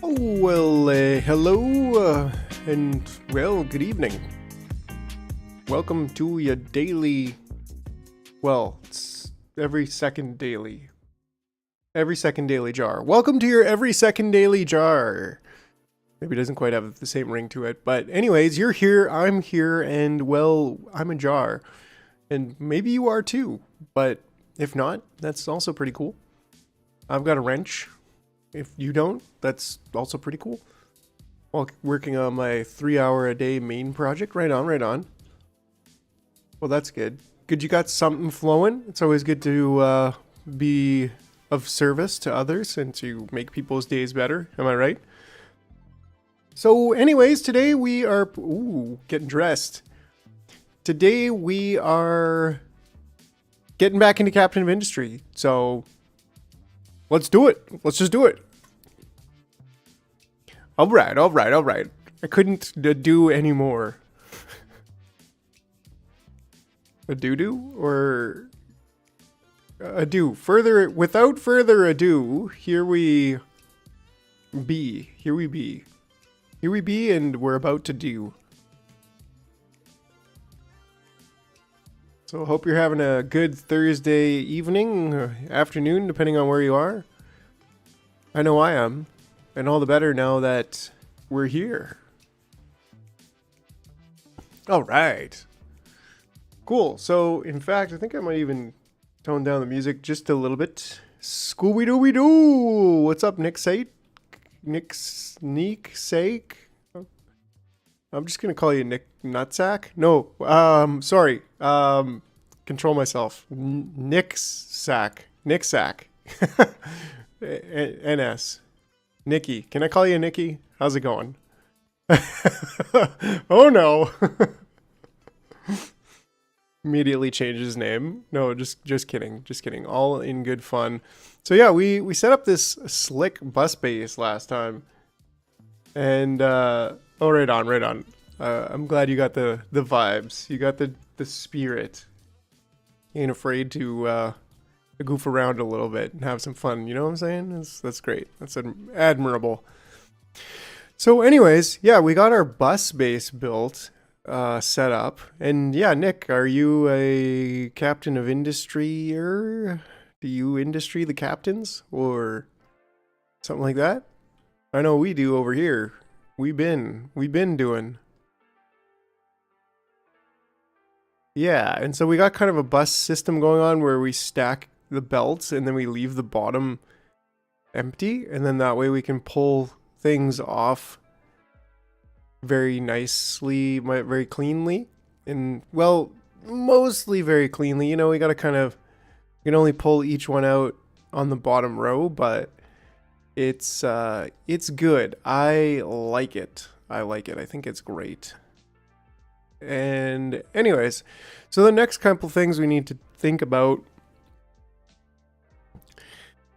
Oh, well, hello, and, well, good evening. Welcome to your daily, well, it's every second daily jar. Welcome to your every second daily jar. Maybe it doesn't quite have the same ring to it, but anyways, you're here, I'm here, and, well, I'm a jar. And maybe you are too, but if not, that's also pretty cool. I've got a wrench. If you don't, that's also pretty cool. While working on my 3 hour a day main project. Right on, right on. Well, that's good. Good you got something flowing. It's always good to be of service to others and to make people's days better. Am I right? So anyways, today we are... Ooh, getting dressed. Today we are getting back into Captain of Industry. So let's do it. Let's just do it. All right. I couldn't do any more. A doo-doo or ado. Without further ado, here we be, and we're about to do. So hope you're having a good Thursday evening, afternoon, depending on where you are. I know I am. And all the better now that we're here. All right. Cool. So, in fact, I think I might even tone down the music just a little bit. Scooby-Dooby-Doo! What's up, Nick Sake? Sneak Sake? I'm just going to call you Nick Nutsack. No, sorry. Control myself. Nick Sack. Nick Sack. NS. Nikki. Can I call you Nikki? How's it going? Oh no. Immediately changed his name. No, just kidding. Just kidding. All in good fun. So yeah, we set up this slick bus base last time. And oh, right on. I'm glad you got the vibes. You got the spirit. You ain't afraid to goof around a little bit and have some fun. You know what I'm saying? That's great. That's admirable. So anyways, yeah, we got our bus base built, set up. And yeah, Nick, are you a captain of industry, or do you industry the captains or something like that? I know we do over here. We've been doing. Yeah, and so we got kind of a bus system going on where we stack the belts and then we leave the bottom empty, and then that way we can pull things off very nicely, very cleanly, and well, mostly very cleanly. You know, we got to you can only pull each one out on the bottom row, but it's good. I like it. I think it's great. And anyways, so the next couple things we need to think about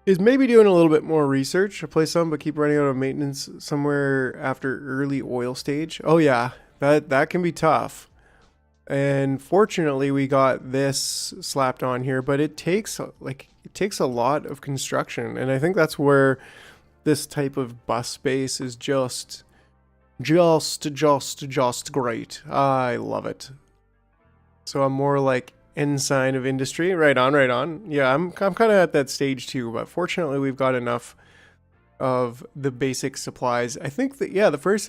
is maybe doing a little bit more research. Replace some, but keep running out of maintenance somewhere after early oil stage. Oh yeah, that can be tough. And fortunately, we got this slapped on here, but it takes a lot of construction, and I think that's where this type of bus space is just great. I love it. So I'm more like ensign of industry. Right on. Yeah, I'm kind of at that stage too, but fortunately we've got enough of the basic supplies. I think that, yeah, the first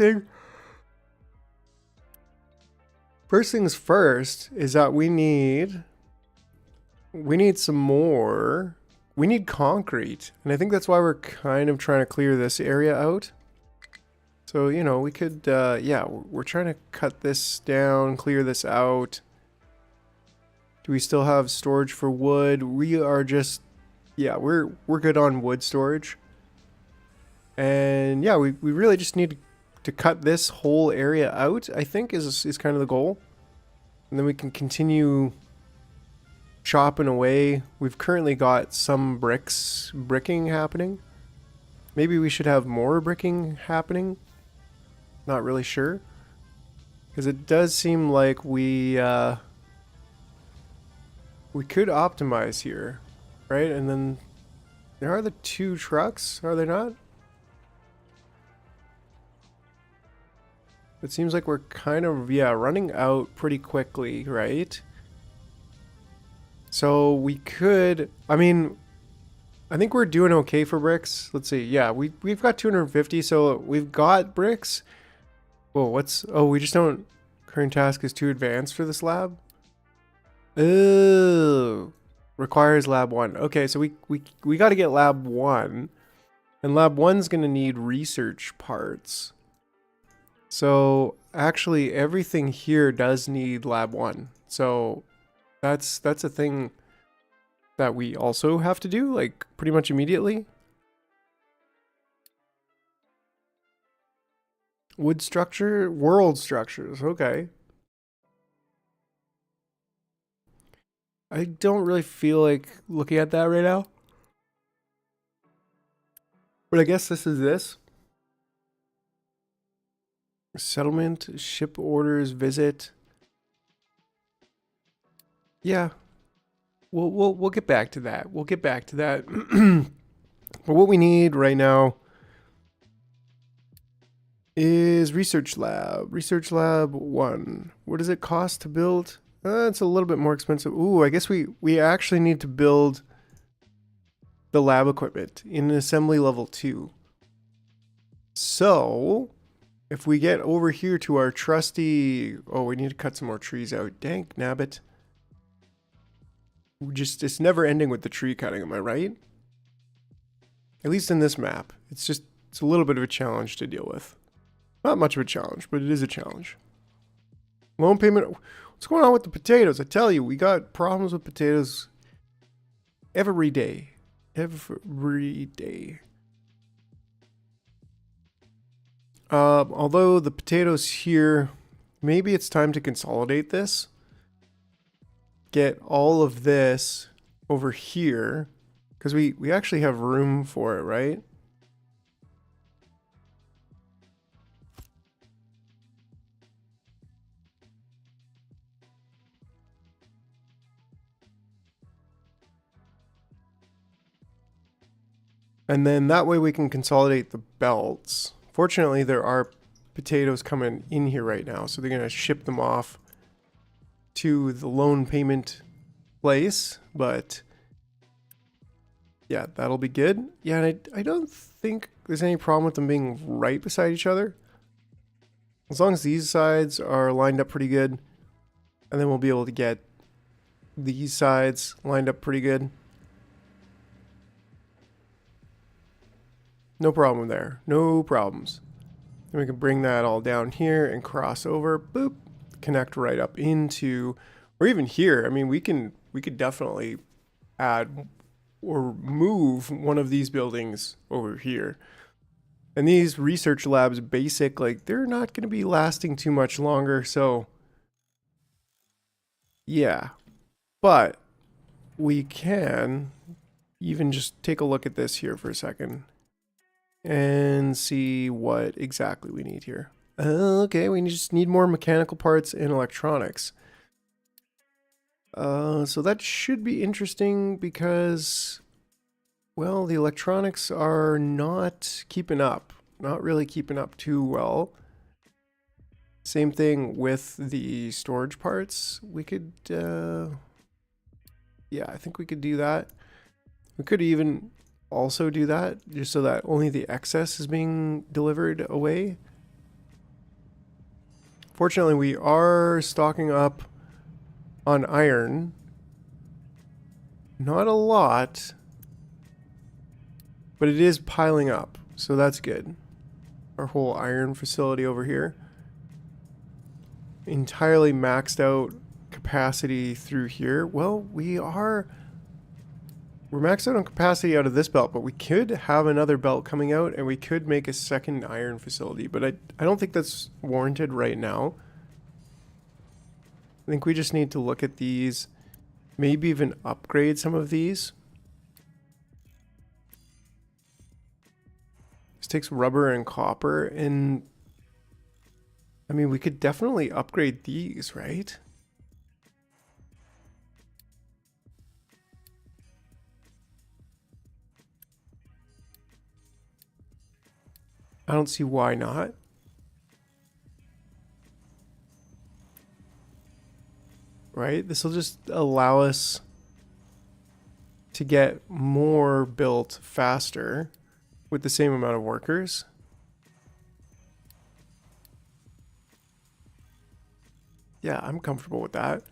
things first is that we need some more. We need concrete, and I think that's why we're kind of trying to clear this area out. So, you know, we could, yeah, we're trying to cut this down, clear this out. Do we still have storage for wood? We are just, yeah, we're good on wood storage. And yeah, we really just need to cut this whole area out, I think is kind of the goal. And then we can continue chopping away. We've currently got some bricking happening. Maybe we should have more bricking happening. Not really sure. Because it does seem like we could optimize here, right? And then there are the 2 trucks, are there not? It seems like we're kind of, yeah, running out pretty quickly, right? So we could, I mean, I think we're doing okay for bricks. Let's see. Yeah, we've got 250, so we've got bricks. Whoa, we just don't, current task is too advanced for this lab? Oh, requires lab 1. Okay, so we got to get lab 1. And lab 1's going to need research parts. So actually everything here does need lab 1. So that's a thing that we also have to do, like, pretty much immediately. Wood structure, world structures, okay. I don't really feel like looking at that right now. But I guess this is this. Settlement, ship orders, visit. Yeah. We'll get back to that. We'll get back to that. But what we need right now is research lab. Research lab 1. What does it cost to build? It's a little bit more expensive. Ooh, I guess we actually need to build the lab equipment in assembly level 2. So, if we get over here to our trusty... Oh, we need to cut some more trees out. Dang, nabbit. It's never ending with the tree cutting, am I right? At least in this map. It's a little bit of a challenge to deal with. Not much of a challenge, but it is a challenge. Loan payment. What's going on with the potatoes? I tell you, we got problems with potatoes every day. Every day. Although the potatoes here, maybe it's time to consolidate this. Get all of this over here. Because we actually have room for it, right? And then that way we can consolidate the belts. Fortunately, there are potatoes coming in here right now, so they're going to ship them off to the loan payment place. But yeah, that'll be good. Yeah, and I don't think there's any problem with them being right beside each other. As long as these sides are lined up pretty good, and then we'll be able to get these sides lined up pretty good. No problem there. No problems. Then we can bring that all down here and cross over. Boop. Connect right up into, or even here. I mean, we could definitely add or move one of these buildings over here. And these research labs, basic, like, they're not going to be lasting too much longer. So, yeah. But we can even just take a look at this here for a second and see what exactly we need here. Okay, we just need more mechanical parts and electronics. So that should be interesting because, well, the electronics are not keeping up. Not really keeping up too well. Same thing with the storage parts. We could, yeah, I think we could do that. We could even also do that just so that only the excess is being delivered away. Fortunately, we are stocking up on iron. Not a lot, but it is piling up, so that's good. Our whole iron facility over here. Entirely maxed out capacity through here. Well, we're maxed out on capacity out of this belt, but we could have another belt coming out and we could make a second iron facility, but I don't think that's warranted right now. I think we just need to look at these, maybe even upgrade some of these. This takes rubber and copper, and I mean, we could definitely upgrade these, right? I don't see why not. right? This will just allow us to get more built faster with the same amount of workers. Yeah, I'm comfortable with that.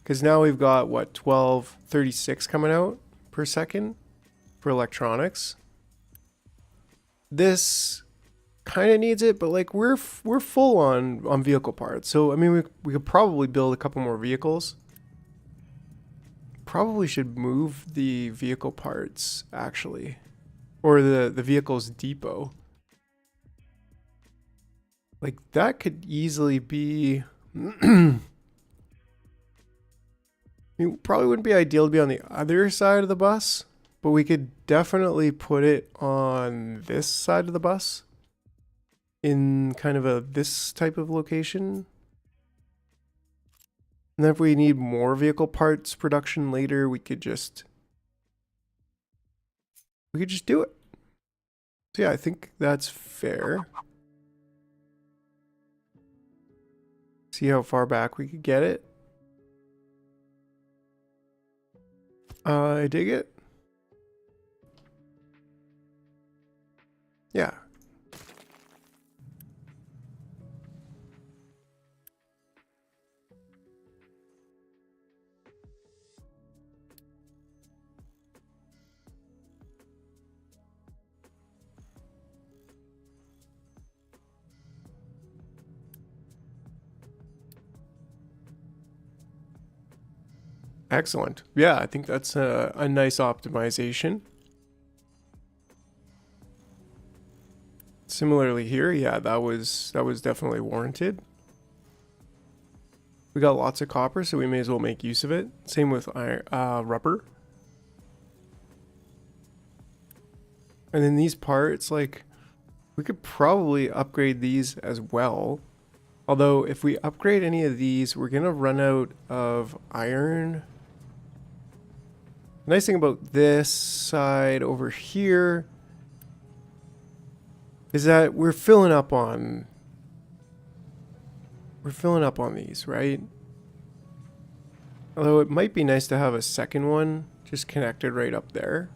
Because now we've got, what, 1236 coming out per second for electronics. This kind of needs it, but like we're full on vehicle parts. So, I mean, we could probably build a couple more vehicles. Probably should move the vehicle parts, actually. Or the vehicle's depot. Like, that could easily be... It probably wouldn't be ideal to be on the other side of the bus, but we could definitely put it on this side of the bus in kind of this type of location. And then if we need more vehicle parts production later, we could just do it. So yeah, I think that's fair. See how far back we could get it. I dig it. Yeah. Excellent. Yeah, I think that's a nice optimization. Similarly here, yeah, that was definitely warranted. We got lots of copper, so we may as well make use of it. Same with rubber. And then these parts, like, we could probably upgrade these as well. Although, if we upgrade any of these, we're going to run out of iron. The nice thing about this side over here is that we're filling up on these, right? Although it might be nice to have a second one just connected right up there.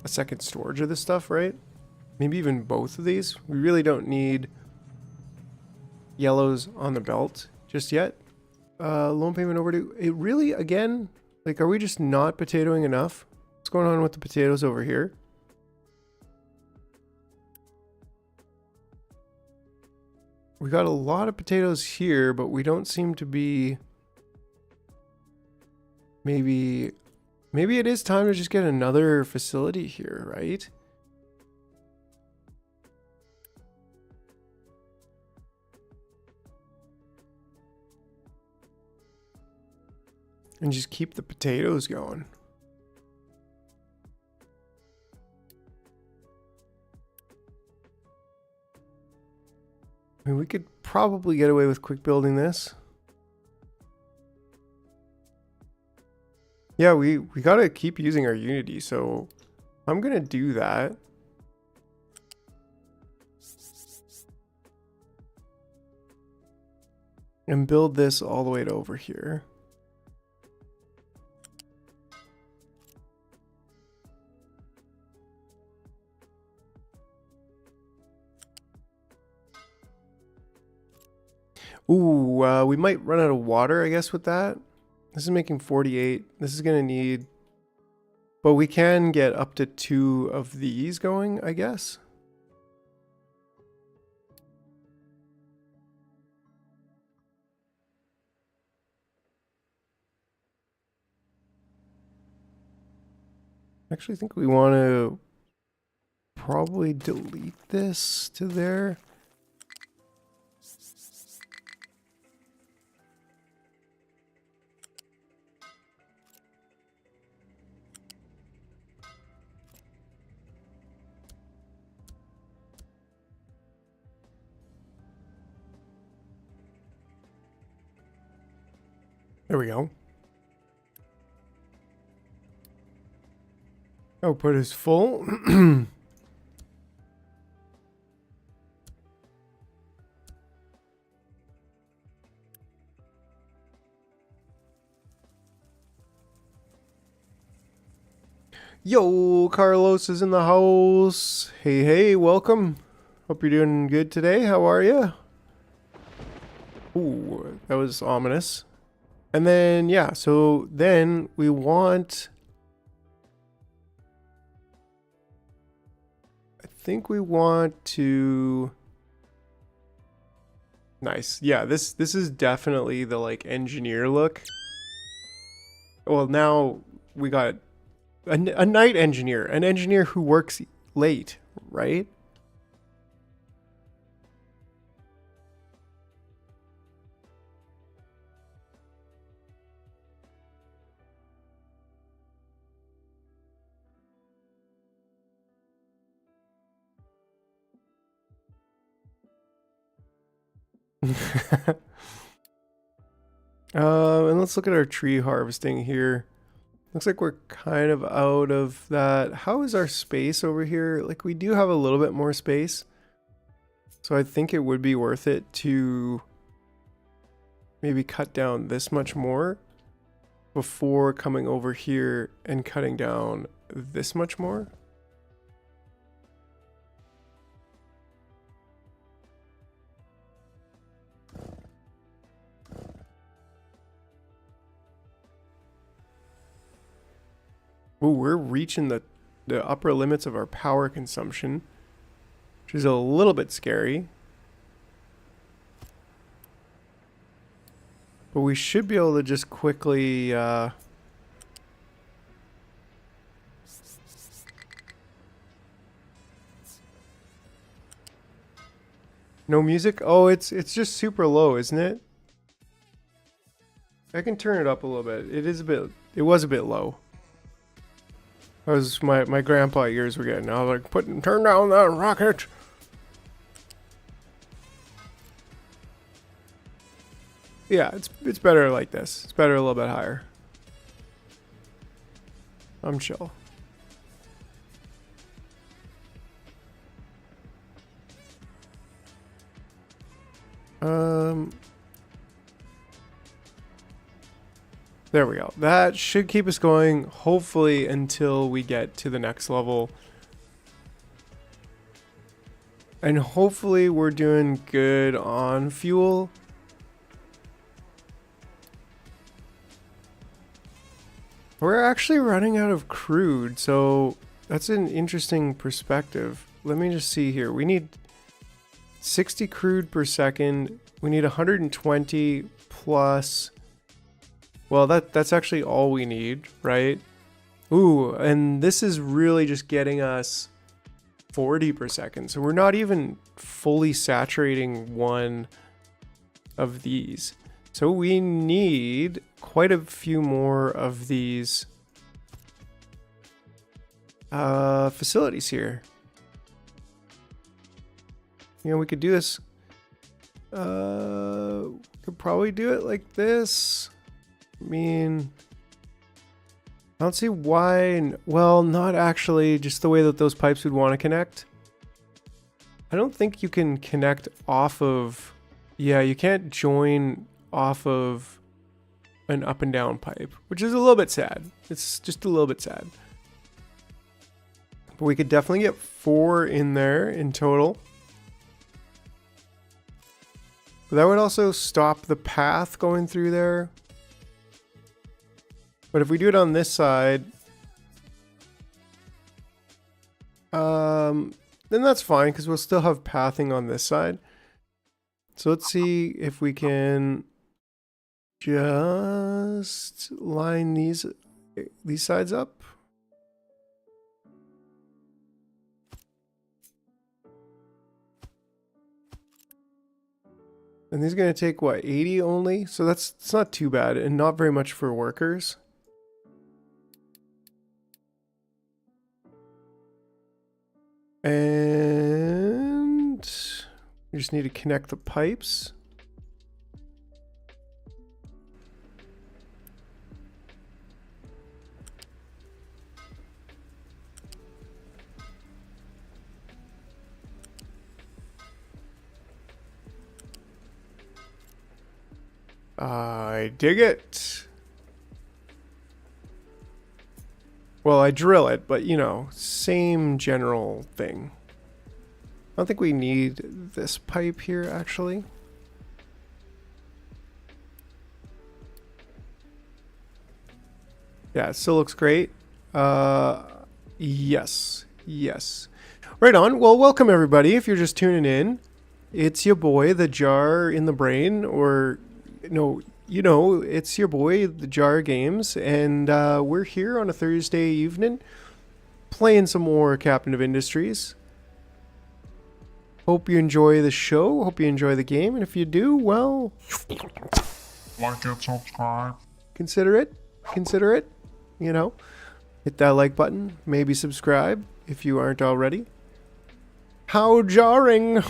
A second storage of this stuff, right? Maybe even both of these. We really don't need yellows on the belt just yet. Loan payment overdue. It really, again, like, are we just not potatoing enough? What's going on with the potatoes over here? We got a lot of potatoes here, but we don't seem to be... Maybe it is time to just get another facility here, right? And just keep the potatoes going. I mean, we could probably get away with quick building this. Yeah, we gotta keep using our Unity, so I'm gonna do that. And build this all the way to over here. Ooh, we might run out of water, I guess, with that. This is making 48. This is going to need... But we can get up to 2 of these going, I guess. I actually think we want to probably delete this to there. There we go. Output is full. Yo, Carlos is in the house. Hey, hey, welcome. Hope you're doing good today. How are you? Ooh, that was ominous. And then, yeah, so then we want... I think we want to... Nice. Yeah, this is definitely the, like, engineer look. Well, now we got a night engineer. An engineer who works late, right? And let's look at our tree harvesting here. Looks like we're kind of out of that. How is our space over here? Like, we do have a little bit more space. So I think it would be worth it to maybe cut down this much more before coming over here and cutting down this much more. Ooh, we're reaching the upper limits of our power consumption, which is a little bit scary. But we should be able to just quickly... No music? Oh, it's just super low, isn't it? I can turn it up a little bit. It was a bit low. That was my grandpa ears were getting. I was like, turn down that rocket. Yeah, it's better like this. It's better a little bit higher. I'm chill. There we go. That should keep us going, hopefully, until we get to the next level. And hopefully we're doing good on fuel. We're actually running out of crude, so that's an interesting perspective. Let me just see here. We need 60 crude per second. We need 120 plus... Well, that's actually all we need, right? Ooh, and this is really just getting us 40 per second. So we're not even fully saturating one of these. So we need quite a few more of these facilities here. You know, we could do this. Could probably do it like this. I mean, I don't see why. Well, not actually, just the way that those pipes would want to connect. I don't think you can connect off of... Yeah, you can't join off of an up and down pipe, which is a little bit sad. It's just a little bit sad. But we could definitely get 4 in there in total. But that would also stop the path going through there. But if we do it on this side, then that's fine because we'll still have pathing on this side. So let's see if we can just line these sides up. And these are going to take, what, 80 only? So it's not too bad and not very much for workers. And we just need to connect the pipes. I dig it. Well, I drill it, but you know, same general thing. I don't think we need this pipe here, actually. Yeah, it still looks great. Yes. Yes. Right on. Well, welcome everybody. If you're just tuning in, it's your boy, the Jar in the Brain, or no, you know, it's your boy, the Jar Games, and we're here on a Thursday evening playing some more Captain of Industries. Hope you enjoy the show. Hope you enjoy the game, and if you do, well, like and subscribe. Consider it. Consider it. You know, hit that like button. Maybe subscribe if you aren't already. How jarring!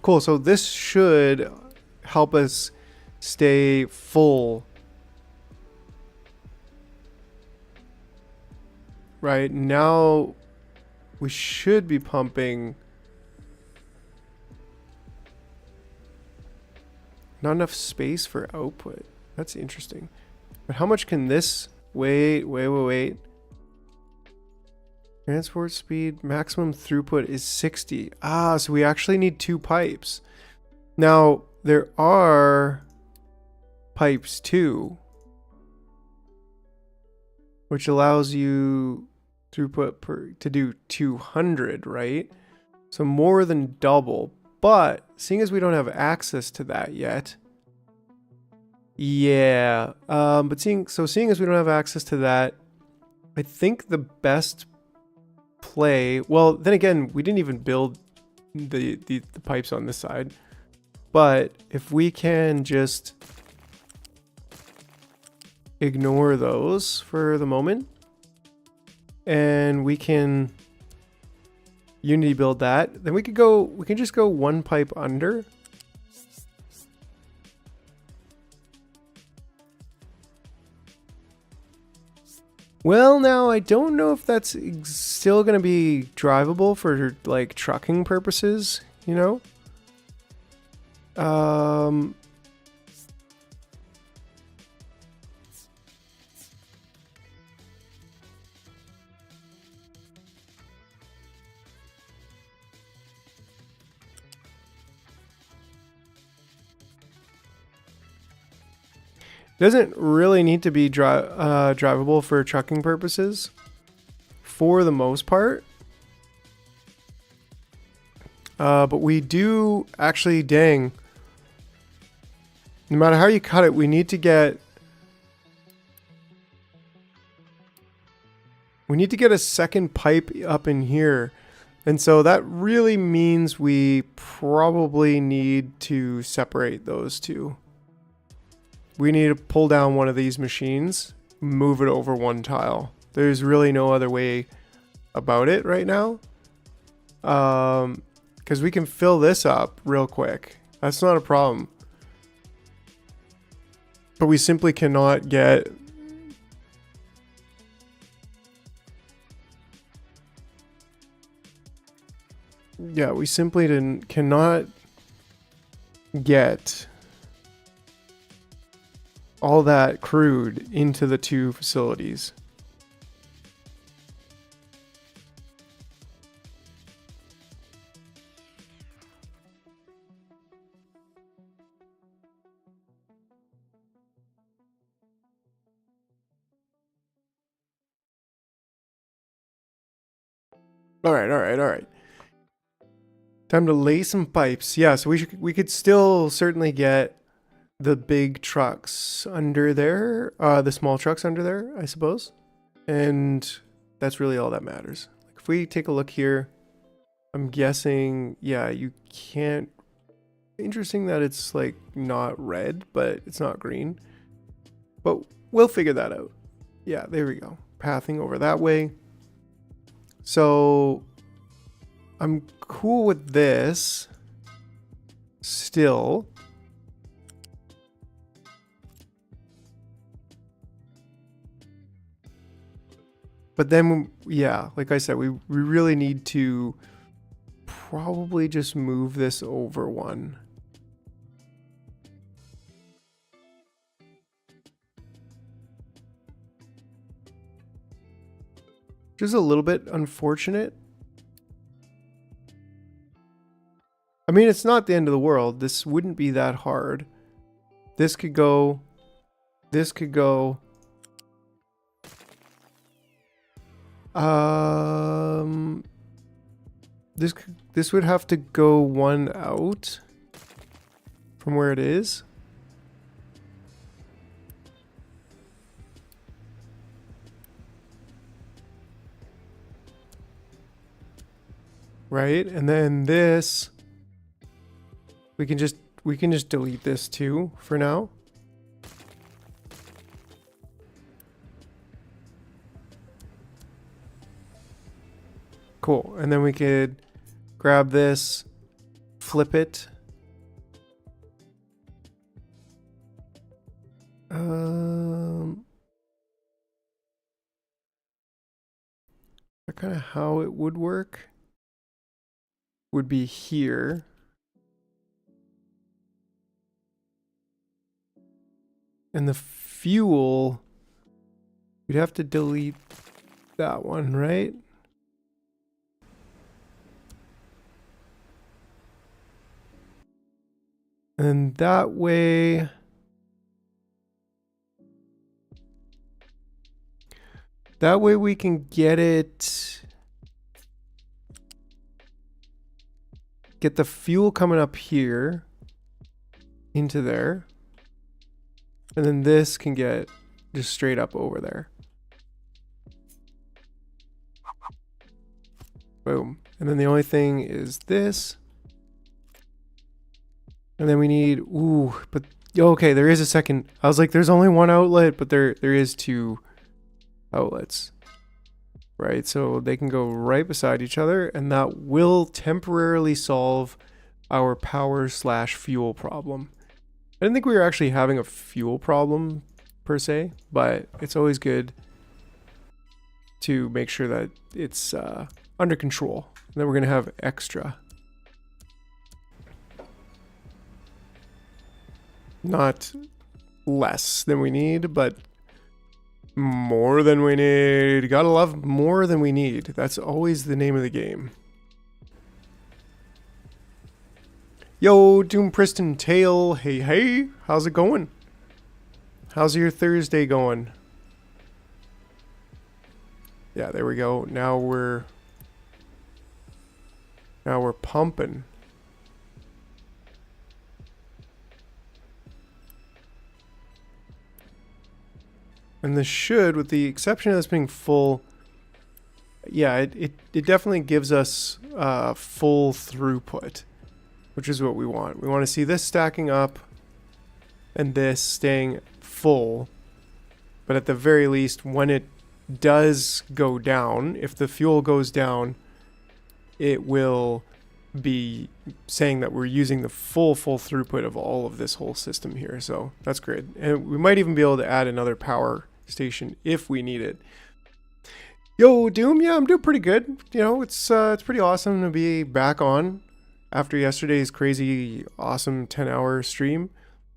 Cool. So this should help us stay full. Right now, we should be pumping. Not enough space for output. That's interesting. But how much can this? Wait. Transport speed, maximum throughput is 60. Ah, so we actually need 2 pipes. Now, there are pipes too, which allows you throughput to do 200, right? So more than double. But seeing as we don't have access to that yet, yeah. But seeing as we don't have access to that, I think the best play. Well, then again, we didn't even build the pipes on this side. But if we can just ignore those for the moment, and we can Unity build that, then we can just go 1 pipe under. Well, now I don't know if that's still going to be drivable for like trucking purposes, you know? Doesn't really need to be drivable for trucking purposes for the most part. But we do actually, dang, no matter how you cut it, we need to get a second pipe up in here. And so that really means we probably need to separate those two. We need to pull down one of these machines, move it over 1 tile. There's really no other way about it right now. Because we can fill this up real quick. That's not a problem. But we simply cannot get... Yeah, we simply cannot get all that crude into the 2 facilities. All right. Time to lay some pipes. Yeah, so we could still certainly get the big trucks under there, the small trucks under there, I suppose. And that's really all that matters. Like if we take a look here, I'm guessing, yeah, you can't. Interesting that it's like not red, but it's not green. But we'll figure that out. Yeah, there we go. Pathing over that way. So I'm cool with this still. But then, yeah, like I said, we really need to probably just move this over 1. which is a little bit unfortunate. I mean, it's not the end of the world. This wouldn't be that hard. This could go. This could go. This would have to go one out from where it is. Right? And then this we can just delete this too for now. Cool. And then we could grab this, flip it. Kind of how it would work would be here. And the fuel, we'd have to delete that one, right? And that way, we can get it, get the fuel coming up here into there. And then this can get just straight up over there. Boom. And then the only thing is this. And then we need, ooh, but okay, there is a second. I was like, there's only one outlet, but there is two outlets. Right, so they can go right beside each other, and that will temporarily solve our power/fuel problem. I didn't think we were actually having a fuel problem per se, but it's always good to make sure that it's under control. And then we're gonna have extra. Not less than we need, but more than we need. Gotta love more than we need. That's always the name of the game. Yo, Doom Preston Tail. Hey, hey. How's it going? How's your Thursday going? Yeah, there we go. Now we're pumping. And this should, with the exception of this being full, yeah, it definitely gives us full throughput, which is what we want. We want to see this stacking up and this staying full. But at the very least, when it does go down, if the fuel goes down, it will be saying that we're using the full throughput of all of this whole system here. So that's great. And we might even be able to add another power station if we need it. Yo, Doom, yeah, I'm doing pretty good. You know, it's pretty awesome to be back on after yesterday's crazy awesome 10-hour stream.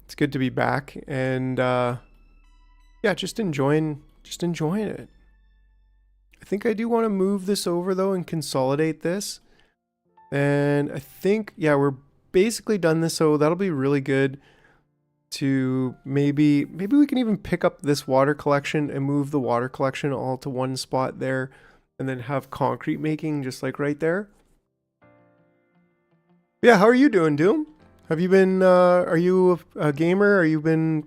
It's good to be back, and yeah, just enjoying it. I think I do want to move this over though and consolidate this. And I think, yeah, we're basically done this, so that'll be really good to maybe we can even pick up this water collection and move the water collection all to one spot there, and then have concrete making just like right there. Yeah, how are you doing, Doom? Have you been are you a gamer? Are you been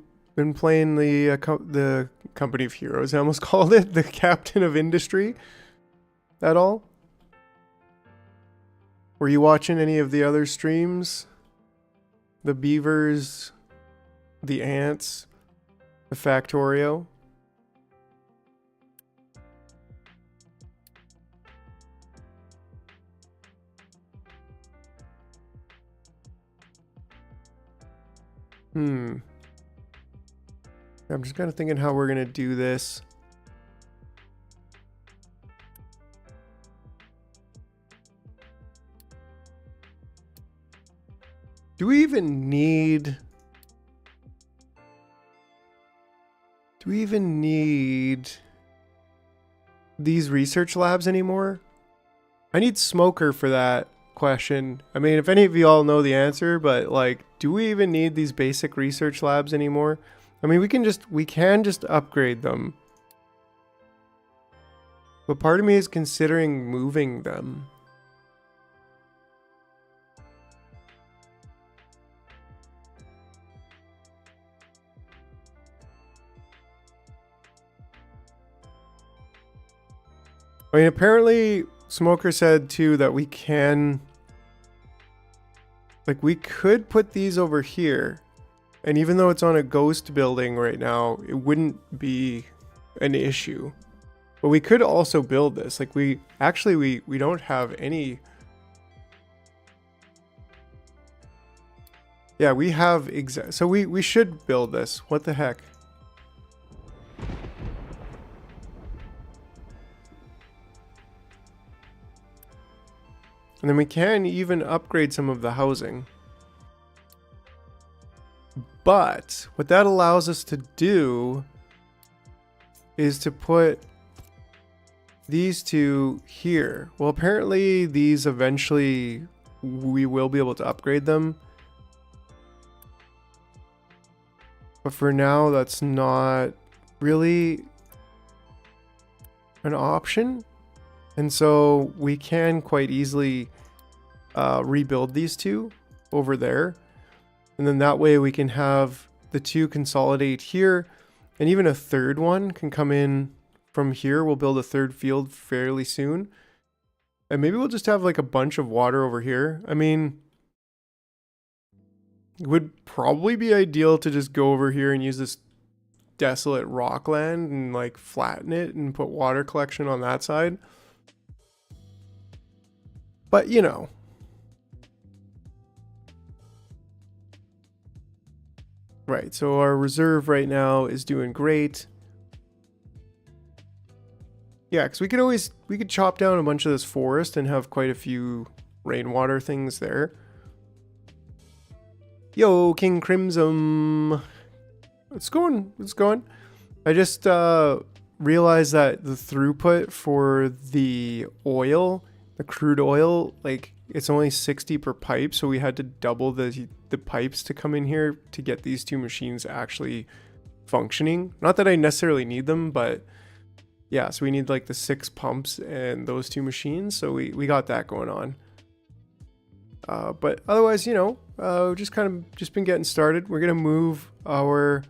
playing the Company of Heroes? I almost called it the Captain of Industry at all? Were you watching any of the other streams? The Beavers, the Ants, the Factorio? I'm just kind of thinking how we're going to do this. Do we even need... these research labs anymore? I need Smoker for that question. I mean, if any of you all know the answer, but like, do we even need these basic research labs anymore? I mean, we can just upgrade them. But part of me is considering moving them. I mean, apparently Smoker said too that we can, like, we could put these over here, and even though it's on a ghost building right now, it wouldn't be an issue. But we could also build this. Like, we don't have any. Yeah, we have so we should build this. What the heck? And then we can even upgrade some of the housing. But what that allows us to do is to put these two here. Well, apparently these eventually we will be able to upgrade them. But for now, that's not really an option. And so we can quite easily rebuild these two over there. And then that way we can have the two consolidate here. And even a third one can come in from here. We'll build a third field fairly soon. And maybe we'll just have like a bunch of water over here. I mean, it would probably be ideal to just go over here and use this desolate rockland and like flatten it and put water collection on that side. But you know. Right, so our reserve right now is doing great. Yeah, because we could chop down a bunch of this forest and have quite a few rainwater things there. Yo, King Crimson. It's going. I just realized that the throughput for the oil, the crude oil, like it's only 60 per pipe, so we had to double the pipes to come in here to get these two machines actually functioning. Not that I necessarily need them, but yeah, so we need like the 6 pumps and those two machines, so we got that going on. But otherwise, you know, just been getting started. We're gonna move our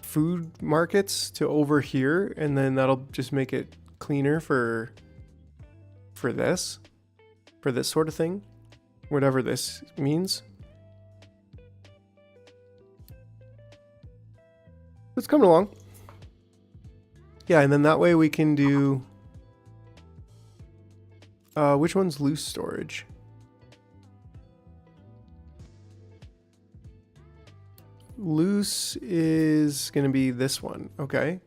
food markets to over here, and then that'll just make it cleaner for this sort of thing, whatever this means. It's coming along. Yeah, and then that way we can do which one's loose storage? Loose is going to be this one. Okay.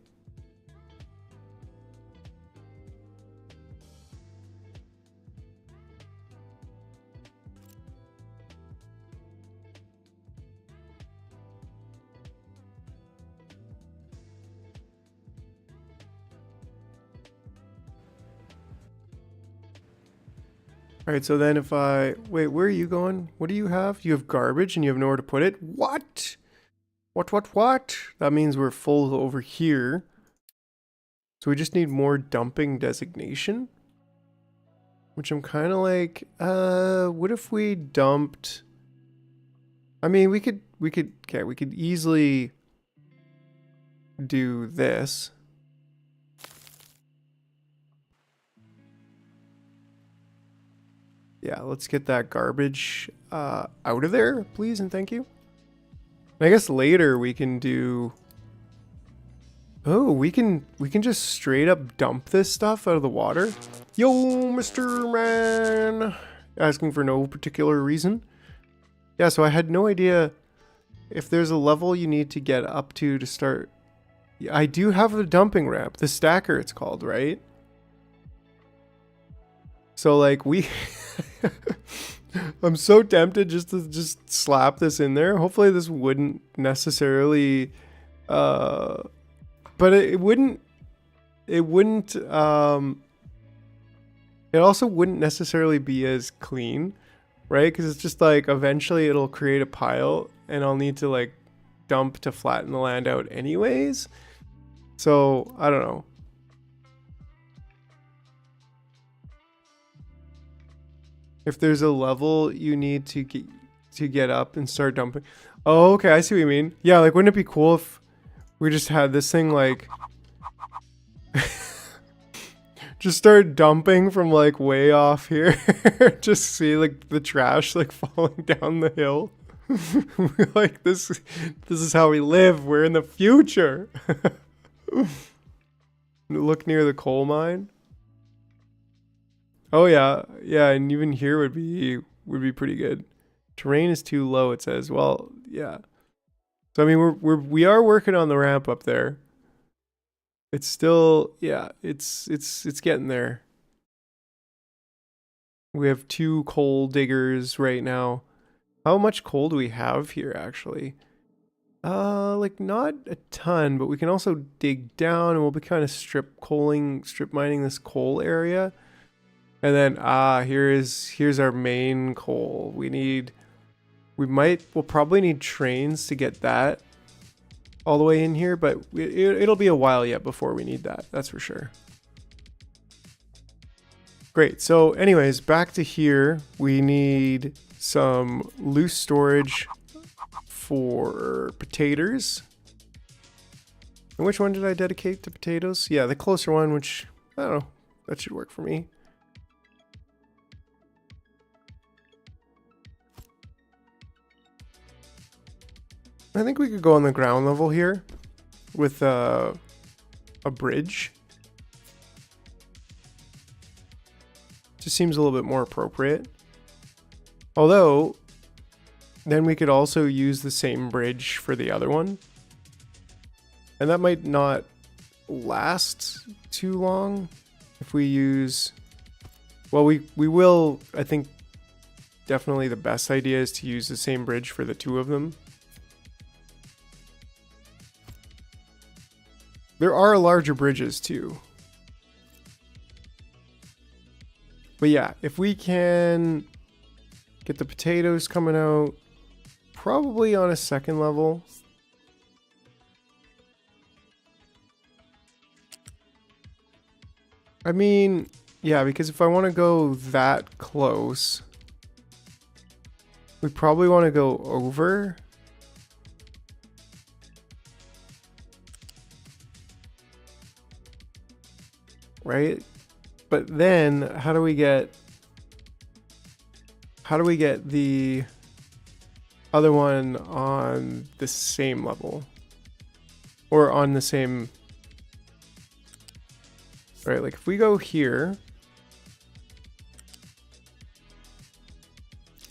All right, so then if I wait, where are you going? What do you have? You have garbage and you have nowhere to put it? What? What? That means we're full over here. So we just need more dumping designation. Which I'm kind of like, what if we dumped? I mean, we could easily do this. Yeah, let's get that garbage out of there, please and thank you. I guess later we can do. Oh, we can just straight up dump this stuff out of the water. Yo, Mr. Man, asking for no particular reason. Yeah, so I had no idea if there's a level you need to get up to start. Yeah, I do have a dumping ramp, the stacker it's called, right? So like we I'm so tempted just to slap this in there. Hopefully this wouldn't necessarily but it wouldn't it wouldn't it also wouldn't necessarily be as clean, right? Because it's just like eventually it'll create a pile and I'll need to like dump to flatten the land out anyways. So I don't know. If there's a level you need to get up and start dumping. Oh, okay, I see what you mean. Yeah, like wouldn't it be cool if we just had this thing like just start dumping from like way off here. Just see like the trash like falling down the hill. We're like this is how we live. We're in the future. Look near the coal mine. Oh yeah, yeah, and even here would be pretty good. Terrain is too low, it says. Well, yeah. So I mean, we are working on the ramp up there. It's still, yeah, it's getting there. We have 2 coal diggers right now. How much coal do we have here actually? Like not a ton, but we can also dig down and we'll be kind of strip mining this coal area. And then here's our main coal. We'll probably need trains to get that all the way in here, but it'll be a while yet before we need that. That's for sure. Great. So anyways, back to here. We need some loose storage for potatoes. And which one did I dedicate to potatoes? Yeah, the closer one, which I don't know. That should work for me. I think we could go on the ground level here with a bridge. Just seems a little bit more appropriate. Although, then we could also use the same bridge for the other one. And that might not last too long if we use... Well, we will, I think, definitely the best idea is to use the same bridge for the 2 of them. There are larger bridges too. But yeah, if we can get the potatoes coming out, probably on a 2nd level. I mean, yeah, because if I want to go that close, we probably want to go over. Right? But then how do we get the other one on the same level? Or on the same... Right, like if we go here,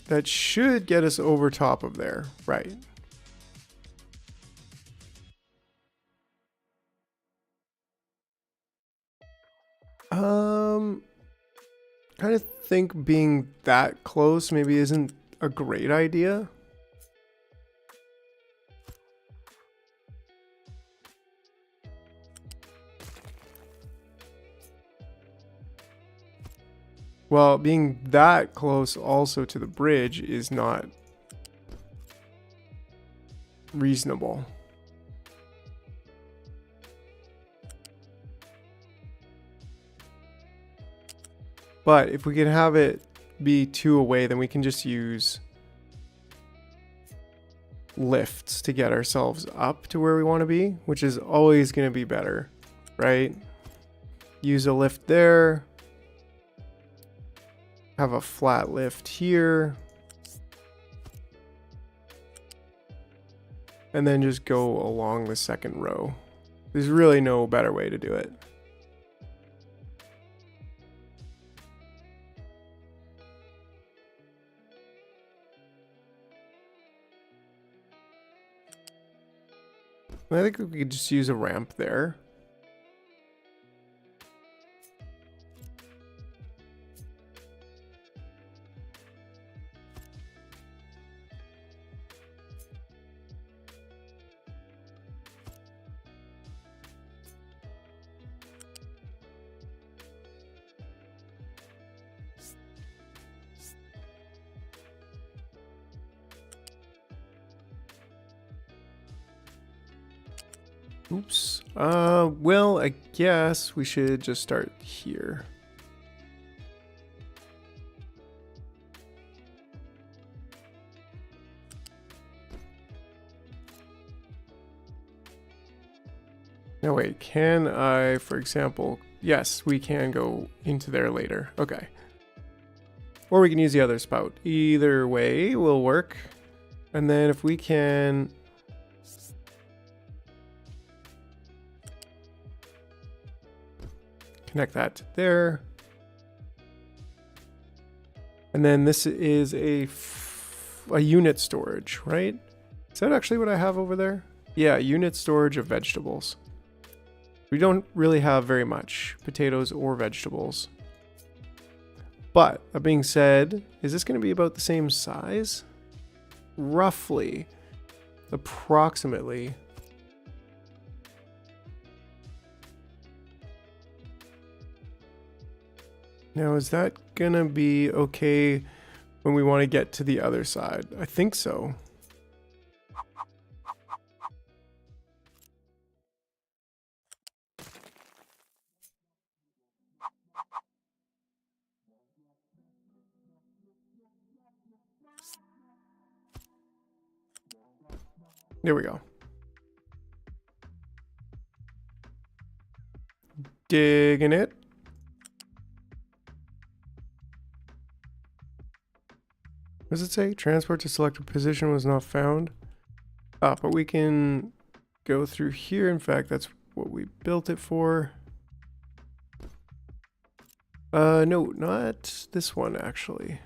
that should get us over top of there, right? Kind of think being that close maybe isn't a great idea. Well, being that close also to the bridge is not reasonable. But if we can have it be 2 away, then we can just use lifts to get ourselves up to where we want to be, which is always going to be better, right? Use a lift there. Have a flat lift here. And then just go along the 2nd row. There's really no better way to do it. I think we could just use a ramp there. Oops. Well, I guess we should just start here. Now wait, can I, for example, yes, we can go into there later. Okay. Or we can use the other spout. Either way will work. And then if we can... connect that to there. And then this is a unit storage, right? Is that actually what I have over there? Yeah, unit storage of vegetables. We don't really have very much potatoes or vegetables. But that being said, is this going to be about the same size? Roughly. Approximately. Now, is that gonna be okay when we want to get to the other side? I think so. There we go. Digging it. What does it say? Transport to selected position was not found. Ah, but we can go through here. In fact, that's what we built it for. No, not this one, actually.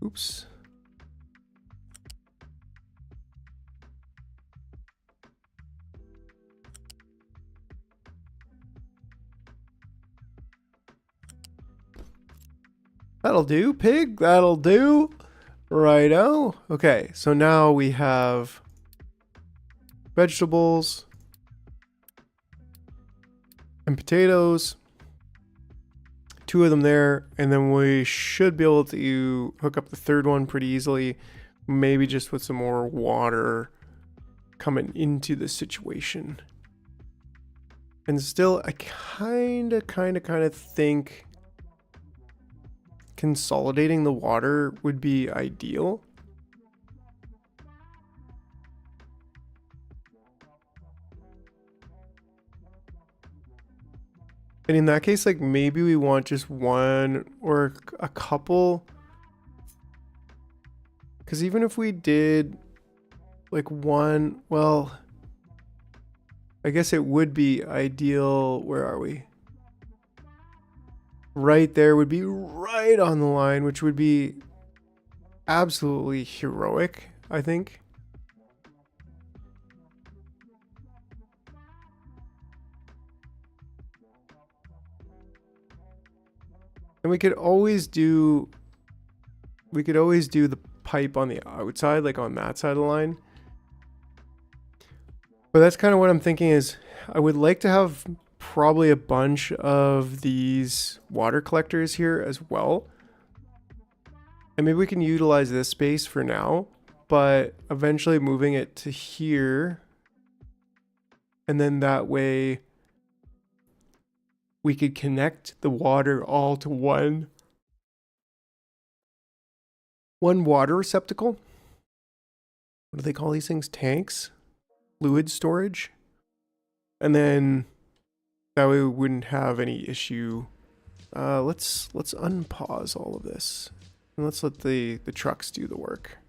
Oops. That'll do, pig. That'll do. Righto. Okay, so now we have vegetables and potatoes. 2 of them there, and then we should be able to hook up the third one pretty easily. Maybe just with some more water coming into the situation. And still, I kind of think consolidating the water would be ideal. And in that case, like maybe we want just one or a couple. Because even if we did like one, well, I guess it would be ideal. Where are we? Right there would be right on the line, which would be absolutely heroic, I think. And we could always do the pipe on the outside, like on that side of the line. But that's kind of what I'm thinking is I would like to have probably a bunch of these water collectors here as well. And maybe we can utilize this space for now, but eventually moving it to here. And then that way we could connect the water all to one water receptacle. What do they call these things? Tanks? Fluid storage? And then that way we wouldn't have any issue. Let's unpause all of this. And let's let the trucks do the work.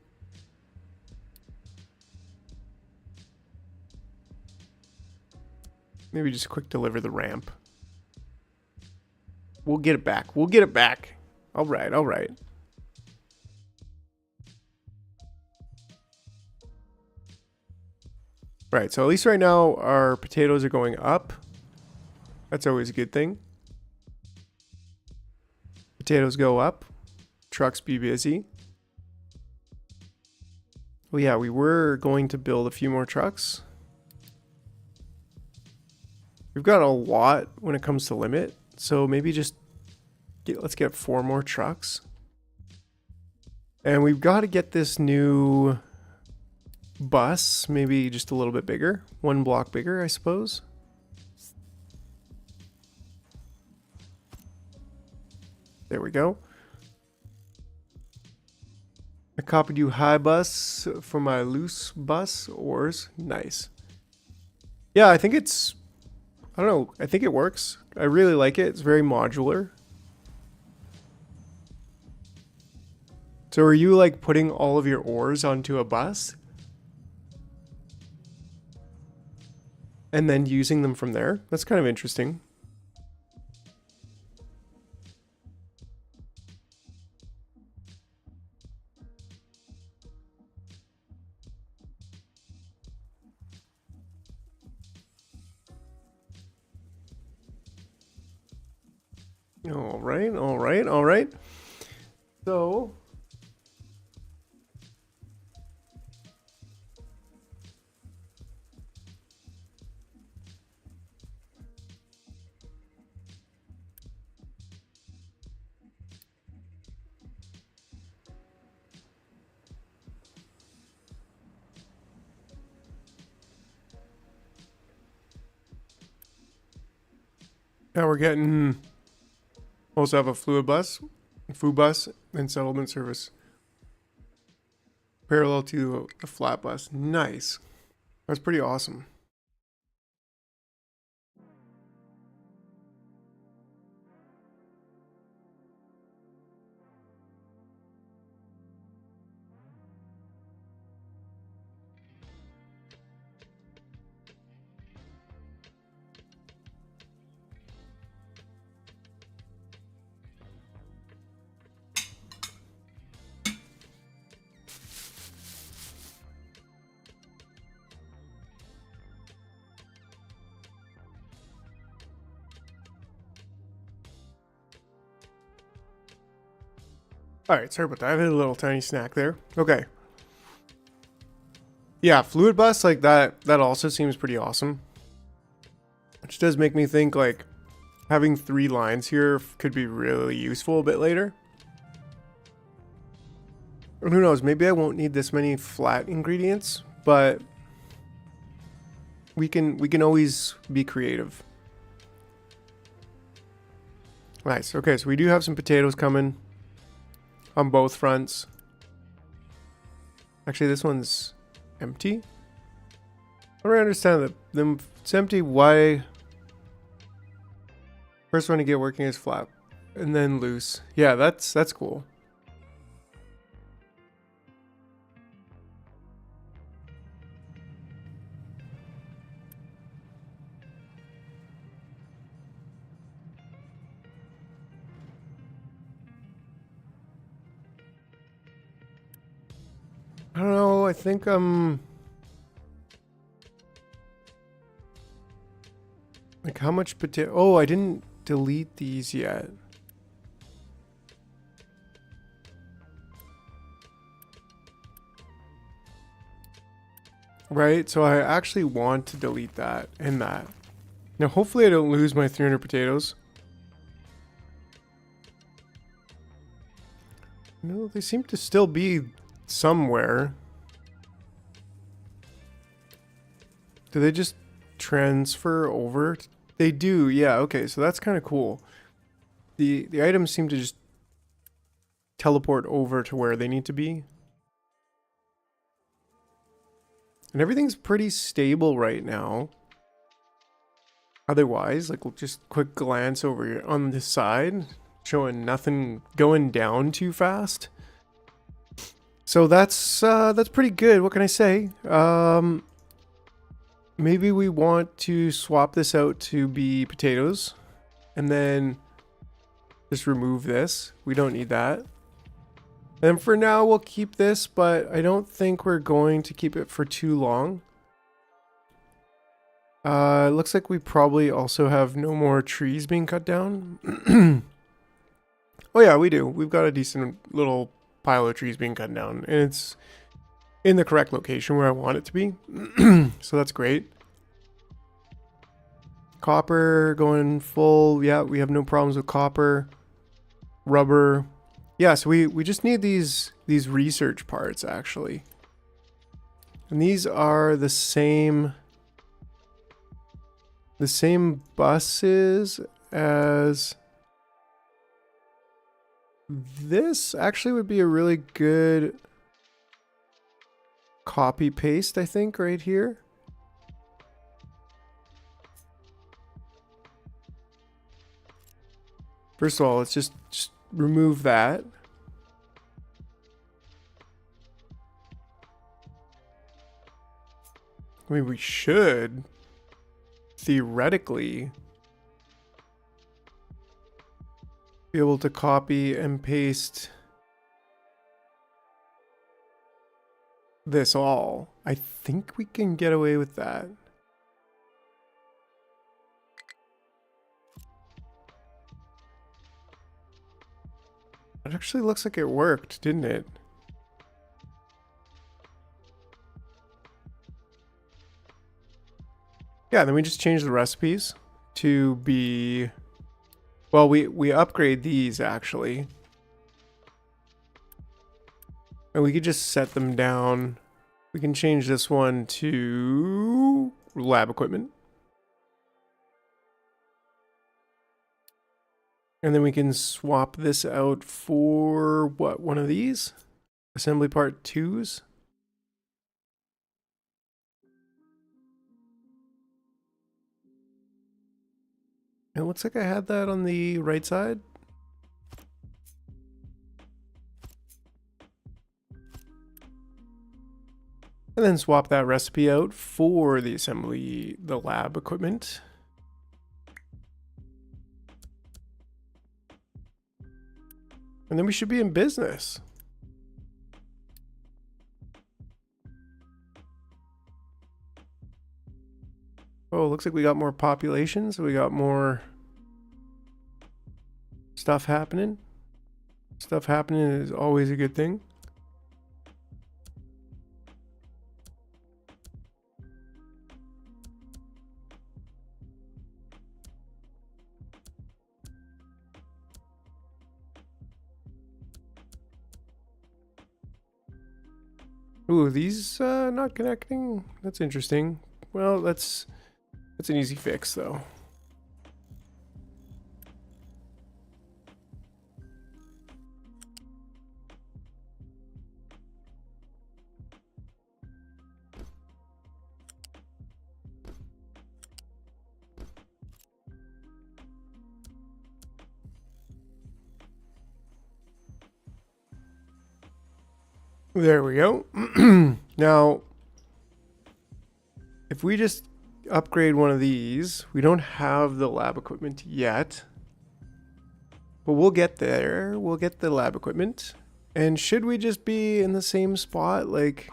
Maybe just quick deliver the ramp. We'll get it back. We'll get it back. All right, all right. Right, so at least right now our potatoes are going up. That's always a good thing. Potatoes go up. Trucks be busy. Well, yeah, we were going to build a few more trucks. We've got a lot when it comes to limit. So maybe just let's get 4 more trucks. And we've got to get this new bus, maybe just a little bit bigger. One block bigger, I suppose. There we go. I copied you high bus for my loose bus ores. Nice. Yeah, I think it's, I don't know, I think it works. I really like it. It's very modular. So are you like putting all of your ores onto a bus? And then using them from there? That's kind of interesting. All right, all right, all right. So now we're getting, also have a fluid bus, food bus, and settlement service. Parallel to a flat bus. Nice. That's pretty awesome. Alright, sorry about that. I had a little tiny snack there. Okay. Yeah, fluid bus like that also seems pretty awesome. Which does make me think like having 3 lines here could be really useful a bit later. And who knows, maybe I won't need this many flat ingredients, but we can always be creative. Nice. Okay, so we do have some potatoes coming on both fronts. Actually, this one's empty. I don't understand that. Then it's empty. Why? First one to get working is flat, and then loose. Yeah, that's cool. I don't know, I think like how much potato? Oh, I didn't delete these yet. Right, so I actually want to delete that and that. Now hopefully I don't lose my 300 potatoes. No, they seem to still be somewhere. Do they just transfer over? They do, yeah, okay, so that's kind of cool. The items seem to just teleport over to where they need to be. And everything's pretty stable right now. Otherwise, like we'll just quick glance over here on this side, showing nothing going down too fast. So that's pretty good. What can I say? Maybe we want to swap this out to be potatoes, and then just remove this. We don't need that. And for now, we'll keep this, but I don't think we're going to keep it for too long. It looks like we probably also have no more trees being cut down. Oh yeah, we do. We've got a decent little pile of trees being cut down, and it's in the correct location where I want it to be. So that's great. Copper going full. Yeah, we have no problems with copper. Rubber. Yeah, so we just need these research parts actually. And these are the same buses as this. Actually would be a really good copy paste, I think, right here. First of all, let's just remove that. I mean, we should theoretically be able to copy and paste this all. I think we can get away with that. It actually looks like it worked, didn't it? Yeah, then we just change the recipes to be... Well, we upgrade these, actually. And we could just set them down. We can change this one to lab equipment. And then we can swap this out for, what, one of these? Assembly part 2s? It looks like I had that on the right side. And then swap that recipe out for the lab equipment. And then we should be in business. Oh, looks like we got more population, so we got more stuff happening. Stuff happening is always a good thing. Ooh, these not connecting? That's interesting. Well, that's an easy fix, though. There we go. Now, if we just upgrade one of these, we don't have the lab equipment yet, but we'll get there. We'll get the lab equipment. And should we just be in the same spot? Like,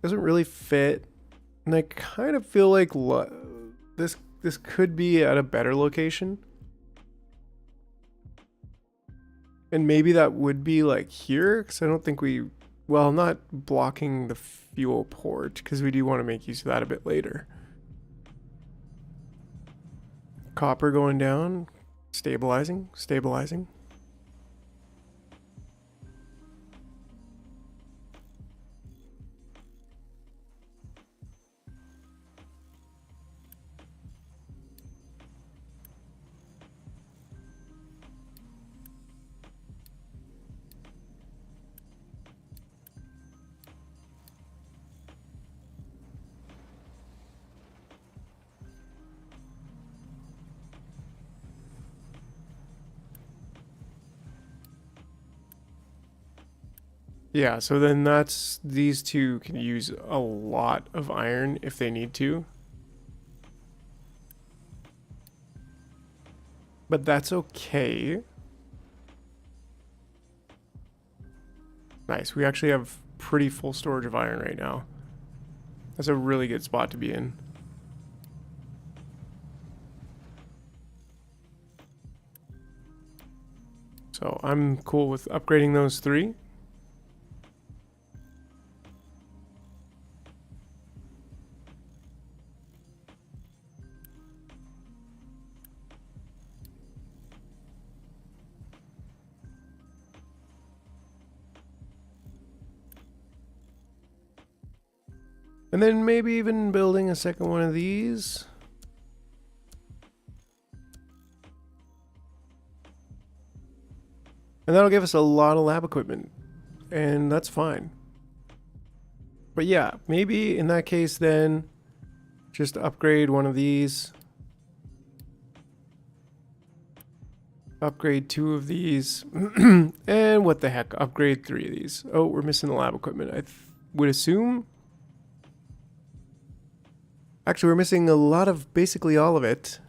doesn't really fit. And I kind of feel like this could be at a better location. And maybe that would be like here, because I don't think well, not blocking the fuel port, because we do want to make use of that a bit later. Copper going down, stabilizing. Yeah, so then these two can use a lot of iron if they need to. But that's okay. Nice, we actually have pretty full storage of iron right now. That's a really good spot to be in. So I'm cool with upgrading those 3. And then maybe even building a second one of these. And that'll give us a lot of lab equipment. And that's fine. But yeah, maybe in that case then just upgrade one of these. Upgrade 2 of these. And what the heck, upgrade 3 of these. Oh, we're missing the lab equipment. I would assume. Actually, we're missing a lot of, basically all of it.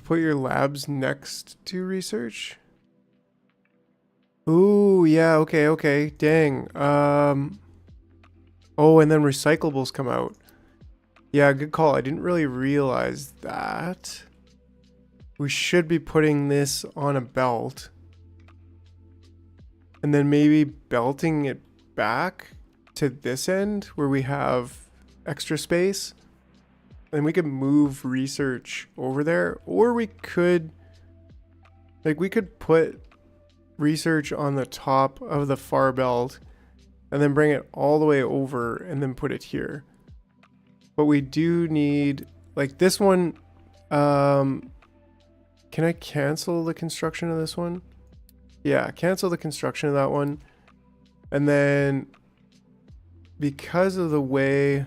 Put your labs next to research. Ooh, yeah, okay. Dang. Oh, and then recyclables come out. Yeah, good call. I didn't really realize that. We should be putting this on a belt. And then maybe belting it back to this end where we have extra space. And we could move research over there. Or we could, like, we could put research on the top of the far belt and then bring it all the way over and then put it here. But we do need, like, this one, can I cancel the construction of this one? Yeah, cancel the construction of that one. And then because of the way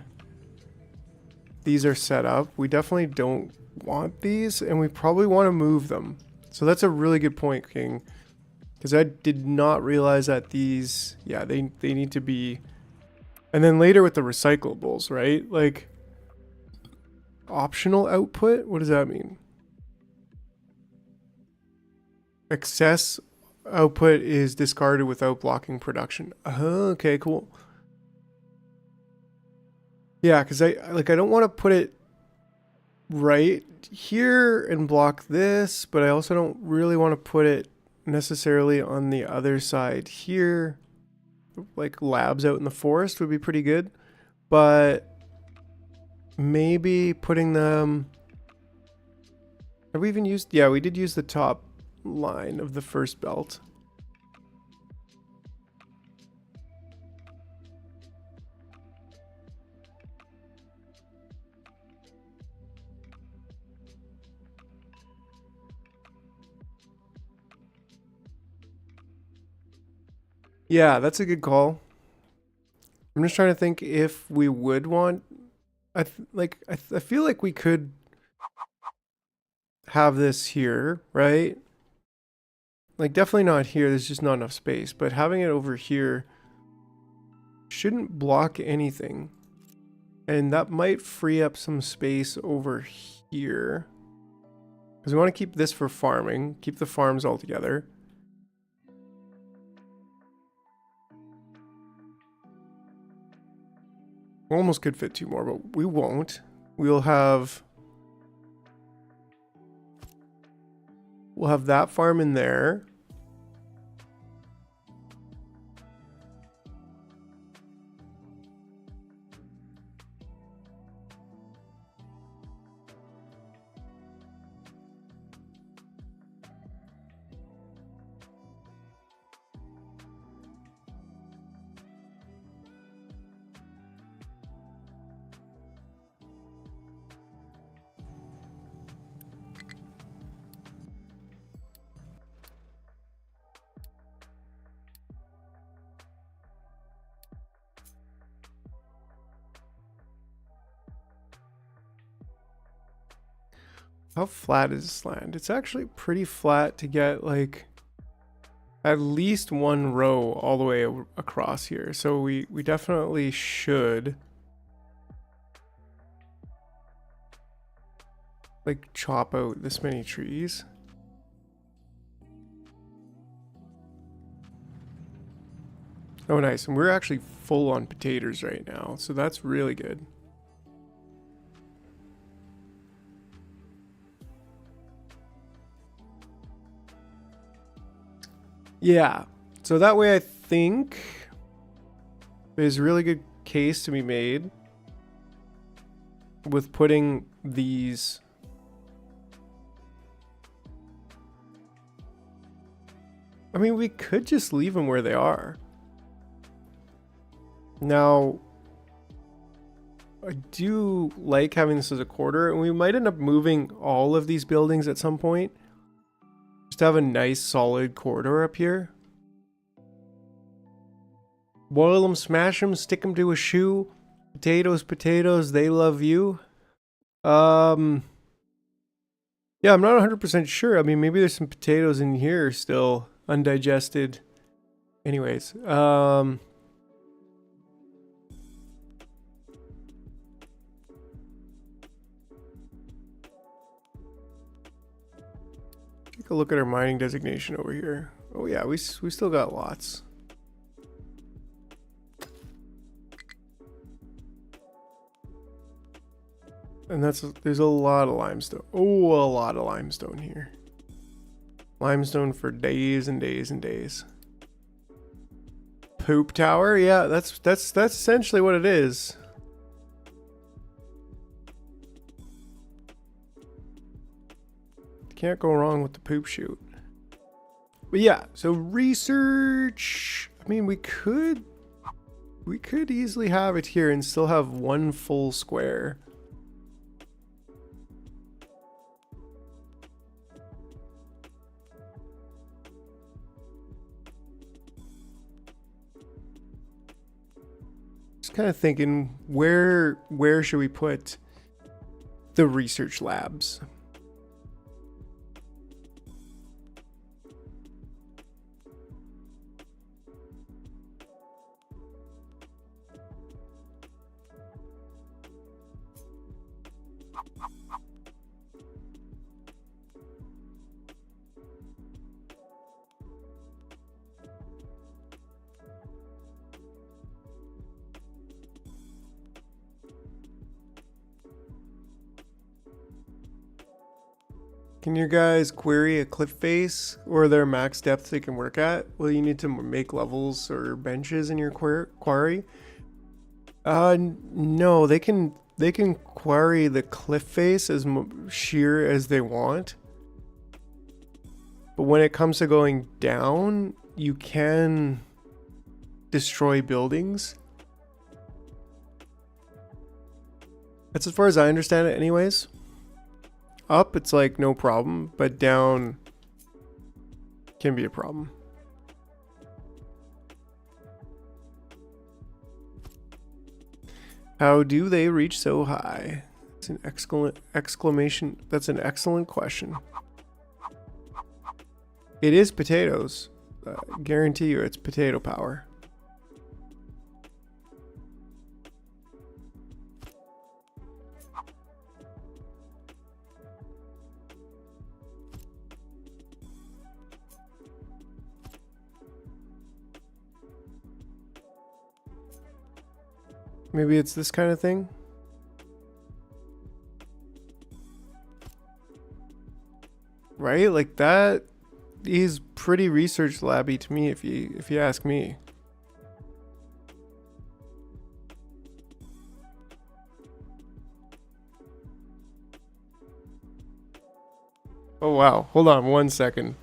these are set up, we definitely don't want these, and we probably want to move them. So that's a really good point, King, because I did not realize that these, yeah, they need to be. And then later with the recyclables, right? Like, optional output, what does that mean? Excess output is discarded without blocking production. Okay, cool. Yeah, because I don't want to put it right here and block this, but I also don't really want to put it necessarily on the other side here. Like labs out in the forest would be pretty good, but maybe putting them. Have we even used? Yeah, we did use the top line of the first belt. Yeah, that's a good call. I'm just trying to think if we would want. I feel like we could have this here, right? Like, definitely not here. There's just not enough space. But having it over here shouldn't block anything. And that might free up some space over here. Because we want to keep this for farming. Keep the farms all together. We almost could fit 2 more, but we won't. We'll have that farm in there. How flat is this land? It's actually pretty flat to get like at least 1 row all the way across here. So we definitely should like chop out this many trees. Oh, nice. And we're actually full on potatoes right now. So that's really good. Yeah. So that way I think there's a really good case to be made with putting these I mean, we could just leave them where they are. Now, I do like having this as a quarter, and we might end up moving all of these buildings at some point. Just to have a nice solid corridor up here. Boil them, smash them, stick them to a shoe. Potatoes, potatoes, they love you. Yeah, I'm not 100% sure. I mean, maybe there's some potatoes in here still undigested. Anyways, take a look at our mining designation over here. Oh yeah, we still got lots. And there's a lot of limestone. Oh, a lot of limestone here. Limestone for days and days and days. Poop tower, yeah, that's essentially what it is. Can't go wrong with the poop chute. But yeah, so research. I mean, we could easily have it here and still have one full square. Just kind of thinking, where should we put the research labs? Can you guys query a cliff face or their max depth they can work at? Will you need to make levels or benches in your quarry? No, they can quarry the cliff face as sheer as they want. But when it comes to going down, you can destroy buildings. That's as far as I understand it anyways. Up, it's like no problem, but down can be a problem. How do they reach so high? It's an exclamation. That's an excellent question. It is potatoes. Guarantee you it's potato power. Maybe it's this kind of thing. Right? Like that is pretty research labby to me if you ask me. Oh wow. Hold on 1 second.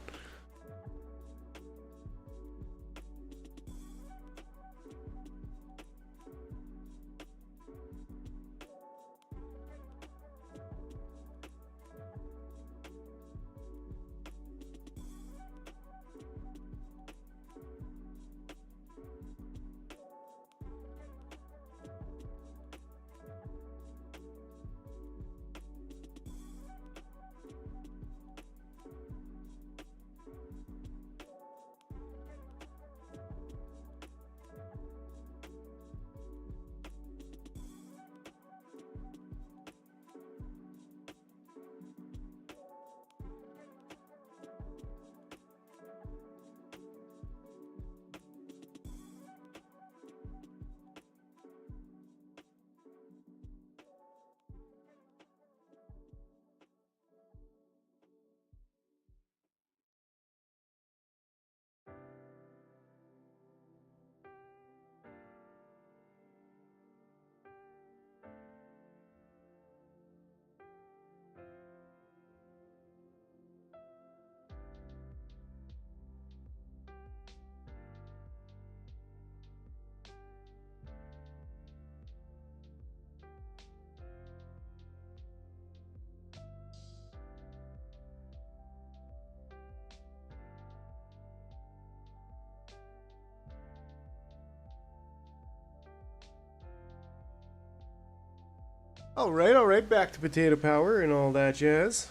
All right, back to potato power and all that jazz.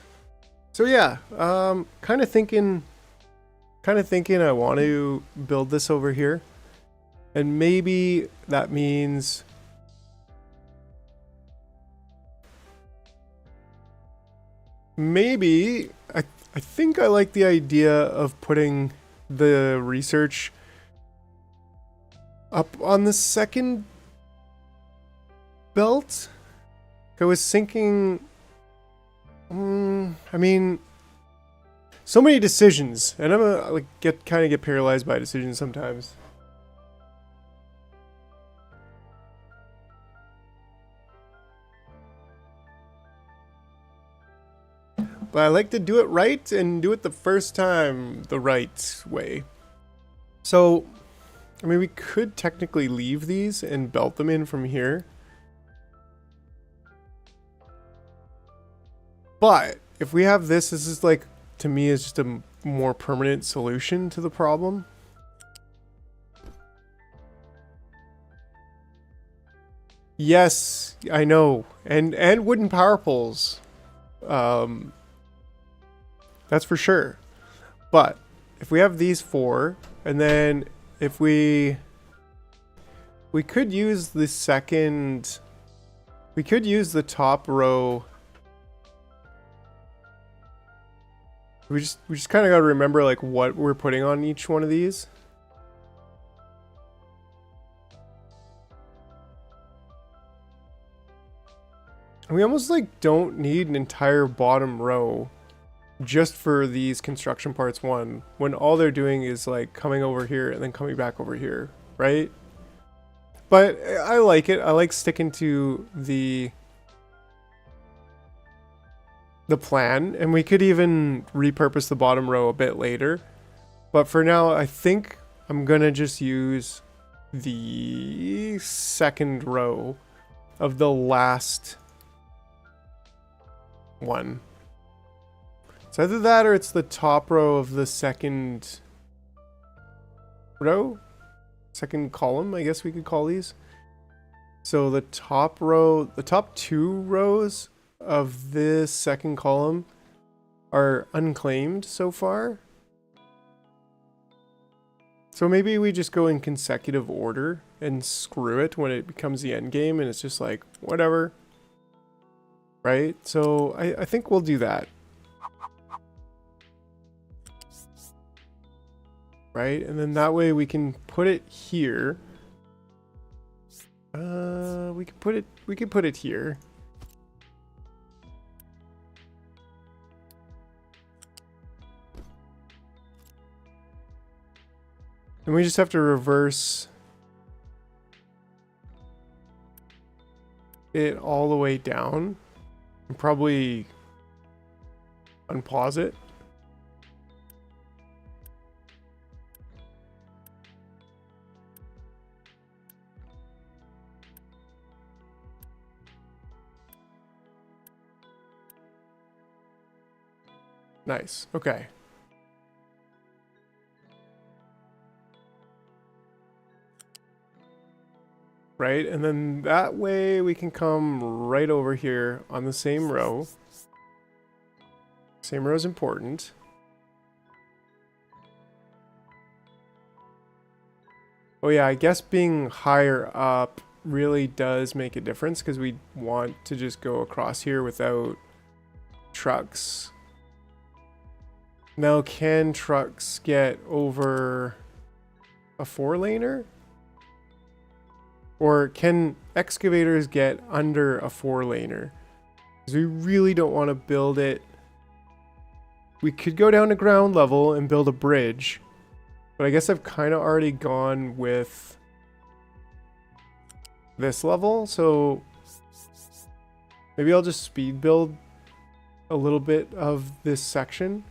So yeah, kind of thinking I want to build this over here. And maybe that means I think I like the idea of putting the research up on the second belt. I was thinking, I mean, so many decisions, and I'm like get paralyzed by decisions sometimes. But I like to do it right and do it the first time the right way. So, I mean, we could technically leave these and belt them in from here. But if we have this is like, to me, is just a more permanent solution to the problem. Yes, I know. And wooden power poles. That's for sure. But if we have these four, and then if we could use the second, we could use the top row. We just kind of got to remember like what we're putting on each one of these. And we almost like don't need an entire bottom row just for these construction parts one, when all they're doing is like coming over here and then coming back over here, right? But I like it. I like sticking to the plan, and we could even repurpose the bottom row a bit later. But for now, I think I'm gonna just use the second row of the last one. It's either that or it's the top row of the second row? Second column, I guess we could call these. So the top row, the top two rows of this second column are unclaimed so far. So maybe we just go in consecutive order and screw it when it becomes the end game and it's just like, whatever. Right? So I think we'll do that. Right? And then that way we can put it here. We could put it here. And we just have to reverse it all the way down and probably unpause it. Nice. Okay. Right, and then that way we can come right over here on the same row. Same row is important. Oh yeah, I guess being higher up really does make a difference because we want to just go across here without trucks. Now, can trucks get over a 4-laner? Or can excavators get under a 4-laner? Because we really don't want to build it. We could go down to ground level and build a bridge. But I guess I've kind of already gone with this level. So maybe I'll just speed build a little bit of this section.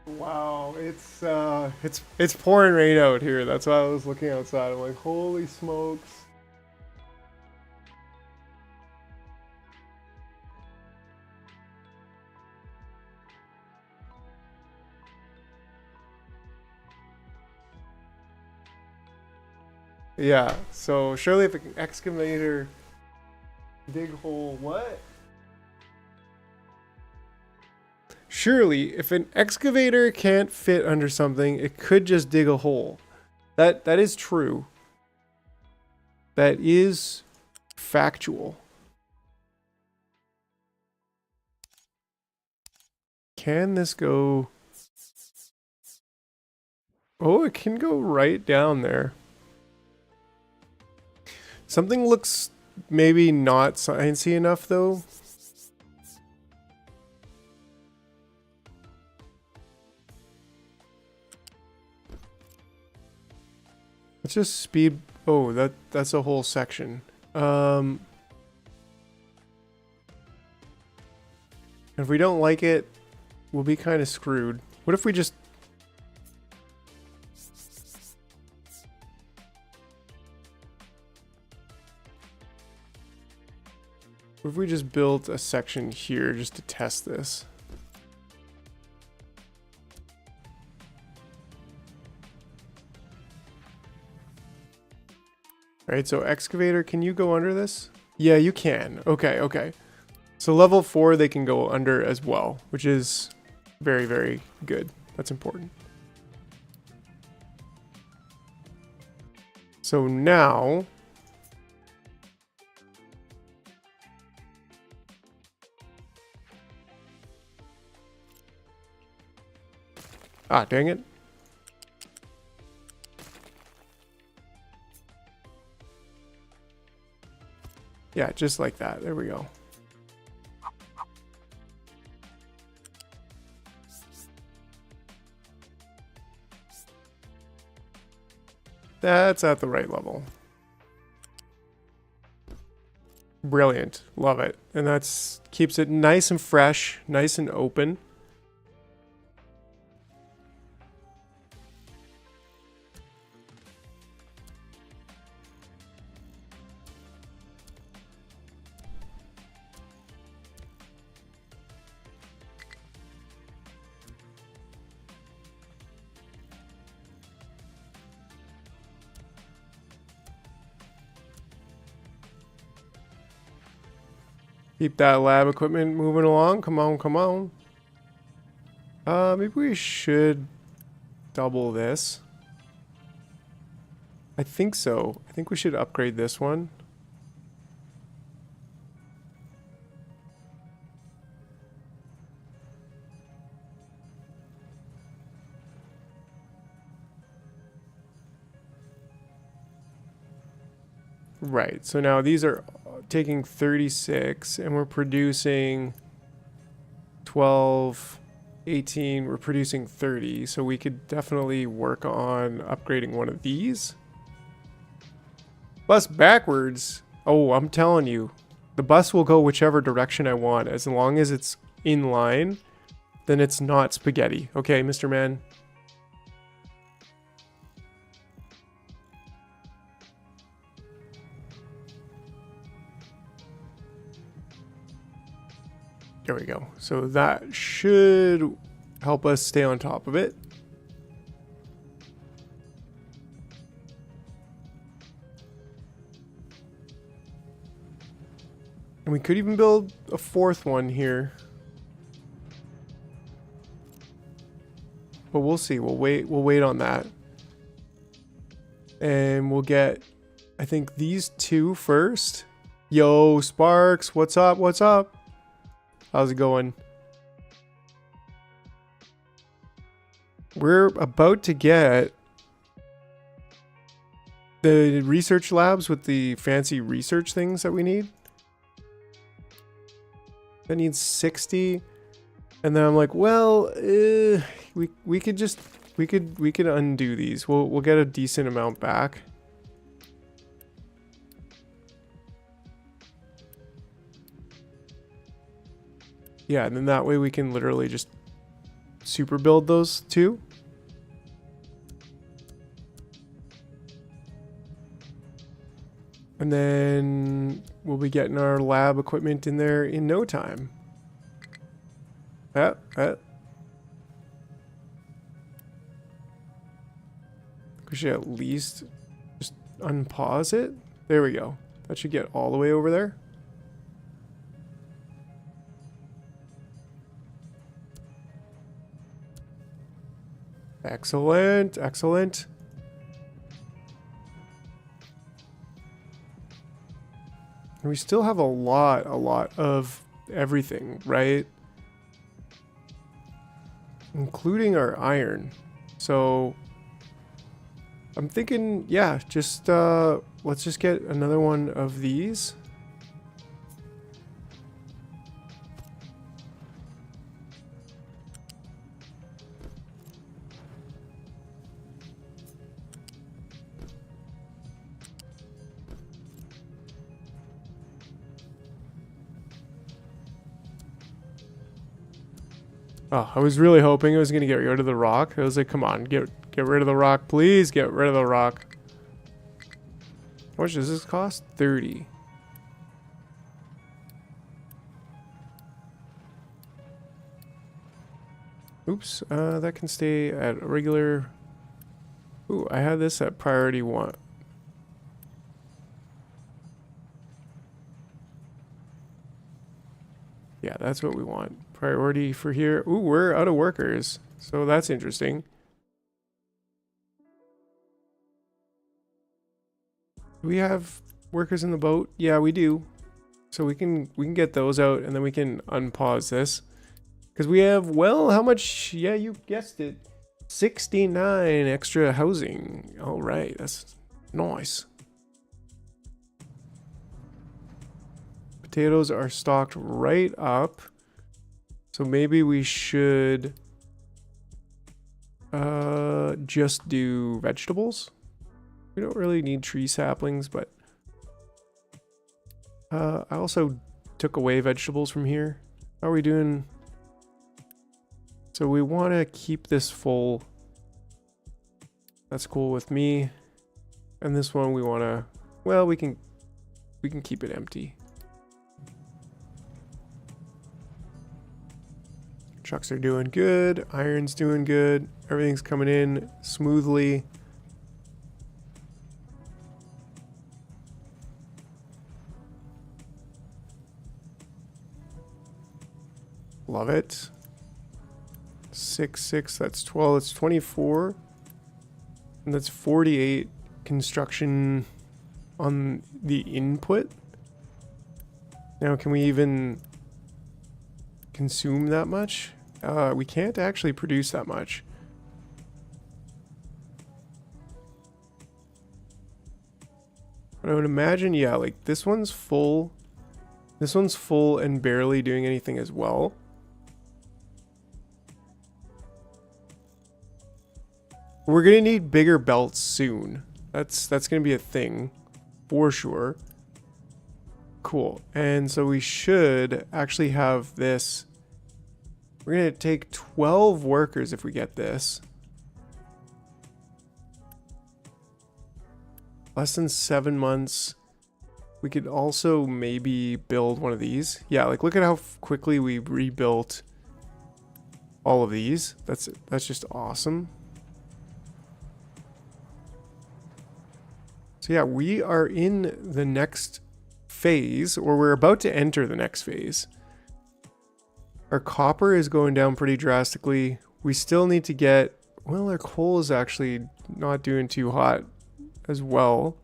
Wow, it's pouring rain out here. That's why I was looking outside. I'm like, holy smokes. Yeah, so surely if an excavator dig hole, what? Surely if an excavator can't fit under something, it could just dig a hole. That is true. That is factual. Can this go? Oh, it can go right down there. Something looks maybe not sciencey enough though. Let's just speed. Oh, that's a whole section. If we don't like it, we'll be kind of screwed. What if we just... What if we just built a section here just to test this? Alright, so excavator, can you go under this? Yeah, you can. Okay, okay. So level 4 they can go under as well, which is very, very good. That's important. So now... Ah, dang it. Yeah, just like that. There we go. That's at the right level. Brilliant. Love it. And that's keeps it nice and fresh, nice and open. Keep that lab equipment moving along. Come on, come on. Maybe we should double this. I think so. I think we should upgrade this one. Right, so now these are taking 36 and we're producing 12, 18, we're producing 30. So we could definitely work on upgrading one of these. Bus backwards. Oh, I'm telling you, the bus will go whichever direction I want. As long as it's in line, then it's not spaghetti. Okay, Mr. Man? There we go. So that should help us stay on top of it. And we could even build a fourth one here. But we'll see. We'll wait on that. And we'll get, I think, these two first. Yo, Sparks, what's up? What's up? How's it going? We're about to get the research labs with the fancy research things that we need. That needs 60. And then I'm like, well, we could just we could undo these. We'll get a decent amount back. Yeah, and then that way we can literally just super build those two. And then we'll be getting our lab equipment in there in no time. We should at least just unpause it. There we go. That should get all the way over there. Excellent, excellent. And we still have a lot of everything, right? Including our iron. So I'm thinking, yeah, just let's just get another one of these. Oh, I was really hoping it was gonna get rid of the rock. I was like, come on, get rid of the rock, please get rid of the rock. How much does this cost? 30. Oops, that can stay at a regular. Ooh, I had this at priority 1. Yeah, that's what we want. Priority for here. Ooh, we're out of workers. So that's interesting. Do we have workers in the boat? Yeah, we do. So we can get those out and then we can unpause this. Because we have, well, how much? Yeah, you guessed it. 69 extra housing. All right, that's nice. Potatoes are stocked right up. So maybe we should just do vegetables. We don't really need tree saplings, but I also took away vegetables from here. How are we doing? So we want to keep this full. That's cool with me. And this one we want to, well, we can keep it empty. Trucks are doing good. Iron's doing good. Everything's coming in smoothly. Love it. 6, 6, that's 12, it's 24. And that's 48 construction on the input. Now, can we even consume that much? We can't actually produce that much. But I would imagine, yeah, like this one's full. This one's full and barely doing anything as well. We're gonna need bigger belts soon. That's gonna be a thing for sure. Cool. And so we should actually have this. We're gonna take 12 workers if we get this. Less than 7 months. We could also maybe build one of these. Yeah, like look at how quickly we rebuilt all of these. That's just awesome. So yeah, we are in the next phase, or we're about to enter the next phase. Our copper is going down pretty drastically. We still need to get, well, our coal is actually not doing too hot as well.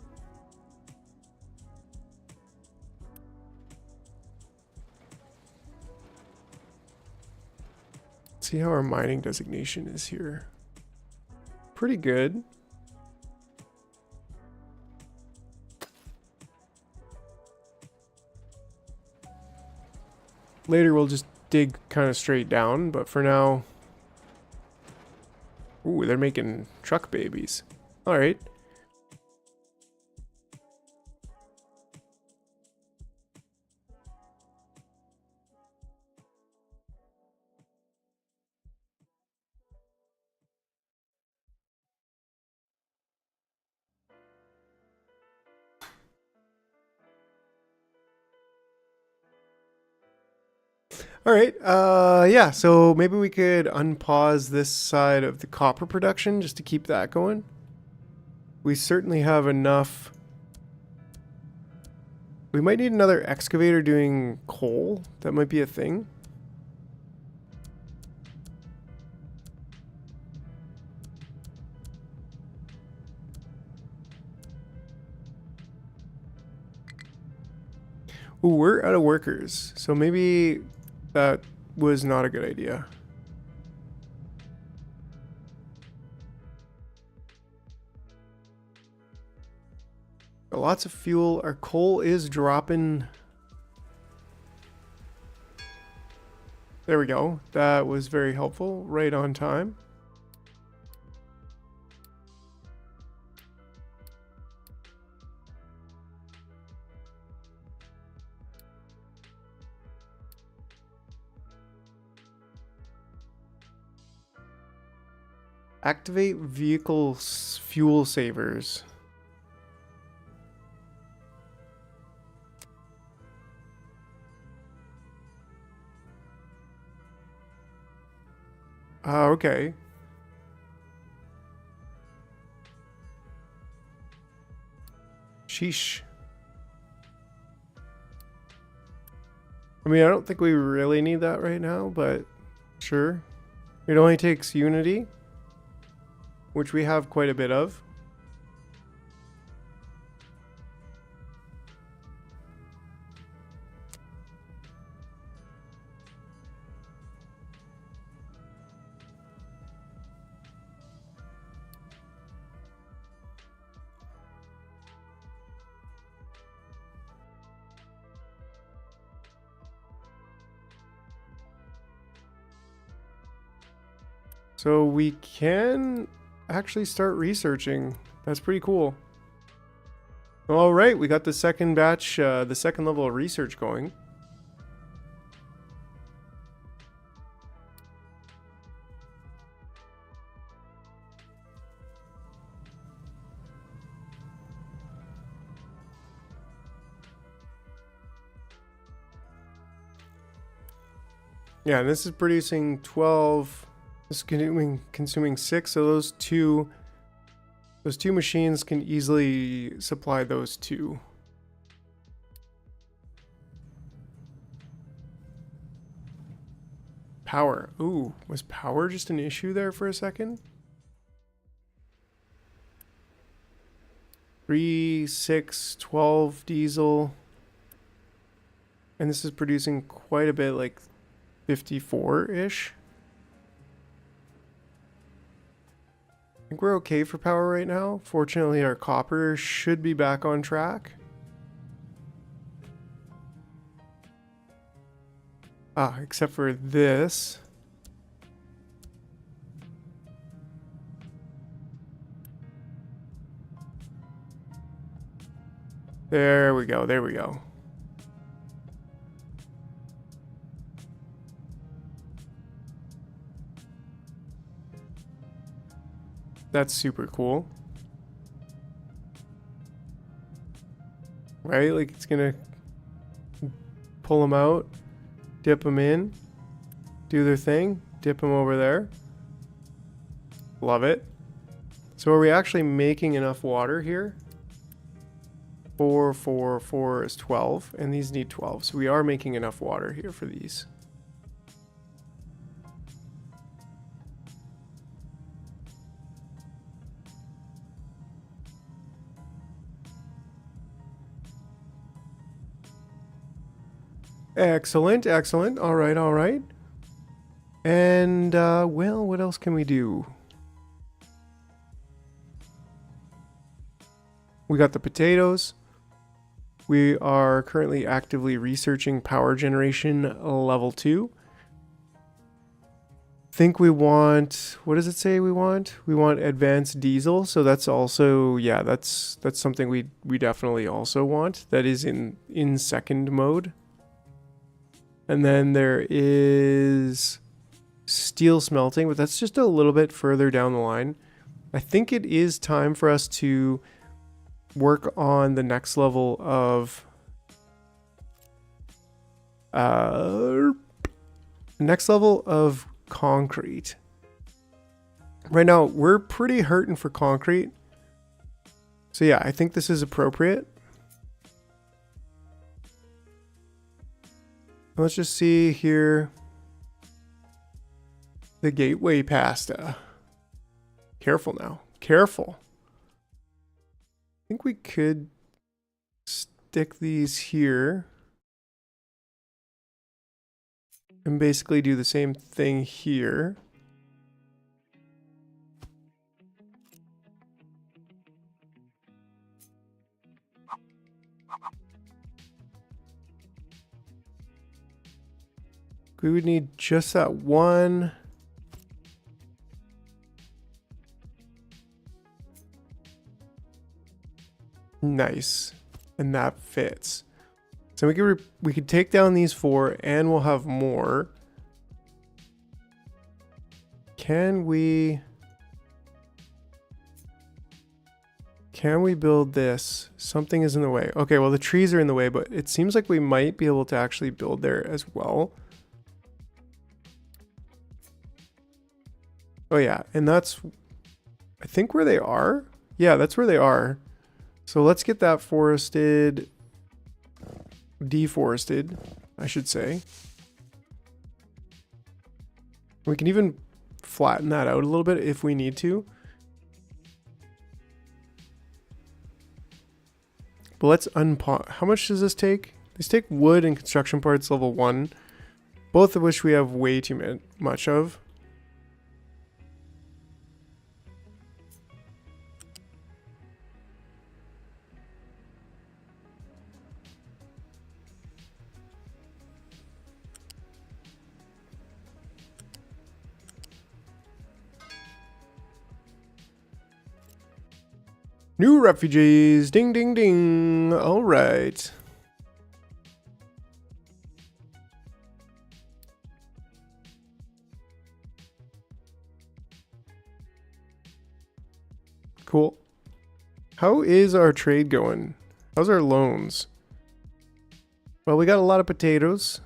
Let's see how our mining designation is here. Pretty good. Later we'll just dig kind of straight down, but for now... Ooh, they're making truck babies. Alright. All right, yeah, so maybe we could unpause this side of the copper production just to keep that going. we certainly have enough. We might need another excavator doing coal. That might be a thing. Ooh, we're out of workers, so maybe that was not a good idea. Lots of fuel. Our coal is dropping. There we go. That was very helpful. Right on time. Activate vehicle fuel savers. Okay. Sheesh. I mean, I don't think we really need that right now, but sure. It only takes Unity, which we have quite a bit of. So we can actually start researching. That's pretty cool. All right, we got the second batch, the second level of research going. Yeah, and this is producing 12. This is consuming 6, so those two machines can easily supply those two. Power. Ooh, was power just an issue there for a second? 3, 6, 12 diesel. And this is producing quite a bit, like 54-ish. I think we're okay for power right now. Fortunately, our copper should be back on track. Except for this. There we go, there we go. That's super cool. Right? Like it's gonna pull them out, dip them in, do their thing, dip them over there. Love it. So are we actually making enough water here? 4, 4, 4 is 12, and these need 12. So we are making enough water here for these. Excellent, excellent. All right, all right. And, well, what else can we do? We got the potatoes. We are currently actively researching power generation level 2. Think we want, what does it say we want? We want advanced diesel. So that's also, yeah, that's something we definitely also want. That is in second mode. And then there is steel smelting, but that's just a little bit further down the line. I think it is time for us to work on the next level of concrete. Right now, we're pretty hurting for concrete. So yeah, I think this is appropriate. Let's just see here. The gateway pasta. Careful now. Careful. I think we could stick these here. And basically do the same thing here. We would need just that one. Nice. And that fits. So we could take down these 4 and we'll have more. Can we build this? Something is in the way. Okay, well the trees are in the way, but it seems like we might be able to actually build there as well. Oh yeah, and that's, I think, where they are. Yeah, that's where they are. So let's get that forested, deforested, I should say. We can even flatten that out a little bit if we need to. But let's how much does this take? These take wood and construction parts level 1, both of which we have way too much of. New refugees, ding, ding, ding. All right. Cool. How is our trade going? How's our loans? Well, we got a lot of potatoes.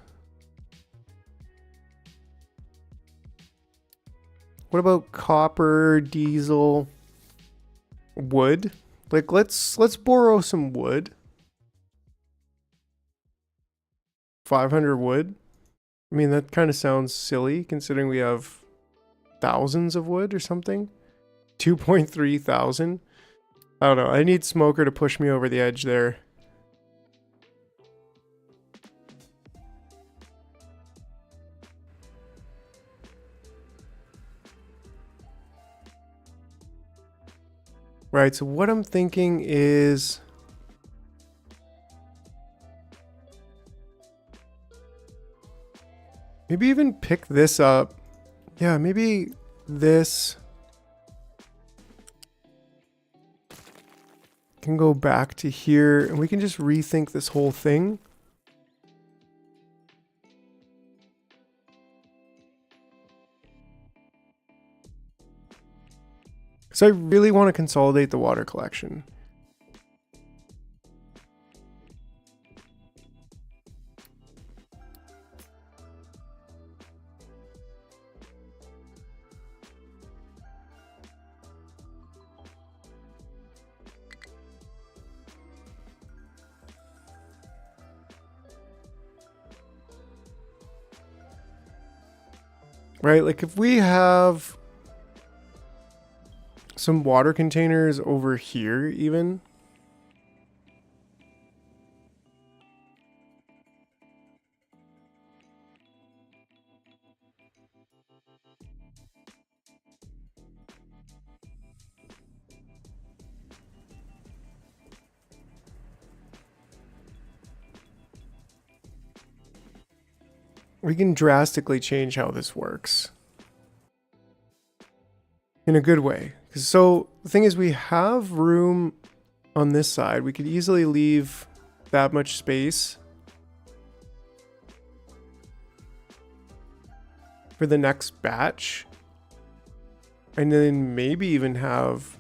What about copper, diesel, wood? Like, let's borrow some wood. 500 wood. I mean, that kind of sounds silly considering we have thousands of wood or something. 2.3 thousand. I don't know. I need Smoker to push me over the edge there. Right, so what I'm thinking is maybe even pick this up. Yeah, maybe this can go back to here and we can just rethink this whole thing. Because I really want to consolidate the water collection. Right, like if we have some water containers over here even. We can drastically change how this works. In a good way. So the thing is, we have room on this side. We could easily leave that much space for the next batch. And then maybe even have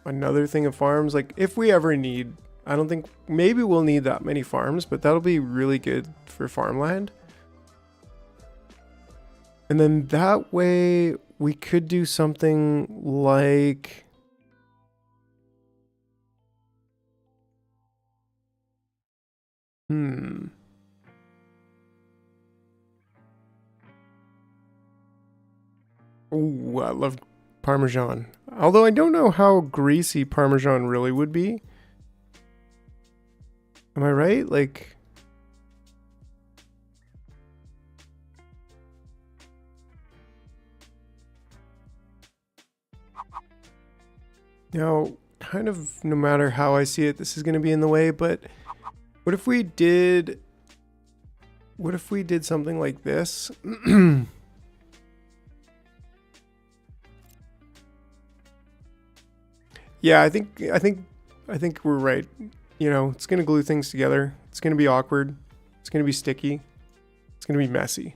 another thing of farms. Like if we ever need, I don't think, maybe we'll need that many farms, but that'll be really good for farmland. And then that way we could do something like Hmm. Ooh, I love Parmesan. Although I don't know how greasy Parmesan really would be. Am I right? Like... Now, kind of no matter how I see it, this is going to be in the way, but what if we did... What if we did something like this? Yeah, I think we're right. You know, it's going to glue things together. It's going to be awkward. It's going to be sticky. It's going to be messy.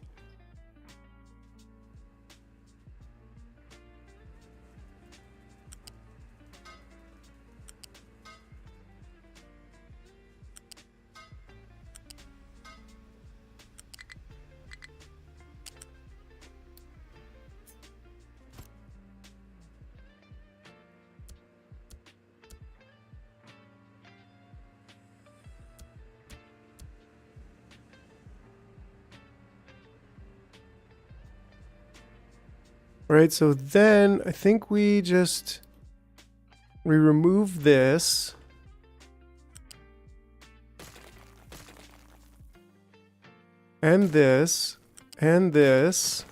Right, so then I think we remove this. And this. And this.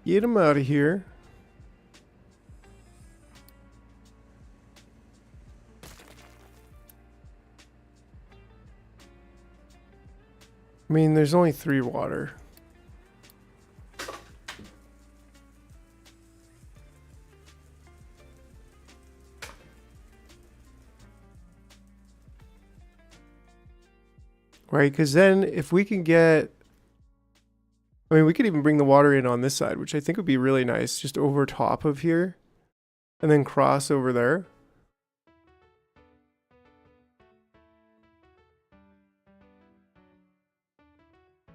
Get him out of here. I mean, there's only 3 water. Right, because then if we can get... I mean, we could even bring the water in on this side, which I think would be really nice, just over top of here. And then cross over there.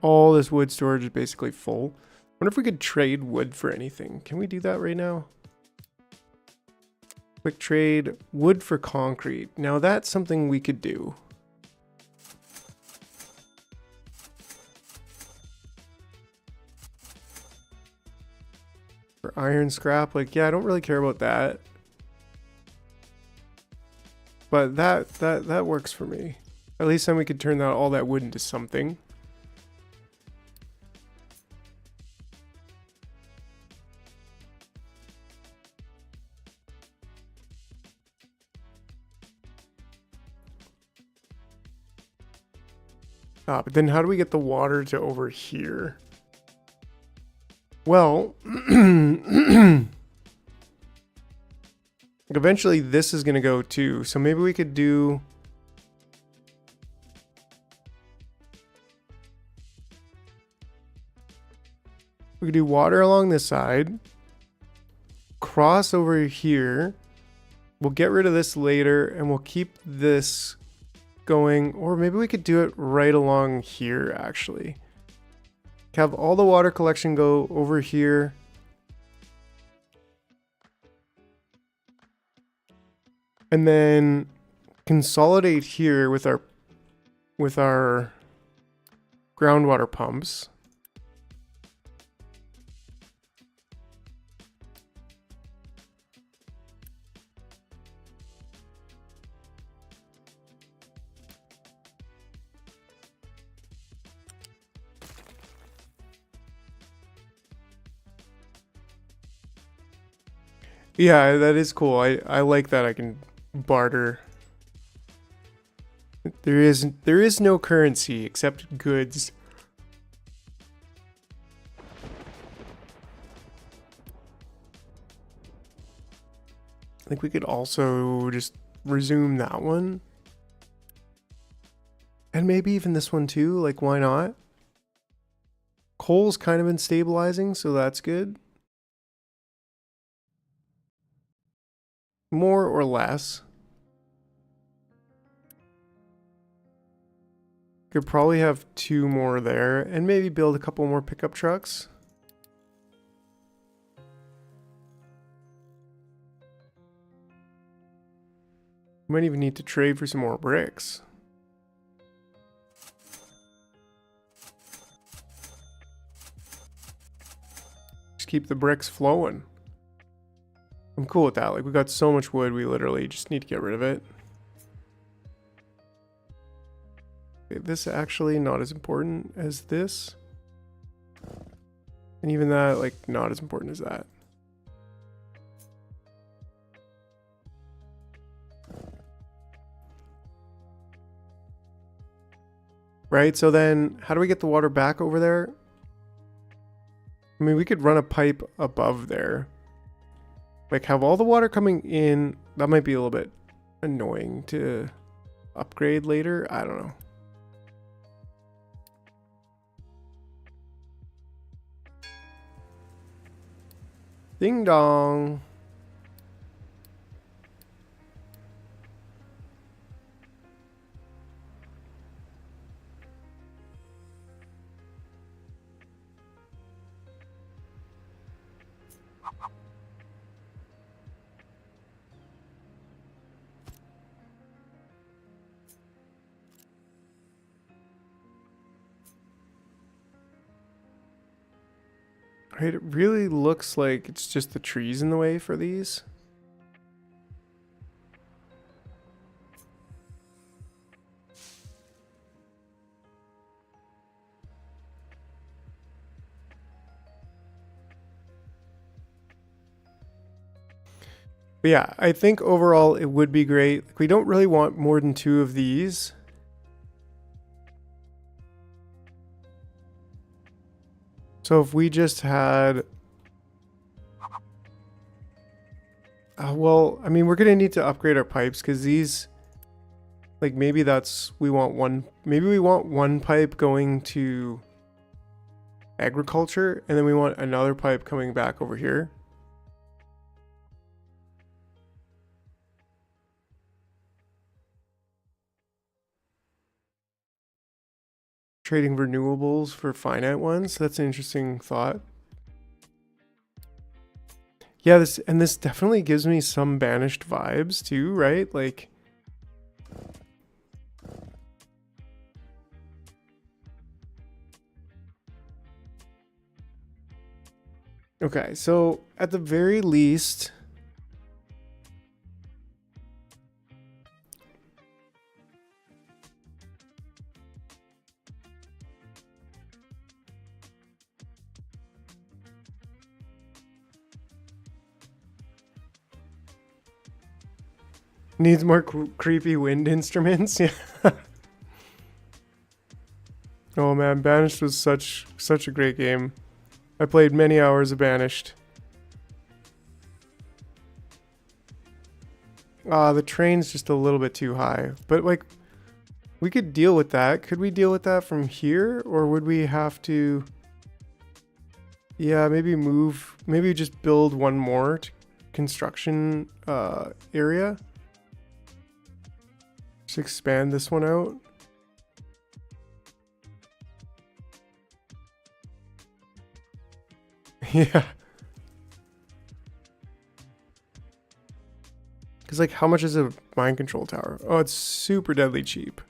All this wood storage is basically full. I wonder if we could trade wood for anything. Can we do that right now? Quick trade, wood for concrete. Now that's something we could do. For iron scrap, like, yeah, I don't really care about that. But that works for me. At least then we could turn all that wood into something. Ah, but then how do we get the water to over here? Well, eventually this is going to go too. So maybe we could do... We could do water along this side. Cross over here. We'll get rid of this later and we'll keep this going. Or maybe we could do it right along here actually. Have all the water collection go over here. And then consolidate here with our groundwater pumps. Yeah, that is cool. I like that I can barter. There is no currency except goods. I think we could also just resume that one. And maybe even this one too, like why not? Coal's kind of been stabilizing, so that's good. More or less. Could probably have 2 more there and maybe build a couple more pickup trucks. Might even need to trade for some more bricks. Just keep the bricks flowing. I'm cool with that. Like, we got so much wood, we literally just need to get rid of it. Okay, this actually not as important as this. And even that, like, not as important as that. Right, so then how do we get the water back over there? I mean, we could run a pipe above there. Like, have all the water coming in. That might be a little bit annoying to upgrade later. I don't know. Ding dong. Right, it really looks like it's just the trees in the way for these. But yeah, I think overall it would be great. Like, we don't really want more than 2 of these. So if we just had... well, I mean, we're going to need to upgrade our pipes because these... Like, maybe that's... We want one... Maybe we want one pipe going to agriculture, and then we want another pipe coming back over here. Trading renewables for finite ones. That's an interesting thought. Yeah, this definitely gives me some Banished vibes too, right? Like, okay, so at the very least, needs more creepy wind instruments. Yeah. Oh man, Banished was such a great game. I played many hours of Banished. The train's just a little bit too high. But like, we could deal with that. Could we deal with that from here? Or would we have to... Yeah, maybe move... Maybe just build one more construction area. Just expand this one out. Yeah. Because, like, how much is a mind control tower? Oh, it's super deadly cheap.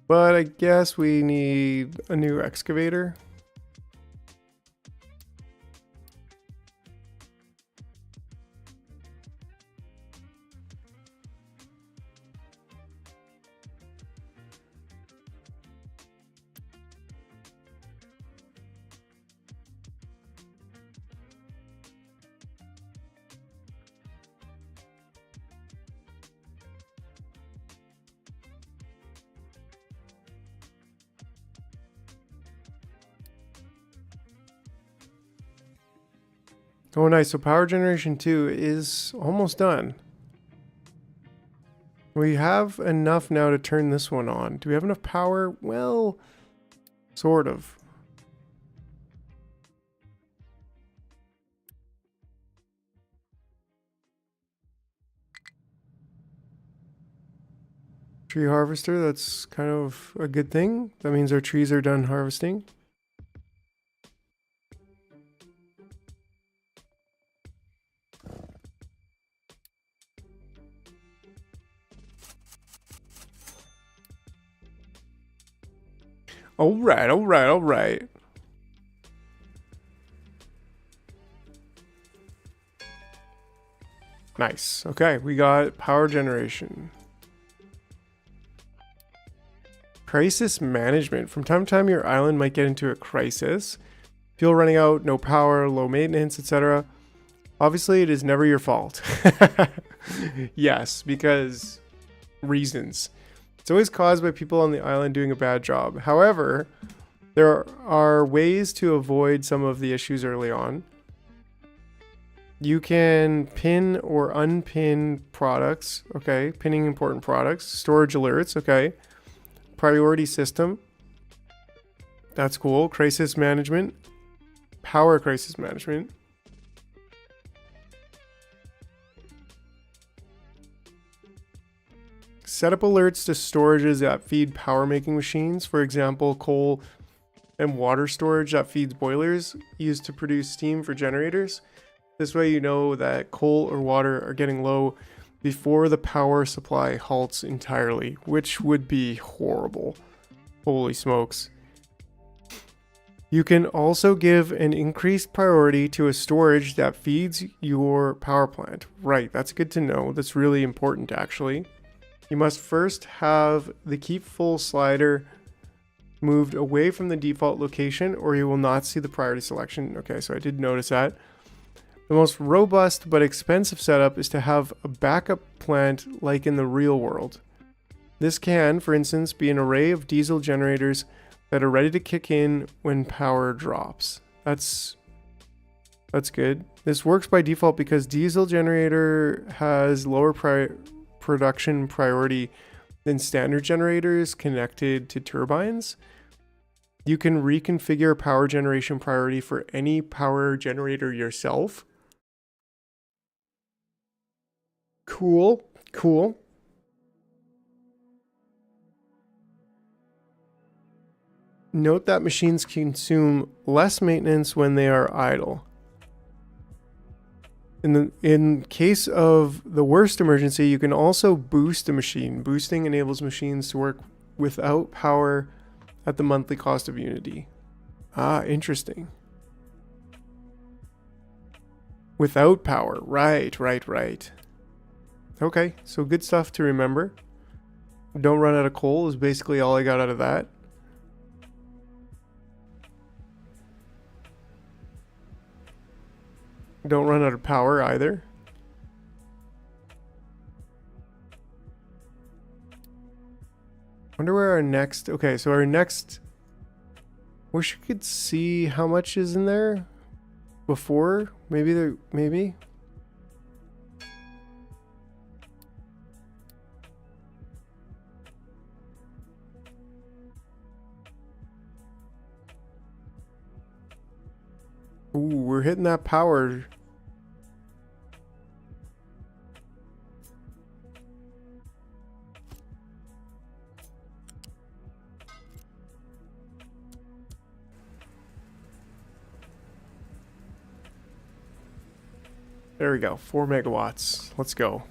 But I guess we need a new excavator. Oh, nice. So power generation 2 is almost done. We have enough now to turn this one on. Do we have enough power? Well, sort of. Tree harvester, that's kind of a good thing. That means our trees are done harvesting. All right, all right, all right. Nice. Okay, we got power generation. Crisis management. From time to time, your island might get into a crisis. Fuel running out, no power, low maintenance, etc. Obviously, it is never your fault. Yes, because reasons. It's always caused by people on the island doing a bad job. However, there are ways to avoid some of the issues early on. You can pin or unpin products, okay? Pinning important products. Storage alerts, okay? Priority system. That's cool. Crisis management. Power crisis management. Set up alerts to storages that feed power making machines. For example, coal and water storage that feeds boilers used to produce steam for generators. This way you know that coal or water are getting low before the power supply halts entirely, which would be horrible. Holy smokes. You can also give an increased priority to a storage that feeds your power plant. Right, that's good to know. That's really important actually. You must first have the keep full slider moved away from the default location or you will not see the priority selection. Okay, so I did notice that. The most robust but expensive setup is to have a backup plant like in the real world. This can, for instance, be an array of diesel generators that are ready to kick in when power drops. That's good. This works by default because diesel generator has lower production priority than standard generators connected to turbines. You can reconfigure power generation priority for any power generator yourself. Cool, cool. Note that machines consume less maintenance when they are idle. In case of the worst emergency, you can also boost a machine. Boosting enables machines to work without power at the monthly cost of Unity. Ah, interesting. Without power. Right. Okay, so good stuff to remember. Don't run out of coal is basically all I got out of that. Don't run out of power either. Wonder where our next... Okay, so our next... Wish you could see how much is in there before. Maybe. Ooh, we're hitting that power. There we go, 4 megawatts. Let's go.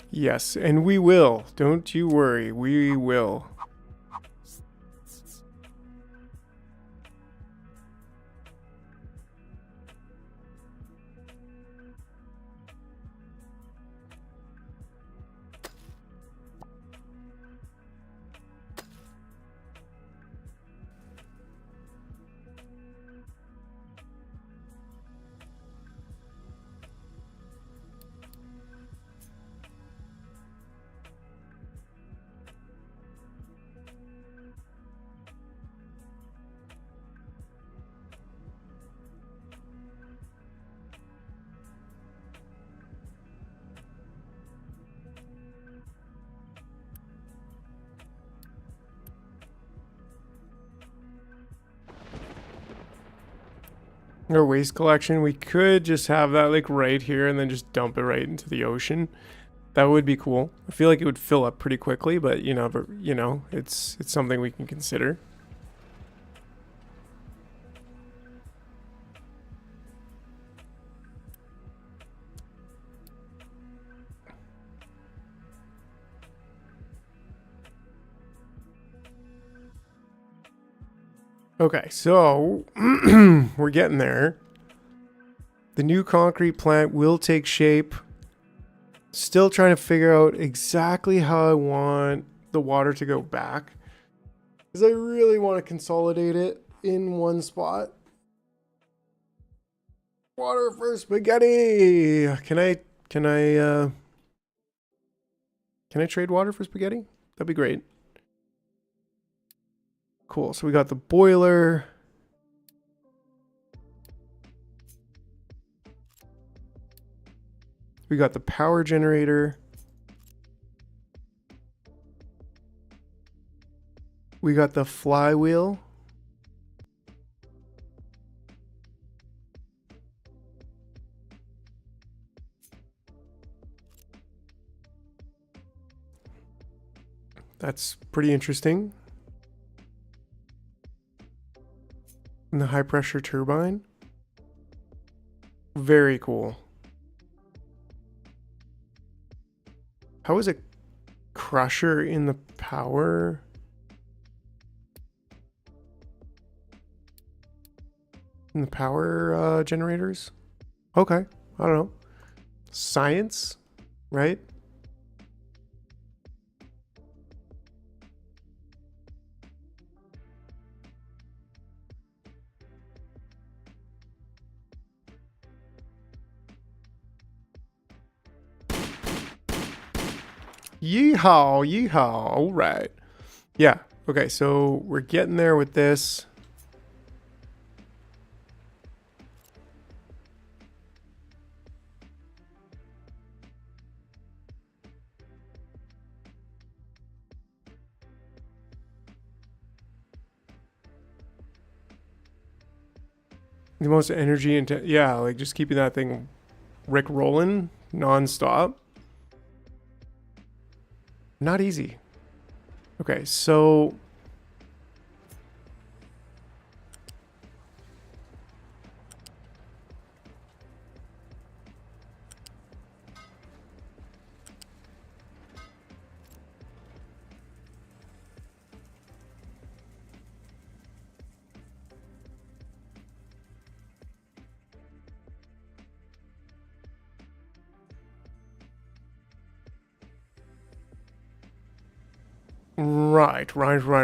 Yes, and we will. Don't you worry, we will. Our waste collection, we could just have that like right here and then just dump it right into the ocean. That would be cool. I feel like it would fill up pretty quickly, but you know, it's something we can consider. Okay, so we're getting there. The new concrete plant will take shape. Still trying to figure out exactly how I want the water to go back, because I really want to consolidate it in one spot. Water for spaghetti. Can I trade water for spaghetti? That'd be great. Cool. So we got the boiler. We got the power generator. We got the flywheel. That's pretty interesting. And the high pressure turbine. Very cool. How is a crusher in the power? In the power generators? Okay, I don't know. Science, right? Yeehaw, yeehaw. All right. Yeah. Okay, so we're getting there with this. The most energy into, yeah, like just keeping that thing Rick rolling non-stop. Not easy. Okay, so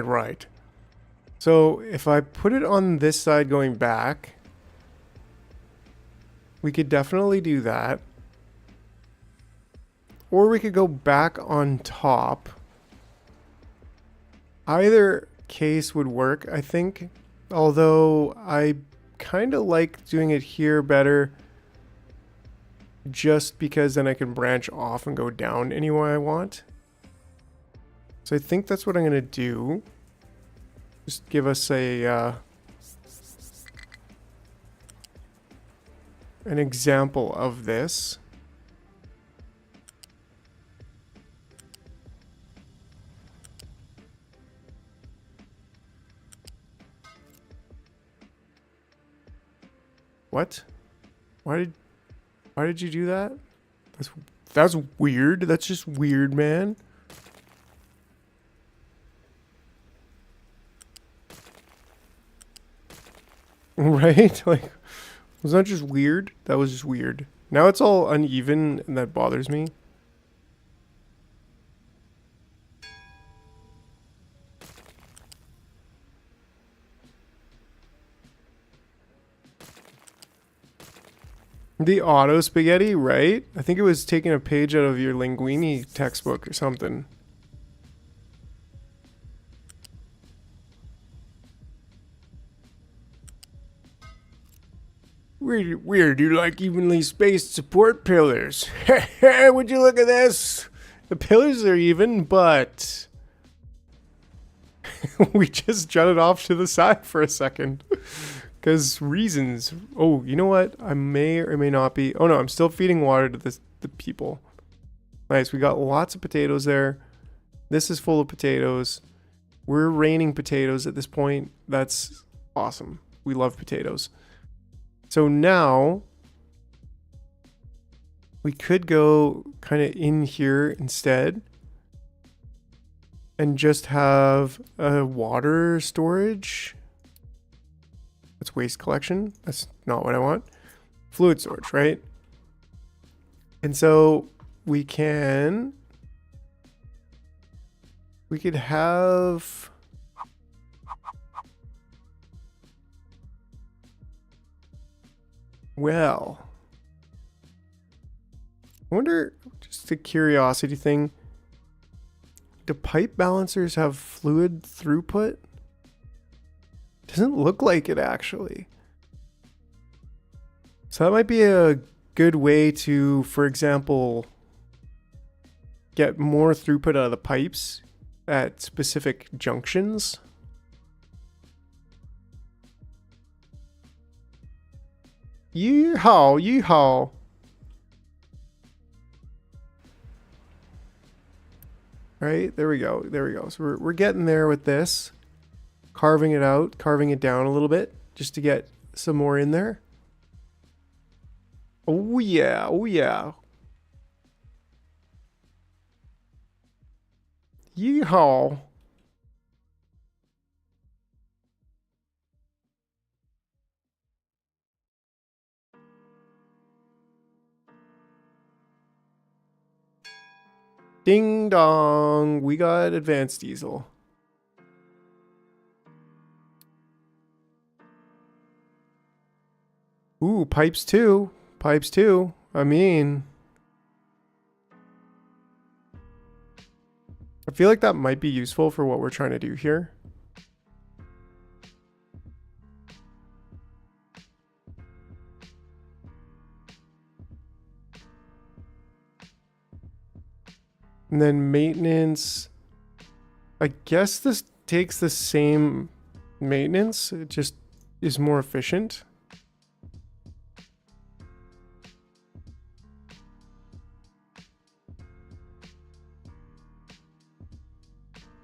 right. So if I put it on this side going back, we could definitely do that. Or we could go back on top. Either case would work, I think. Although I kind of like doing it here better, just because then I can branch off and go down any way I want. So I think that's what I'm going to do. Just give us a an example of this. What? Why did you do that? That's weird. That's just weird, man. Right? Like, was that just weird? That was just weird. Now it's all uneven and that bothers me. The auto spaghetti, right? I think it was taking a page out of your linguini textbook or something. Weird. You like evenly spaced support pillars. Would you look at this? The pillars are even, but we just jutted off to the side for a second. Because reasons. Oh, you know what? I may or may not be. Oh no, I'm still feeding water to the people. Nice. We got lots of potatoes there. This is full of potatoes. We're raining potatoes at this point. That's awesome. We love potatoes. So now we could go kind of in here instead and just have a water storage. That's waste collection. That's not what I want. Fluid storage, right? And so we could have well, I wonder, just a curiosity thing, do pipe balancers have fluid throughput? Doesn't look like it actually. So that might be a good way to, for example, get more throughput out of the pipes at specific junctions. Yeehaw, yeehaw. Right, there we go, there we go. So we're getting there with this. Carving it out, carving it down a little bit, just to get some more in there. Oh yeah, oh yeah. Yeehaw. Ding dong, we got advanced diesel. Ooh, pipes too. Pipes too. I mean, I feel like that might be useful for what we're trying to do here. And then maintenance. I guess this takes the same maintenance. It just is more efficient.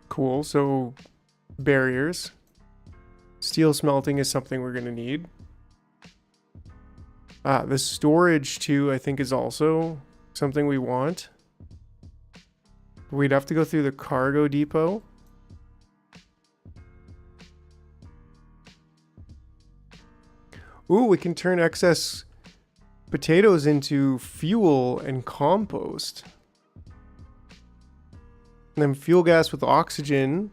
Cool. So barriers. Steel smelting is something we're going to need. The storage too, I think, is also something we want. We'd have to go through the cargo depot. Ooh, we can turn excess potatoes into fuel and compost. And then fuel gas with oxygen.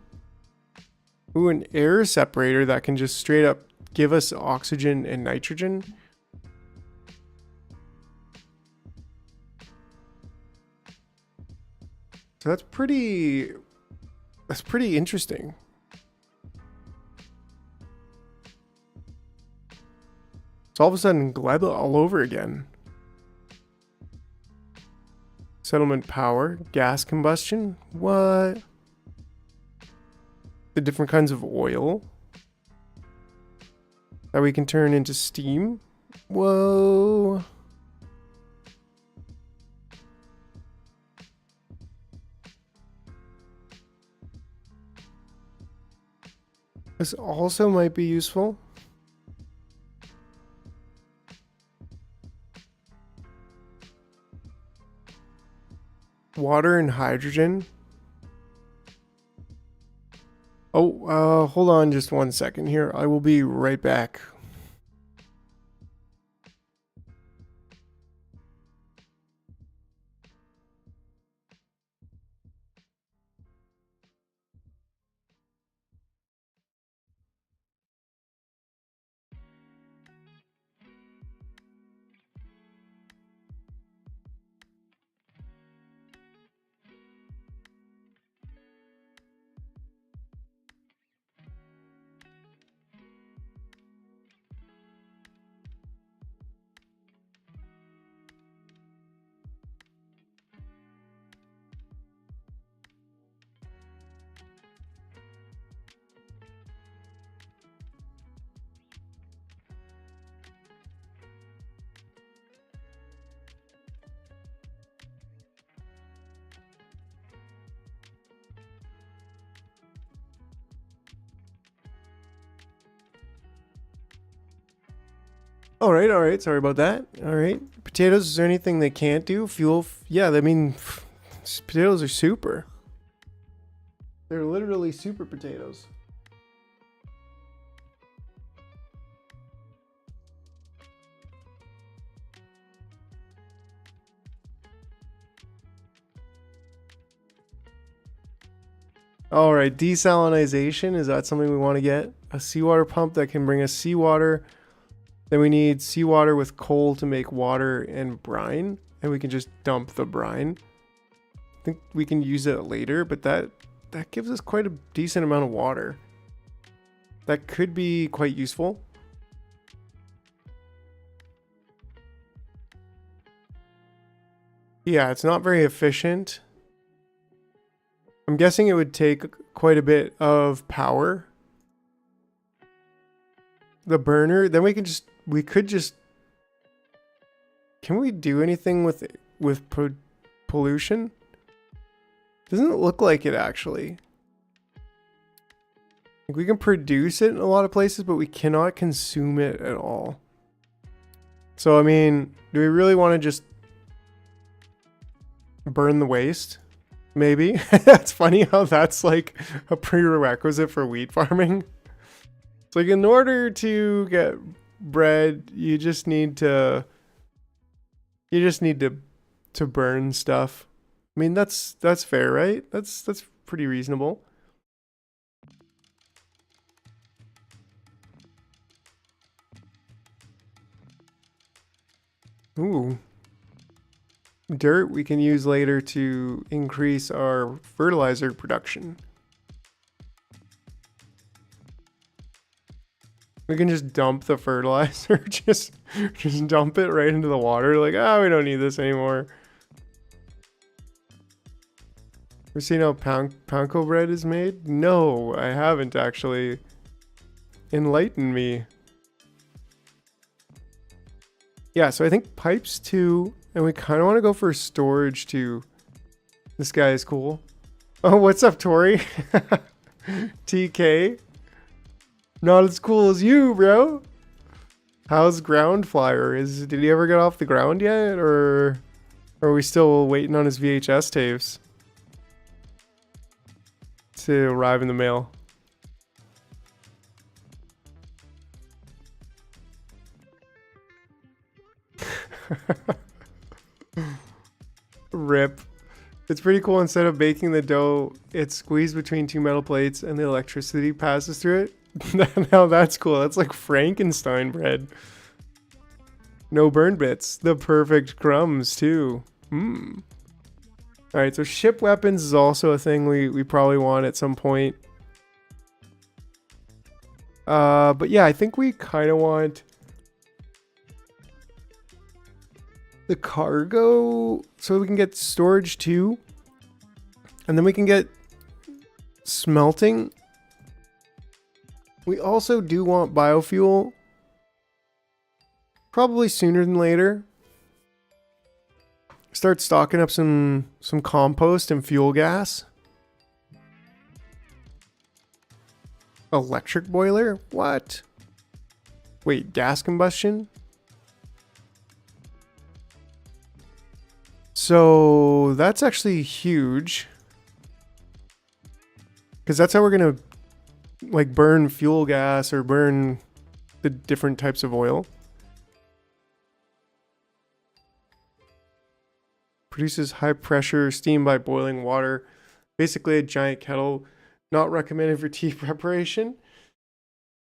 Ooh, an air separator that can just straight up give us oxygen and nitrogen. So that's pretty interesting. It's all of a sudden Gleb all over again. Settlement power, gas combustion, what? The different kinds of oil that we can turn into steam. Whoa. This also might be useful. Water and hydrogen. Oh, hold on just 1 second here. I will be right back. All right. Sorry about that. All right. Potatoes, is there anything they can't do? Fuel? Yeah, I mean, potatoes are super. They're literally super potatoes. All right, desalinization, is that something we want to get? A seawater pump that can bring us seawater. Then we need seawater with coal to make water and brine, and we can just dump the brine. I think we can use it later, but that gives us quite a decent amount of water. That could be quite useful. Yeah, it's not very efficient. I'm guessing it would take quite a bit of power. The burner, then we could just can we do anything with pollution? Doesn't it look like it actually? Like we can produce it in a lot of places, but we cannot consume it at all. So I mean, do we really want to just burn the waste? Maybe. That's funny how that's like a prerequisite for wheat farming. It's like in order to get bread, you just need to burn stuff. I mean, that's fair, right? That's pretty reasonable. Ooh. Dirt we can use later to increase our fertilizer production. We can just dump the fertilizer, just dump it right into the water. Like, oh, we don't need this anymore. Ever seen how panko bread is made? No, I haven't actually. Enlighten me. Yeah, so I think pipes too. And we kind of want to go for storage too. This guy is cool. Oh, what's up, Tori? TK. Not as cool as you, bro. How's Ground Flyer? Did he ever get off the ground yet? Or are we still waiting on his VHS tapes to arrive in the mail? Rip. It's pretty cool. Instead of baking the dough, it's squeezed between two metal plates and the electricity passes through it. Now that's cool. That's like Frankenstein bread. No burn bits. The perfect crumbs too. Alright, so ship weapons is also a thing we probably want at some point. But yeah, I think we kind of want the cargo so we can get storage too. And then we can get smelting. We also do want biofuel. Probably sooner than later. Start stocking up some compost and fuel gas. Electric boiler? What? Wait, gas combustion? So that's actually huge. Because that's how we're going to like burn fuel gas or burn the different types of oil. Produces high pressure steam by boiling water. Basically a giant kettle. Not recommended for tea preparation.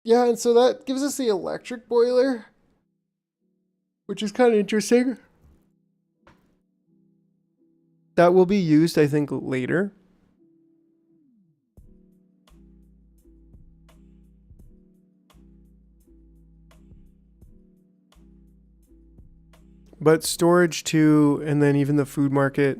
Yeah, and so that gives us the electric boiler, which is kind of interesting. That will be used, I think, later. But storage too, and then even the food market.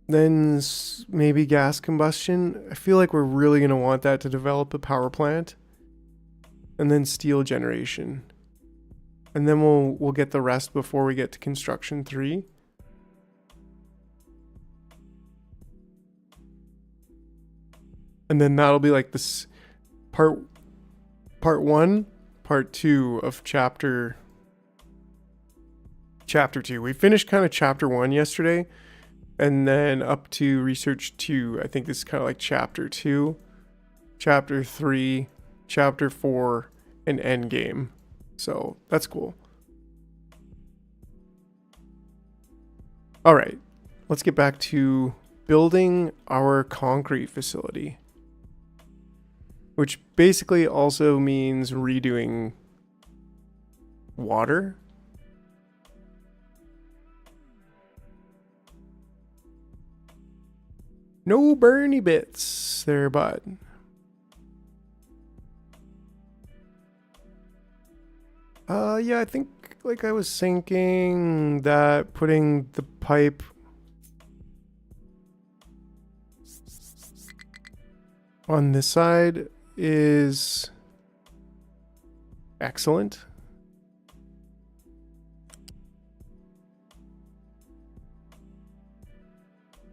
Then maybe gas combustion. I feel like we're really going to want that to develop a power plant. And then steel generation. And then we'll get the rest before we get to construction 3. And then that'll be like this part 1, part 2 of chapter 2. We finished kind of chapter 1 yesterday, and then up to research 2. I think this is kind of like chapter 2, chapter 3, chapter 4, and end game. So that's cool. All right, let's get back to building our concrete facility, which basically also means redoing water. No Bernie bits there, bud. Yeah, I think like I was thinking that putting the pipe on this side is excellent.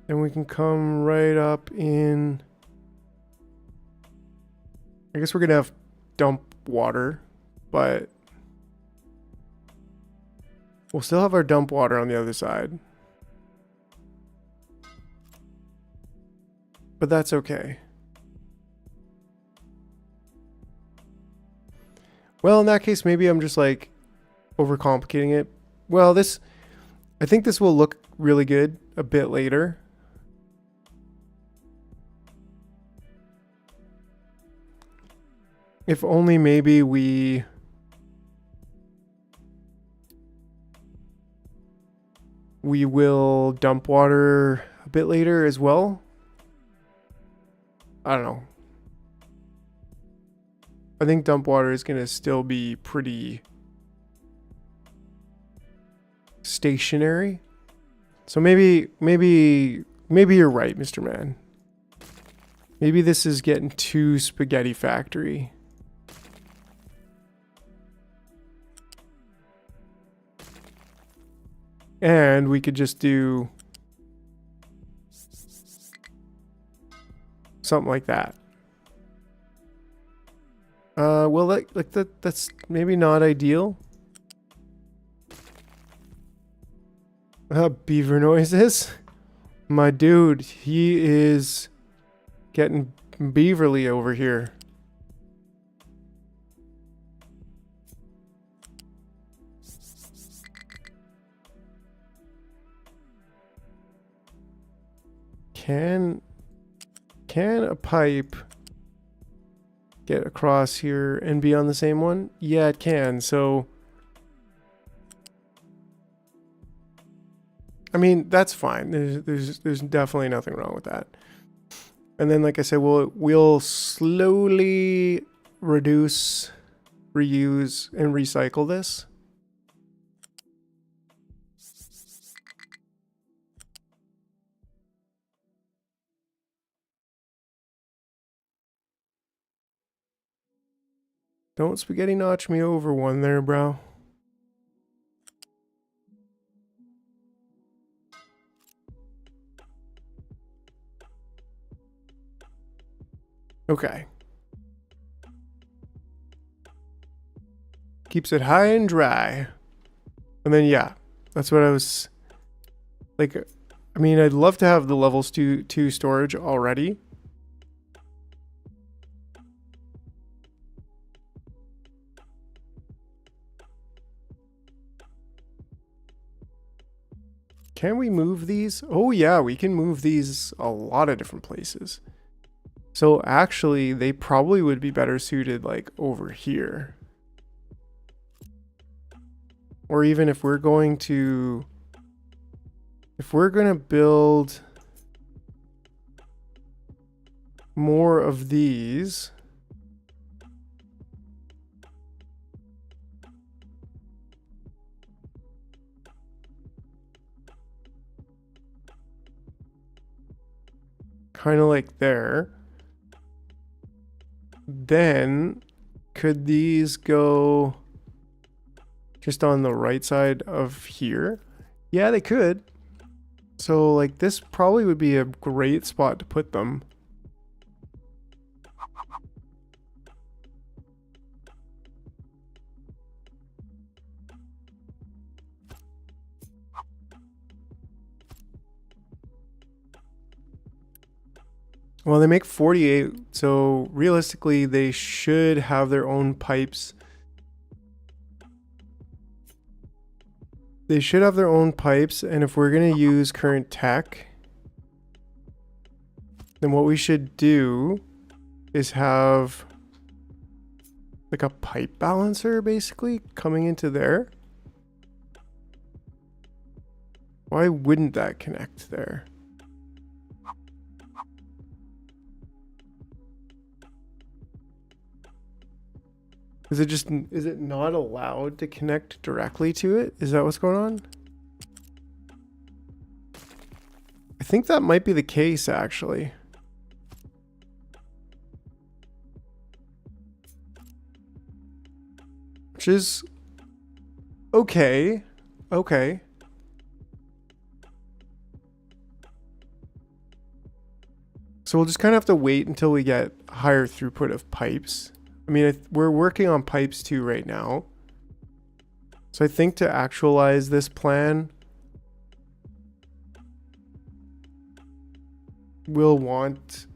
And we can come right up in. I guess we're gonna have dump water, but we'll still have our dump water on the other side. But that's okay. Well, in that case, maybe I'm just like overcomplicating it. Well, I think this will look really good a bit later. If only maybe we will dump water a bit later as well. I don't know. I think dump water is going to still be pretty stationary. So maybe you're right, Mr. Man. Maybe this is getting too spaghetti factory. And we could just do something like that. Well, that's maybe not ideal. Beaver noises. My dude, he is getting beaverly over here. Can a pipe get across here and be on the same one? Yeah, it can. So, I mean, that's fine. There's definitely nothing wrong with that. And then, like I said, we'll slowly reduce, reuse, and recycle this. Don't spaghetti notch me over one there, bro. Okay. Keeps it high and dry. And then, yeah, that's what I was like. I mean, I'd love to have the levels 2 storage already. Can we move these? Oh yeah, we can move these a lot of different places. So actually, they probably would be better suited like over here. Or even if we're going to build more of these. Kind of like there. Then could these go just on the right side of here? Yeah, they could. So like this probably would be a great spot to put them. Well, they make 48, so realistically they should have their own pipes. They should have their own pipes, and if we're going to use current tech, then what we should do is have like a pipe balancer basically coming into there. Why wouldn't that connect there? Is it not allowed to connect directly to it? Is that what's going on? I think that might be the case actually. Which is okay. Okay. So we'll just kind of have to wait until we get higher throughput of pipes. I mean, we're working on pipes too right now. So I think to actualize this plan, we'll want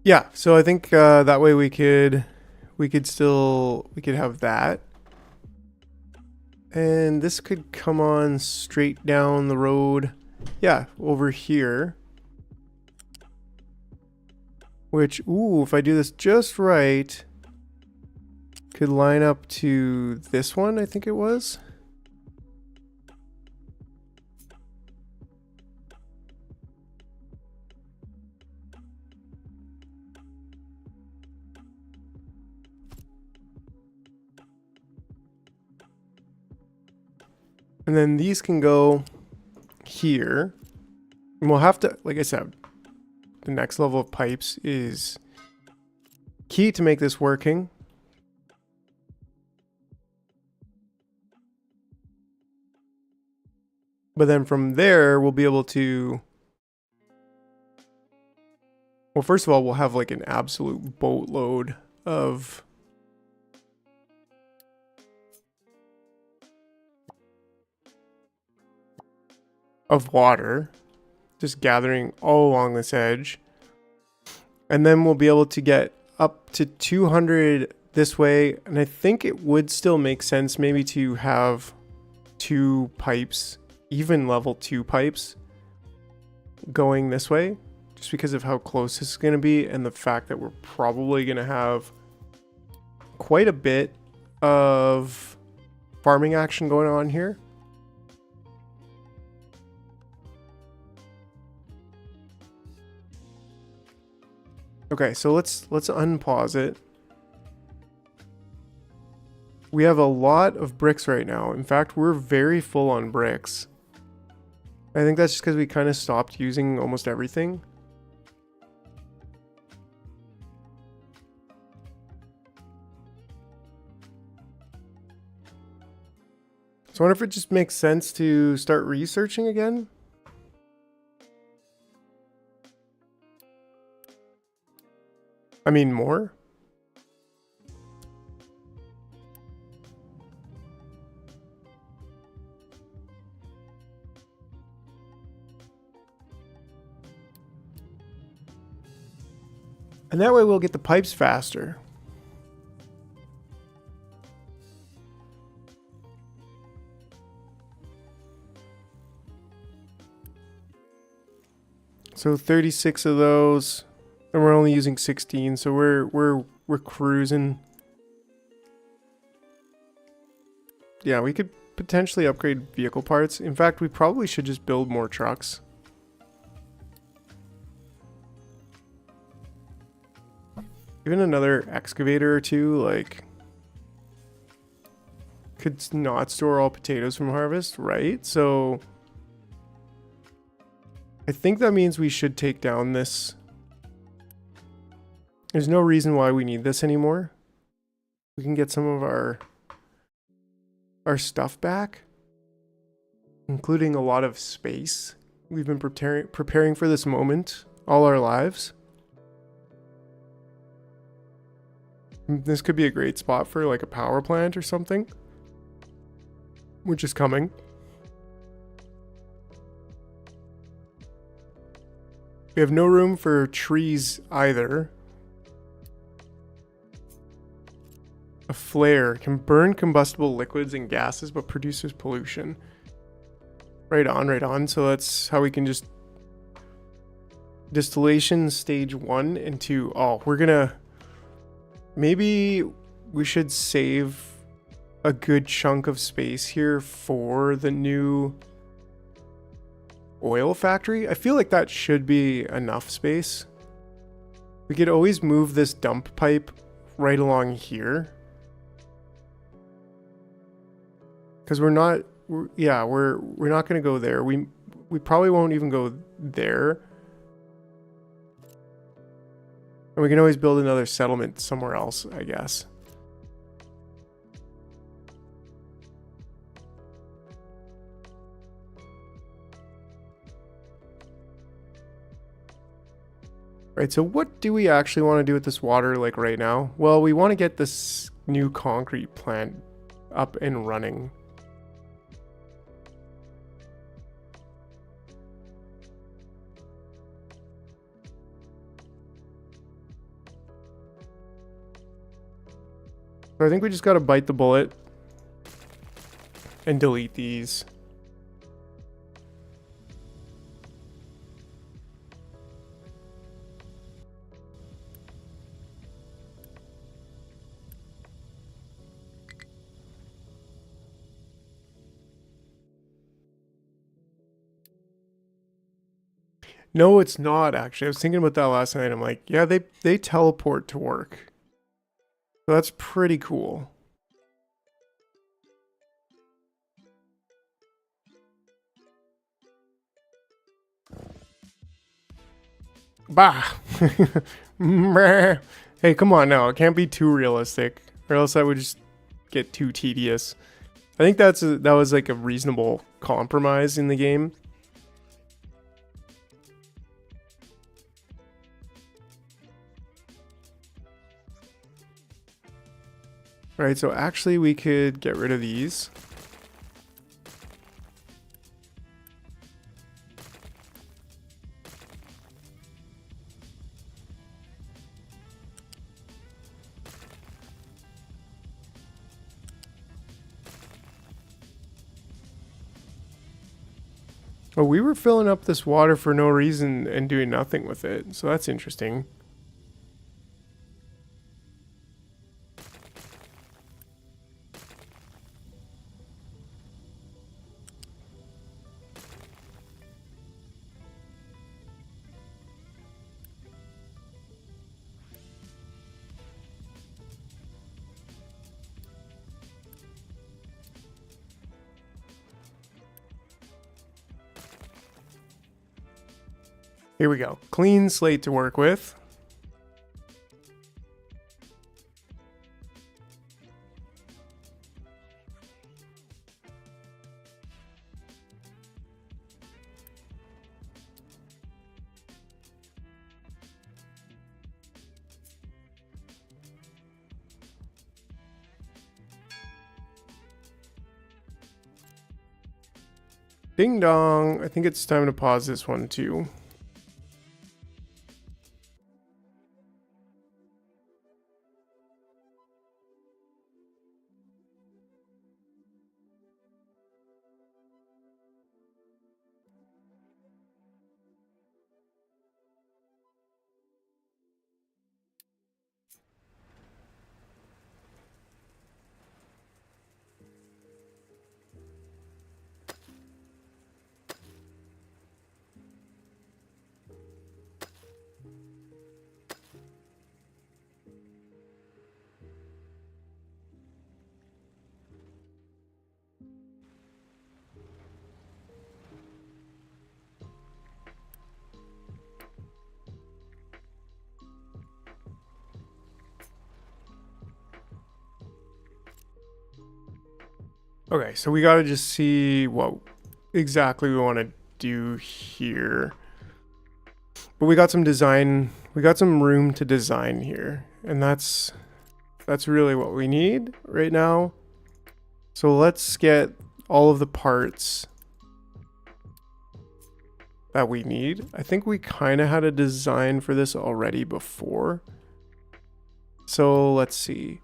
yeah, so I think that way we could have that. And this could come on straight down the road. Yeah, over here. Which, ooh, if I do this just right, could line up to this one, I think it was. And then these can go here. And we'll have to, like I said, the next level of pipes is key to make this working. But then from there, we'll be able to... Well, first of all, we'll have like an absolute boatload of... water just gathering all along this edge, and then we'll be able to get up to 200 this way. And I think it would still make sense maybe to have 2 pipes, even level 2 pipes going this way, just because of how close this is going to be and the fact that we're probably going to have quite a bit of farming action going on here. Okay, so let's unpause it. We have a lot of bricks right now. In fact, we're very full on bricks. I think that's just because we kind of stopped using almost everything. So I wonder if it just makes sense to start researching again. I mean, more? And that way we'll get the pipes faster. So 36 of those. And we're only using 16, so we're cruising. Yeah, we could potentially upgrade vehicle parts. In fact, we probably should just build more trucks. Even another excavator or two, like, could not store all potatoes from harvest, right? So I think that means we should take down this. There's no reason why we need this anymore. We can get some of our our stuff back, including a lot of space. We've been preparing for this moment all our lives. This could be a great spot for like a power plant or something, which is coming. We have no room for trees either. A flare can burn combustible liquids and gases but produces pollution. Right on, right on. So that's how we can just... Distillation stage 1 and 2. Oh, we're gonna... Maybe we should save a good chunk of space here for the new oil factory. I feel like that should be enough space. We could always move this dump pipe right along here. Because we're not not going to go there. We probably won't even go there. And we can always build another settlement somewhere else, I guess. Right, so what do we actually want to do with this water like right now? Well, we want to get this new concrete plant up and running. So I think we just gotta bite the bullet and delete these. No, it's not actually. I was thinking about that last night. I'm like, yeah, they teleport to work. So that's pretty cool. Bah! Hey, come on now. It can't be too realistic, or else that would just get too tedious. I think that was like a reasonable compromise in the game. Right, so actually we could get rid of these. Oh, we were filling up this water for no reason and doing nothing with it, so that's interesting. Here we go. Clean slate to work with. Ding dong. I think it's time to pause this one too. Okay, so we got to just see what exactly we want to do here. But we got some design, we got some room to design here, and that's really what we need right now. So let's get all of the parts that we need. I think we kind of had a design for this already before. So let's see.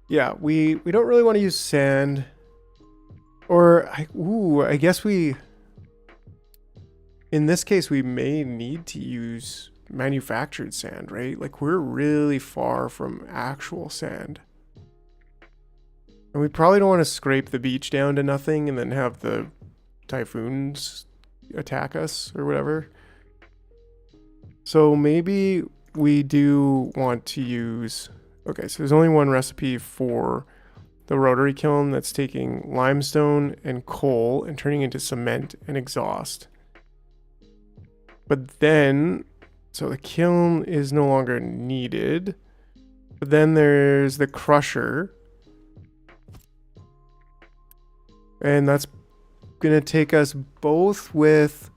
Yeah, we don't really want to use sand. Or, I guess in this case, we may need to use manufactured sand, right? Like, we're really far from actual sand. And we probably don't want to scrape the beach down to nothing and then have the typhoons attack us or whatever. So maybe we do want to use... Okay, so there's only one recipe for the rotary kiln that's taking limestone and coal and turning into cement and exhaust. But then, so the kiln is no longer needed. But then there's the crusher. And that's gonna take us both with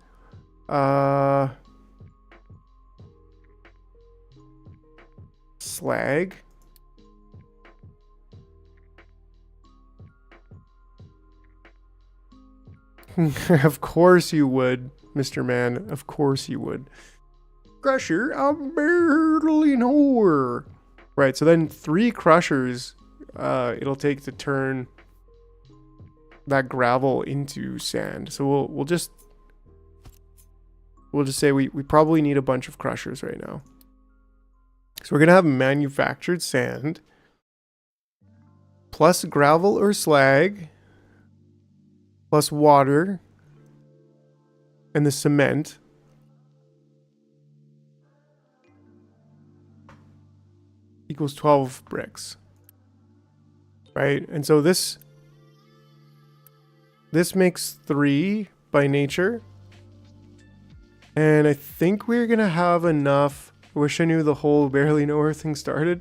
slag. Of course you would, Mr. Man. Of course you would. Crusher, I'm barely nowhere. Right, so then 3 crushers it'll take to turn that gravel into sand. So we'll just say we probably need a bunch of crushers right now. So we're gonna have manufactured sand plus gravel or slag plus water and the cement equals 12 bricks, right? And so this makes 3 by nature. And I think we're gonna have enough. I wish I knew the whole barely know where thing started,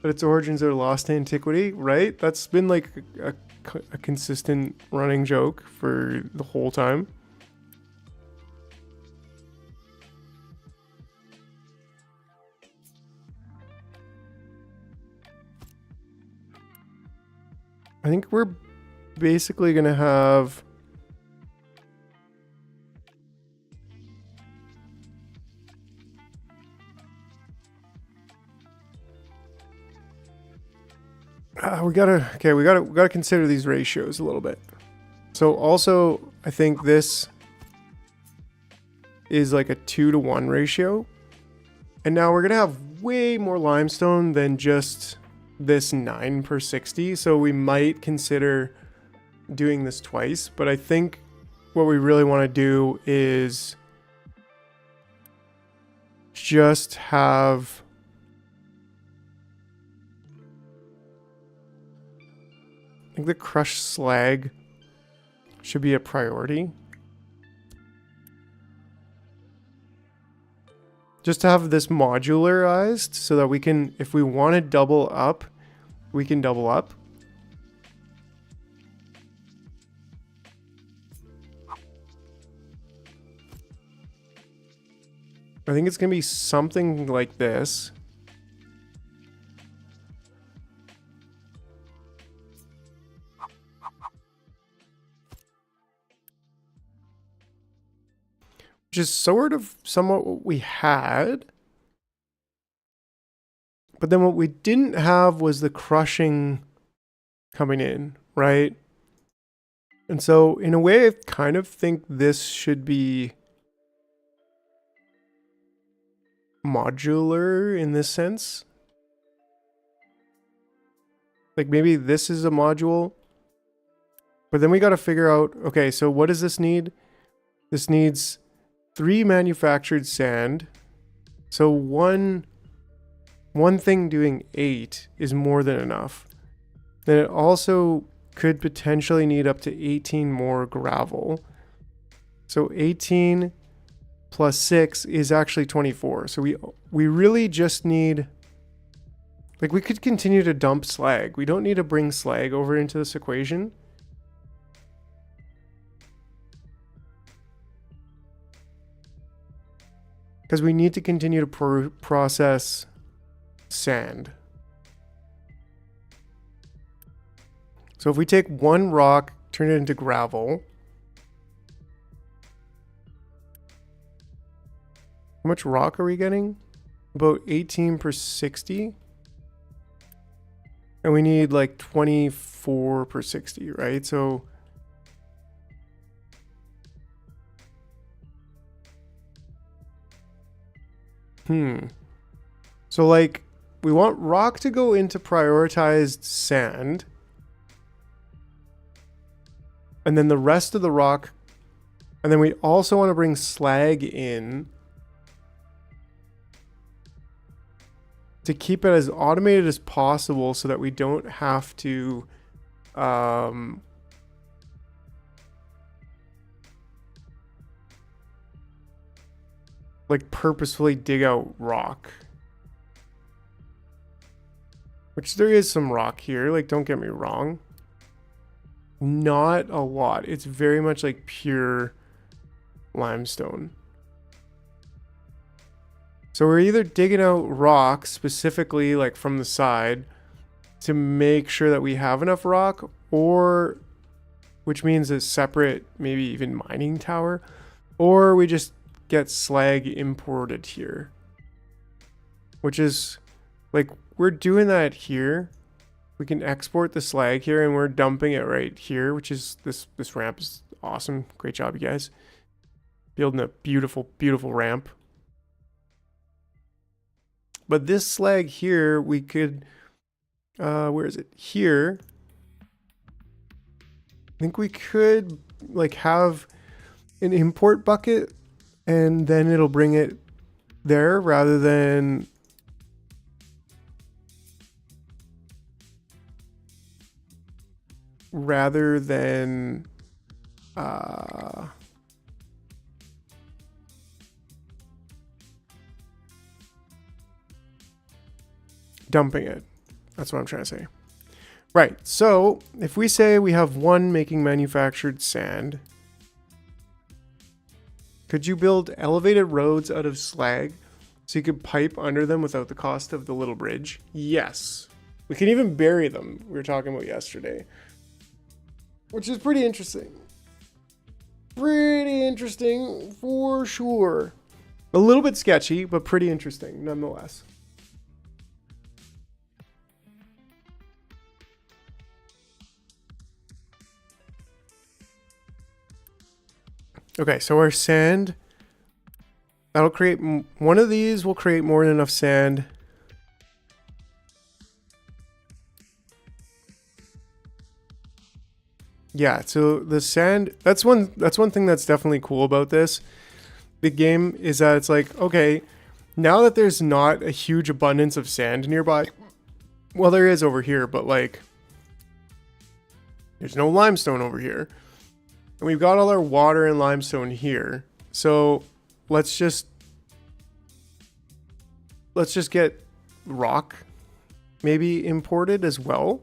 but its origins are lost to antiquity, right? That's been like a consistent running joke for the whole time. I think we're basically gonna have we gotta consider these ratios a little bit. So also, I think this is like a 2-to-1 ratio. And now we're gonna have way more limestone than just this 9 per 60. So we might consider doing this twice, but I think what we really want to do is just have I think the crushed slag should be a priority. Just to have this modularized so that we can, if we want to double up, we can double up. I think it's going to be something like this. Which is sort of somewhat what we had. But then what we didn't have was the crushing coming in, right? And so in a way, I kind of think this should be modular in this sense. Like maybe this is a module. But then we got to figure out, okay, so what does this need? This needs 3 manufactured sand. So one thing doing 8 is more than enough. Then it also could potentially need up to 18 more gravel. So 18 plus 6 is actually 24. So we really just need Like, we could continue to dump slag. We don't need to bring slag over into this equation. Because we need to continue to process sand. So if we take one rock, turn it into gravel. How much rock are we getting? About 18 per 60. And we need like 24 per 60, right? So so like we want rock to go into prioritized sand. And then the rest of the rock, and then we also want to bring slag in to keep it as automated as possible so that we don't have to like purposefully dig out rock. Which there is some rock here, like don't get me wrong. Not a lot. It's very much like pure limestone. So we're either digging out rock specifically like from the side to make sure that we have enough rock, or which means a separate maybe even mining tower, or we just get slag imported here. Which is like we're doing that here. We can export the slag here and we're dumping it right here, which is this ramp is awesome. Great job, you guys. Building a beautiful, beautiful ramp. But this slag here, we could, where is it? Here. I think we could like have an import bucket and then it'll bring it there rather than dumping it. That's what I'm trying to say. Right, so if we say we have one making manufactured sand, could you build elevated roads out of slag so you could pipe under them without the cost of the little bridge? Yes. We can even bury them, we were talking about yesterday. Which is pretty interesting. Pretty interesting for sure. A little bit sketchy, but pretty interesting nonetheless. Okay, so our sand, that'll create, one of these will create more than enough sand. Yeah, so the sand, that's one thing that's definitely cool about this big game is that it's like, okay, now that there's not a huge abundance of sand nearby, well, there is over here, but like, there's no limestone over here. And we've got all our water and limestone here. So let's just get rock maybe imported as well.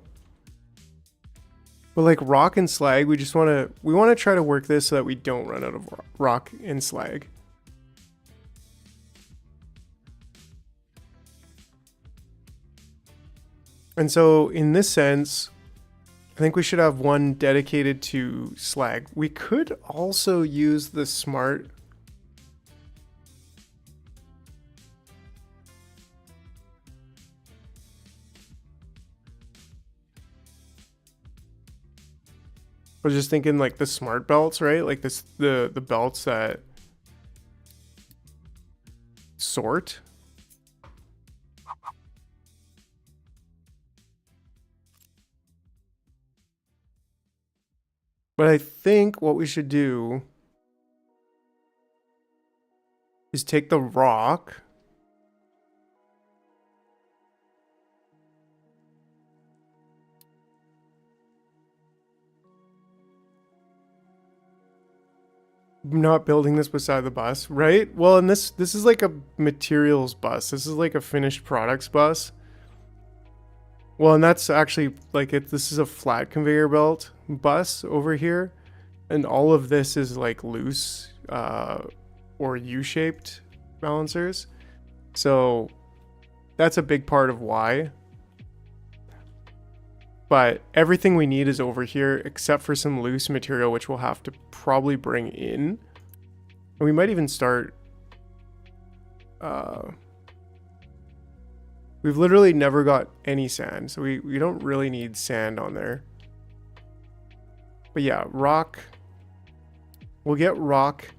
But like rock and slag, we want to try to work this so that we don't run out of rock and slag. And so in this sense, I think we should have one dedicated to slag. We could also use the smart I was just thinking like the smart belts, right? Like this the belts that sort. But I think what we should do is take the rock not building this beside the bus, right? Well, and this is like a materials bus. This is like a finished products bus. Well, and that's actually like this is a flat conveyor belt bus over here, and all of this is like loose or U-shaped balancers. So that's a big part of why. But everything we need is over here except for some loose material, which we'll have to probably bring in. And we might even start... we've literally never got any sand, so we don't really need sand on there. But yeah, rock. We'll get rock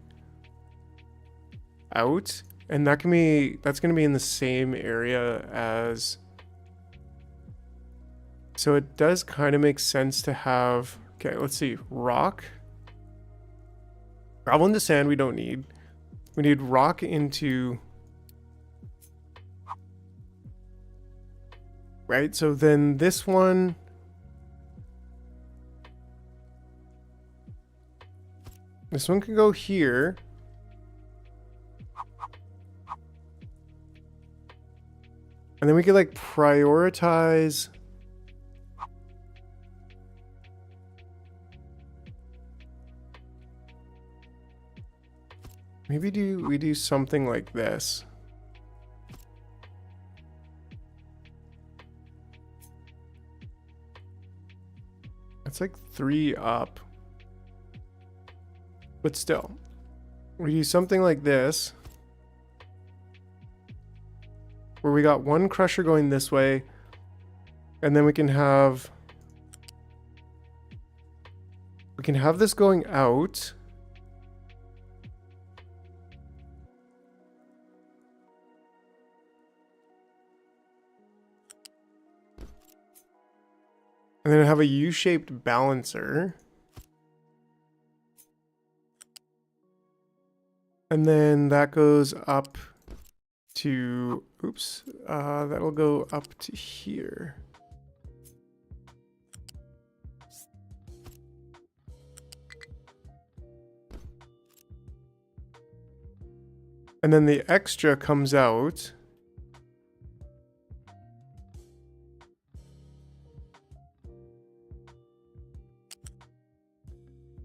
out, and that's gonna be in the same area as... So it does kind of make sense to have... Okay, let's see. Rock. Gravel into sand we don't need. We need rock into... Right, so then this one... This one can go here. And then we could like prioritize... Maybe we do something like this. It's like 3 up. But still, we do something like this, where we got one crusher going this way, and then we can have this going out. And then have a U-shaped balancer. And then that goes up to, oops, that'll go up to here. And then the extra comes out.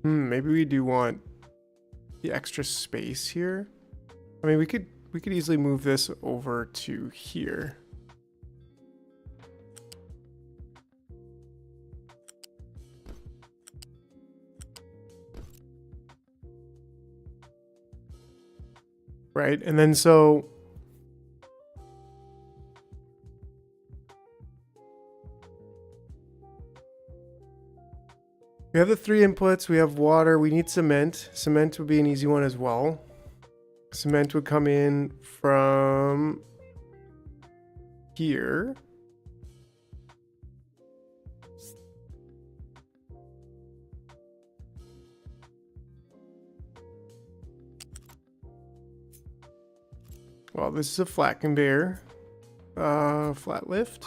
Maybe we do want the extra space here. I mean, we could easily move this over to here. Right, and then so we have the 3 inputs, we have water, we need cement. Cement would be an easy one as well. Cement would come in from here. Well, this is a flat conveyor. Flat lift.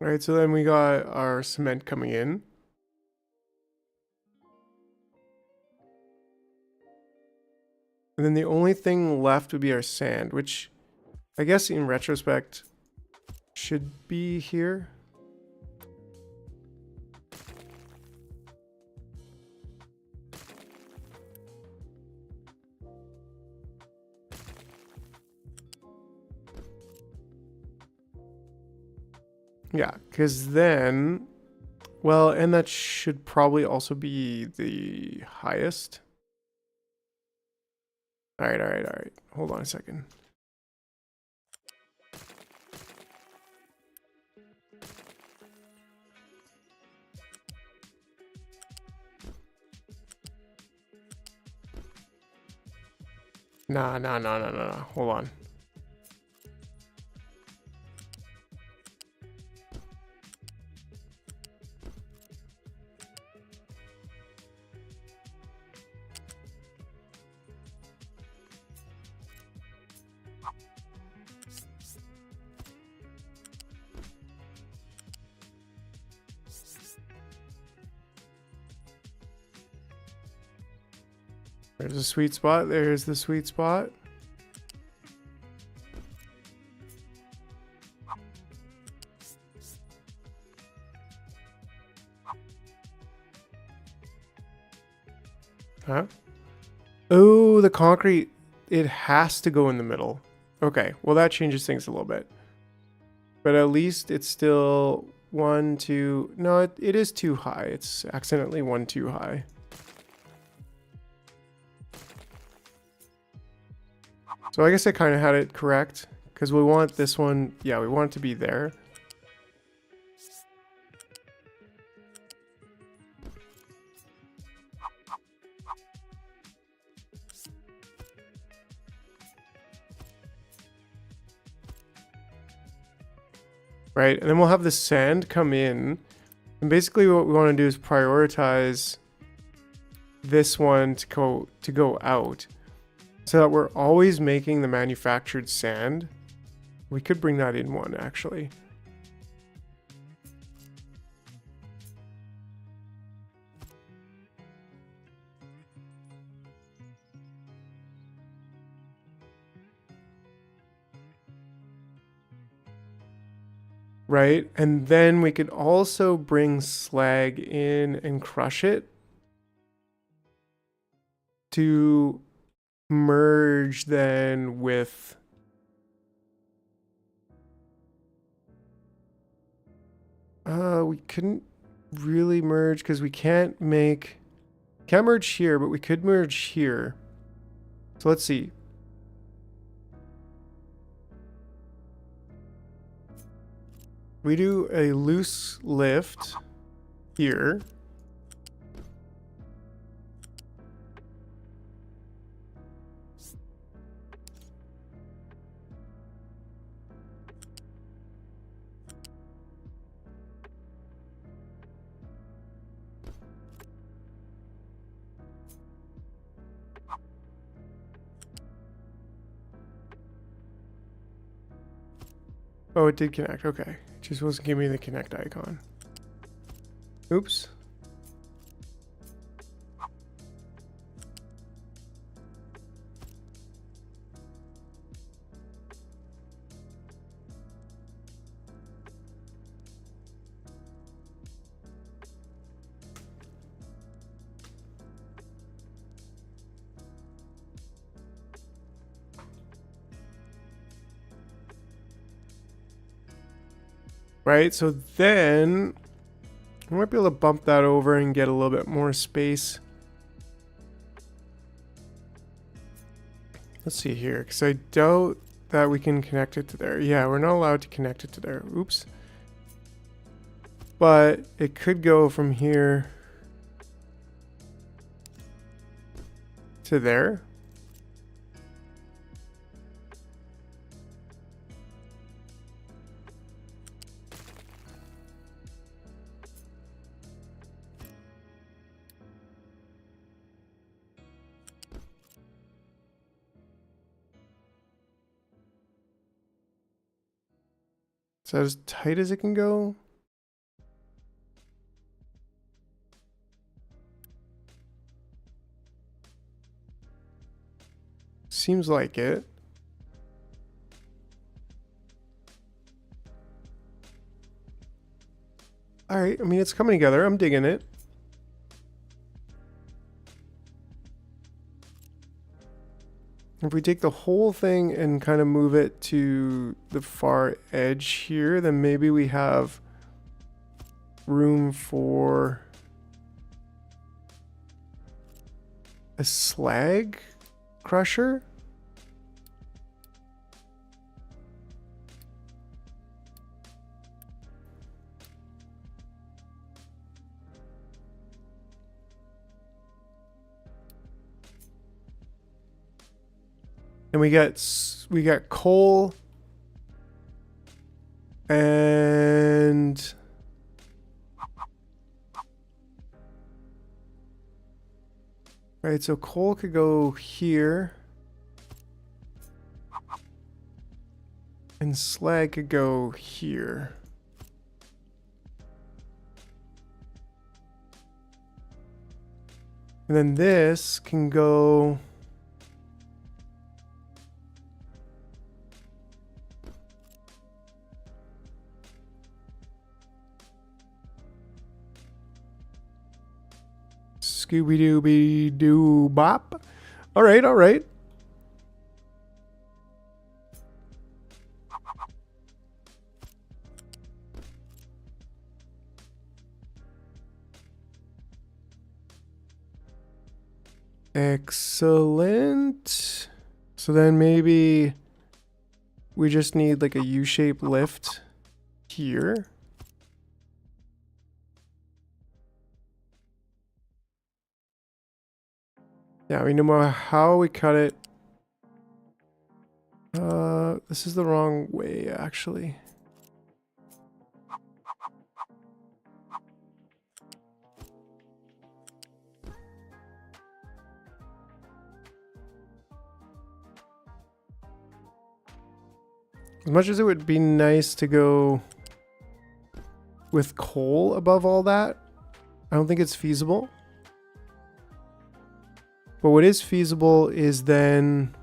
All right, so then we got our cement coming in. And then the only thing left would be our sand, which I guess in retrospect should be here. Yeah, because then, well, and that should probably also be the highest. All right. Hold on a second. Nah. Hold on. There's a sweet spot. There's the sweet spot. Huh? Oh, the concrete. It has to go in the middle. Okay, well that changes things a little bit. But at least it's still 1, 2... No, it is too high. It's accidentally 1 too high. So I guess I kind of had it correct. Because we want this one... Yeah, we want it to be there. Right, and then we'll have the sand come in. And basically what we want to do is prioritize this one to go out. So that we're always making the manufactured sand. We could bring that in one, actually. Right, and then we could also bring slag in and crush it to merge then with we couldn't really merge because we can't merge here, but we could merge here. So let's see. We do a loose lift here. Oh, it did connect. Okay. It just wasn't giving me the connect icon. Oops. Right, so then I might be able to bump that over and get a little bit more space. Let's see here, because I doubt that we can connect it to there. Yeah, we're not allowed to connect it to there. Oops. But it could go from here to there. Is that as tight as it can go? Seems like it. All right, I mean, it's coming together. I'm digging it. If we take the whole thing and kind of move it to the far edge here, then maybe we have room for a slag crusher. And we got coal and right, so coal could go here and slag could go here. And then this can go... Scooby-Dooby-Doo-Bop. All right, all right. Excellent. So then maybe we just need like a U-shaped lift here. Yeah, I mean, no matter how we cut it. This is the wrong way, actually. As much as it would be nice to go with coal above all that, I don't think it's feasible. But what is feasible is then...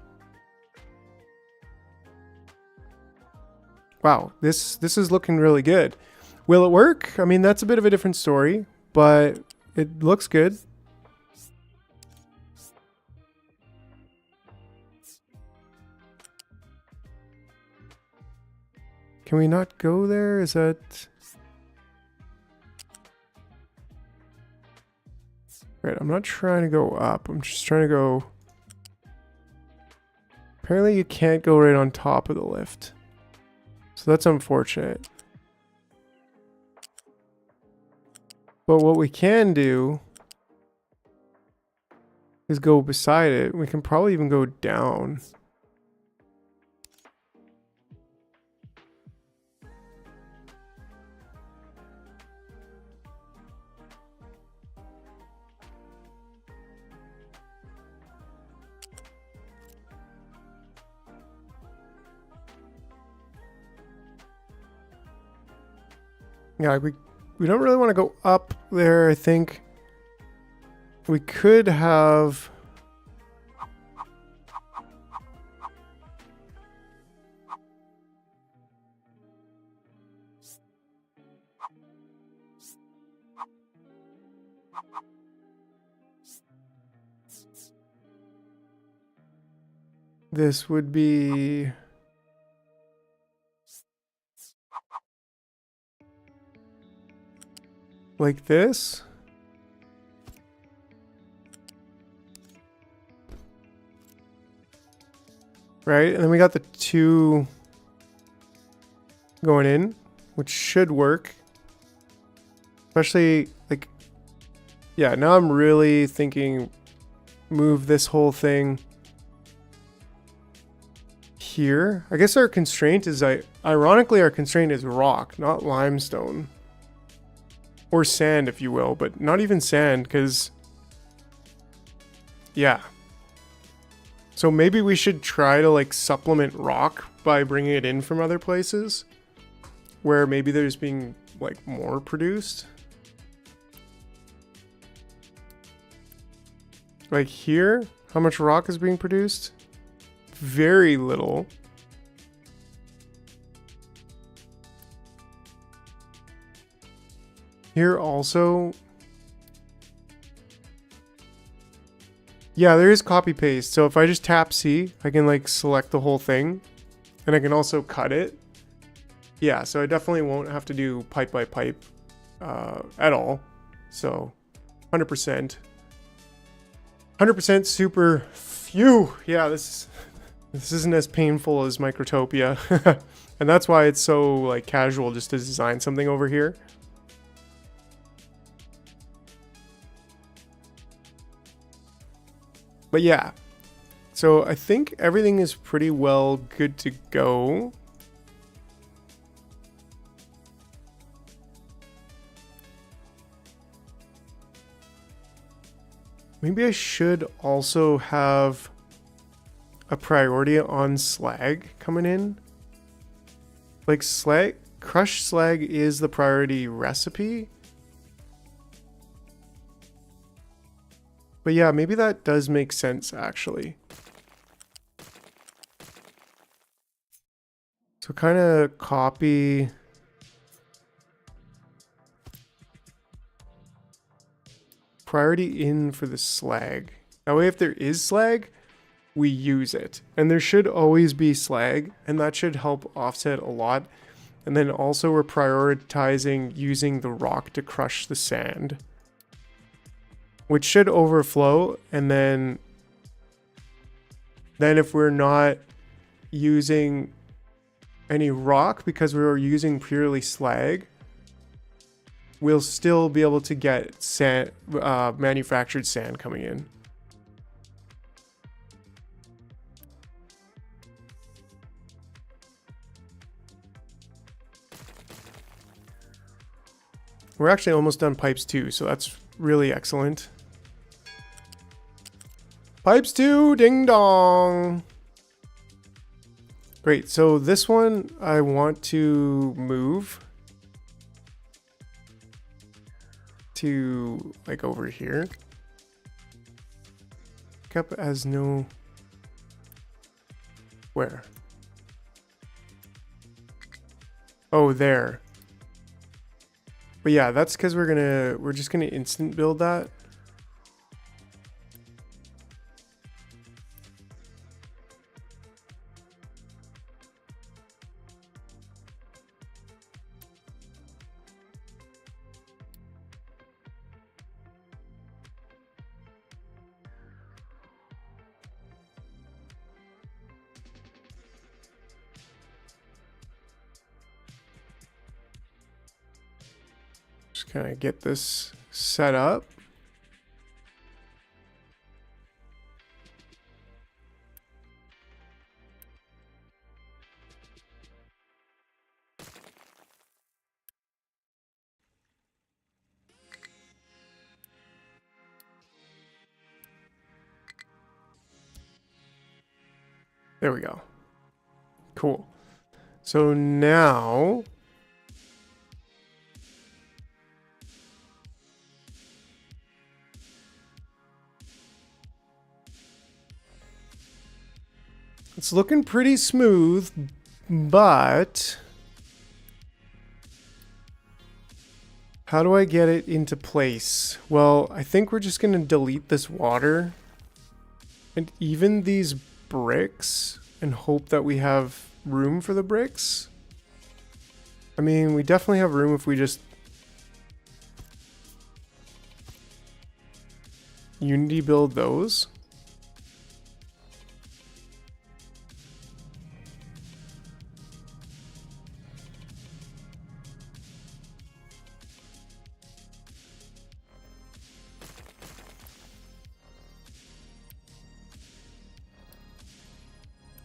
Wow, this is looking really good. Will it work? I mean, that's a bit of a different story, but it looks good. Can we not go there? Is that... Right, I'm not trying to go up. I'm just trying to go... Apparently you can't go right on top of the lift. So that's unfortunate. But what we can do is go beside it. We can probably even go down. Yeah, we don't really want to go up there, I think. We could have... This would be... like this. Right, and then we got the two going in, which should work. Especially, like, yeah, now I'm really thinking move this whole thing here. I guess our constraint is, ironically, our constraint is rock, not limestone. Or sand, if you will, but not even sand, because... Yeah. So maybe we should try to, like, supplement rock by bringing it in from other places. Where maybe there's being, like, more produced. Like here, how much rock is being produced? Very little. Here also... Yeah, there is copy paste. So if I just tap C, I can like select the whole thing. And I can also cut it. Yeah, so I definitely won't have to do pipe by pipe at all. So 100%. 100% super... Phew! Yeah, this isn't as painful as Microtopia. And that's why it's so like casual just to design something over here. But yeah, so I think everything is pretty well good to go. Maybe I should also have a priority on slag coming in. Like slag, crushed slag is the priority recipe. But yeah, maybe that does make sense actually. So kind of copy. Priority in for the slag. That way if there is slag, we use it. And there should always be slag, and that should help offset a lot. And then also we're prioritizing using the rock to crush the sand, which should overflow. And then if we're not using any rock because we were using purely slag, we'll still be able to get sand, manufactured sand coming in. We're actually almost done pipes 2, so that's really excellent. Pipes 2, ding dong. Great, so this one I want to move to like over here. Cup has no... Where? Oh, there. But yeah, that's because we're just gonna instant build that. Just kind of get this set up. There we go. Cool. So now it's looking pretty smooth, but how do I get it into place? Well, I think we're just going to delete this water and even these bricks and hope that we have room for the bricks. I mean, we definitely have room if we just Unity build those.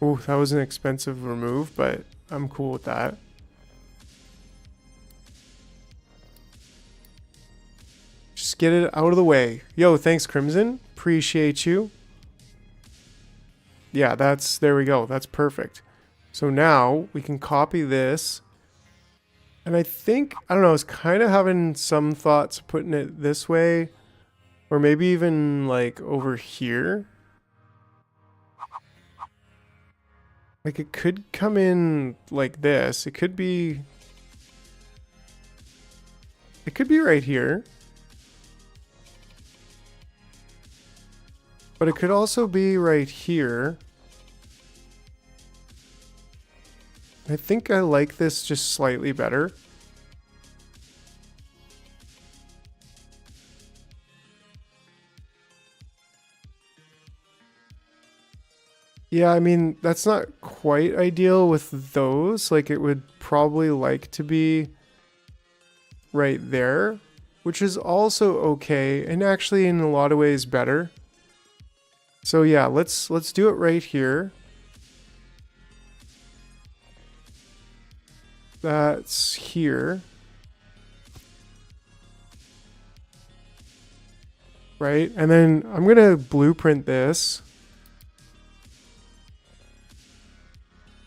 Ooh, that was an expensive remove, but I'm cool with that. Just get it out of the way. Yo, thanks, Crimson. Appreciate you. Yeah, there we go. That's perfect. So now we can copy this. And I think, I don't know, I was kind of having some thoughts putting it this way. Or maybe even like over here. Like it could come in like this. It could be right here. But it could also be right here. I think I like this just slightly better. Yeah, I mean, that's not quite ideal with those. Like, it would probably like to be right there, which is also okay, and actually in a lot of ways better. So yeah, let's do it right here. That's here. Right? And then I'm going to blueprint this.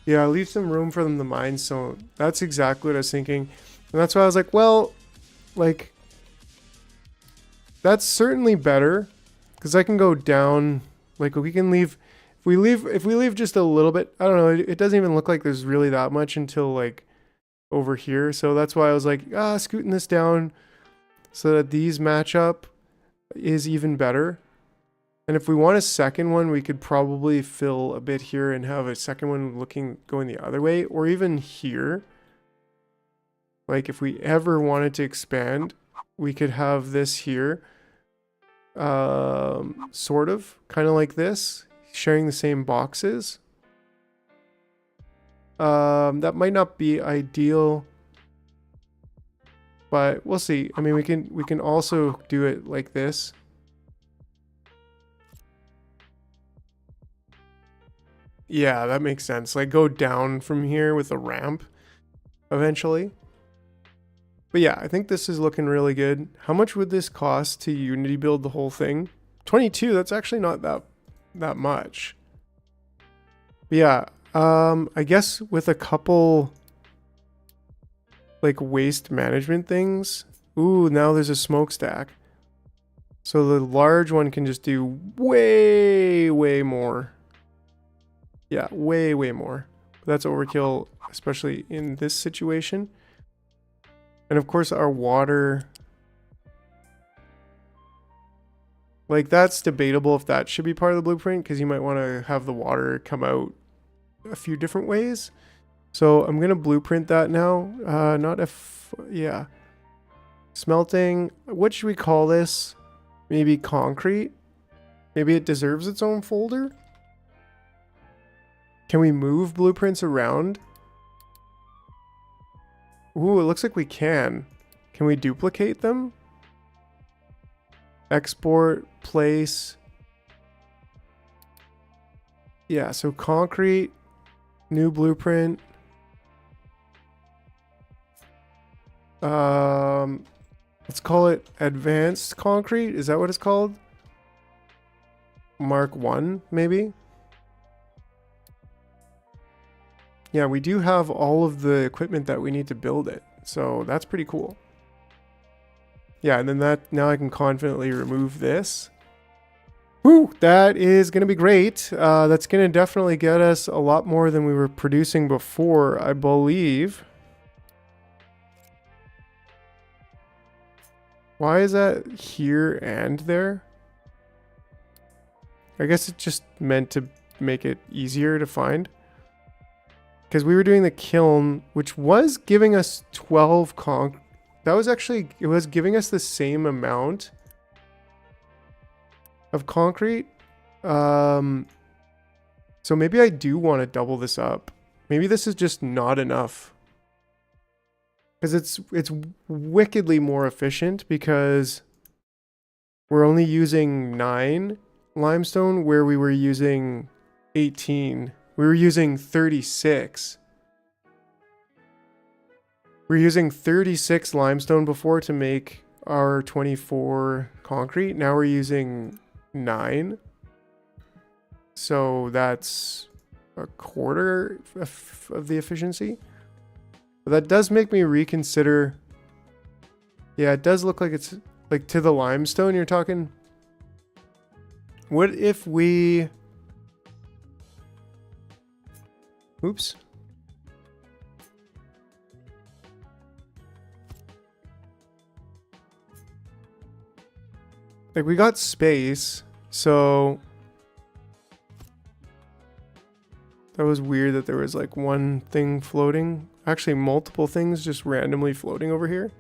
Yeah, leave some room for them to mine. So that's exactly what I was thinking. And that's why I was like, well, like, that's certainly better. Because I can go down, like we can leave, if we leave just a little bit, I don't know, it doesn't even look like there's really that much until like over here. So that's why I was like, scooting this down so that these match up is even better. And if we want a second one, we could probably fill a bit here and have a second one going the other way, or even here. Like if we ever wanted to expand, we could have this here. Sort of, kind of like this, sharing the same boxes. That might not be ideal, but we'll see. I mean, we can also do it like this. Yeah, that makes sense. Like go down from here with a ramp eventually. But yeah, I think this is looking really good. How much would this cost to Unity build the whole thing? 22, that's actually not that much. But yeah, I guess with a couple like waste management things. Ooh, now there's a smokestack. So the large one can just do way more. Yeah, way more. But that's overkill, especially in this situation. And of course our water, like that's debatable if that should be part of the blueprint, because you might want to have the water come out a few different ways. So I'm going to blueprint that now. Yeah. Smelting, what should we call this? Maybe concrete? Maybe it deserves its own folder? Can we move blueprints around? Ooh, it looks like we can. Can we duplicate them? Export, place. Yeah, so concrete, new blueprint. Let's call it advanced concrete. Is that what it's called? Mark 1, maybe? Yeah, we do have all of the equipment that we need to build it. So that's pretty cool. Yeah, and then now I can confidently remove this. Woo, that is going to be great. That's going to definitely get us a lot more than we were producing before, I believe. Why is that here and there? I guess it's just meant to make it easier to find. Because we were doing the kiln, which was giving us 12 that was actually, it was giving us the same amount of concrete. So maybe I do want to double this up. Maybe this is just not enough. Because it's wickedly more efficient because we're only using 9 limestone where we were using 18. We were using 36. We were using 36 limestone before to make our 24 concrete. Now we're using 9. So that's a quarter of the efficiency. But that does make me reconsider. Yeah, it does look like it's like to the limestone you're talking. What if we... Oops. Like we got space, so that was weird that there was like one thing floating. Actually, multiple things just randomly floating over here.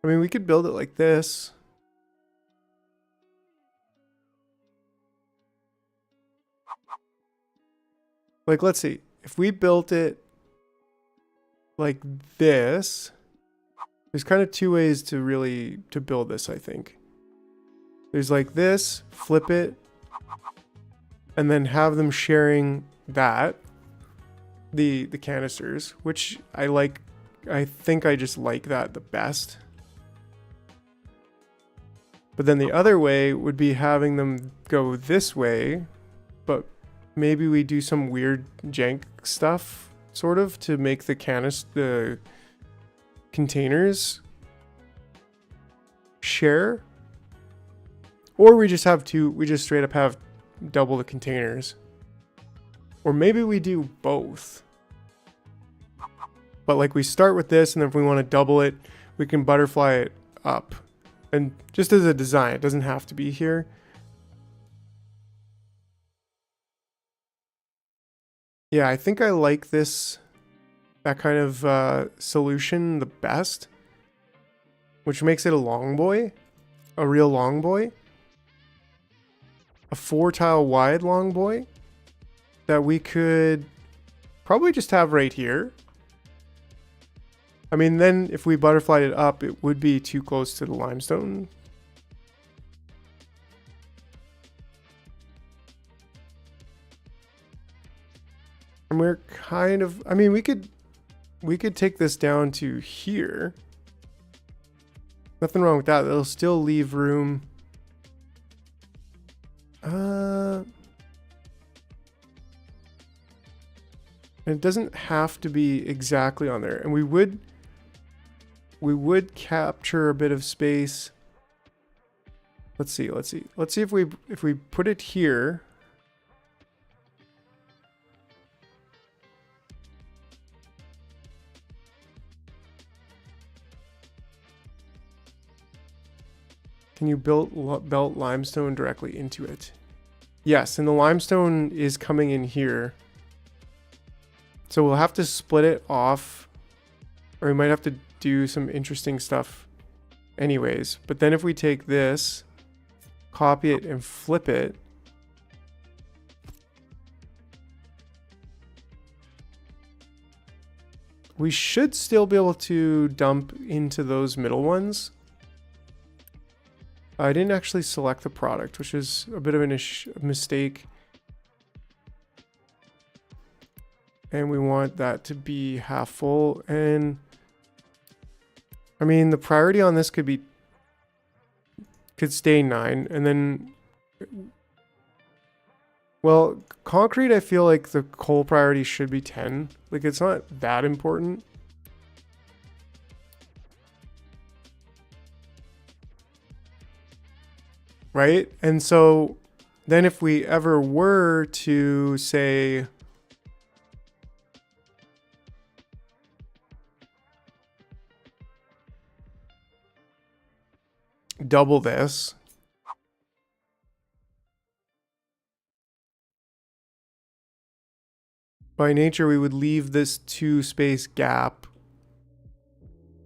I mean, we could build it like this. Like, let's see. If we built it like this, there's kind of 2 ways to build this, I think. There's like this, flip it, and then have them sharing that, the canisters, which I like. I think I just like that the best. But then the other way would be having them go this way, but maybe we do some weird jank stuff, sort of, to make the containers share. Or we just straight up have double the containers. Or maybe we do both. But like we start with this, and then if we want to double it, we can butterfly it up. And just as a design, it doesn't have to be here. Yeah, I think I like that kind of solution the best. Which makes it a long boy. A real long boy. A 4-tile wide long boy. That we could probably just have right here. I mean, then if we butterflied it up, it would be too close to the limestone. And we're kind of, I mean, we could take this down to here. Nothing wrong with that. It'll still leave room. And it doesn't have to be exactly on there. And we would capture a bit of space. Let's see if we put it here. Can you belt limestone directly into it? Yes, and the limestone is coming in here. So we'll have to split it off, or we might have to do some interesting stuff anyways. But then if we take this, copy it and flip it, we should still be able to dump into those middle ones. I didn't actually select the product, which is a bit of a mistake. And we want that to be half full. And I mean, the priority on this could stay 9. And then, well, concrete, I feel like the coal priority should be 10. Like, it's not that important. Right? And so then if we ever were to say, double this, by nature we would leave this 2-space gap.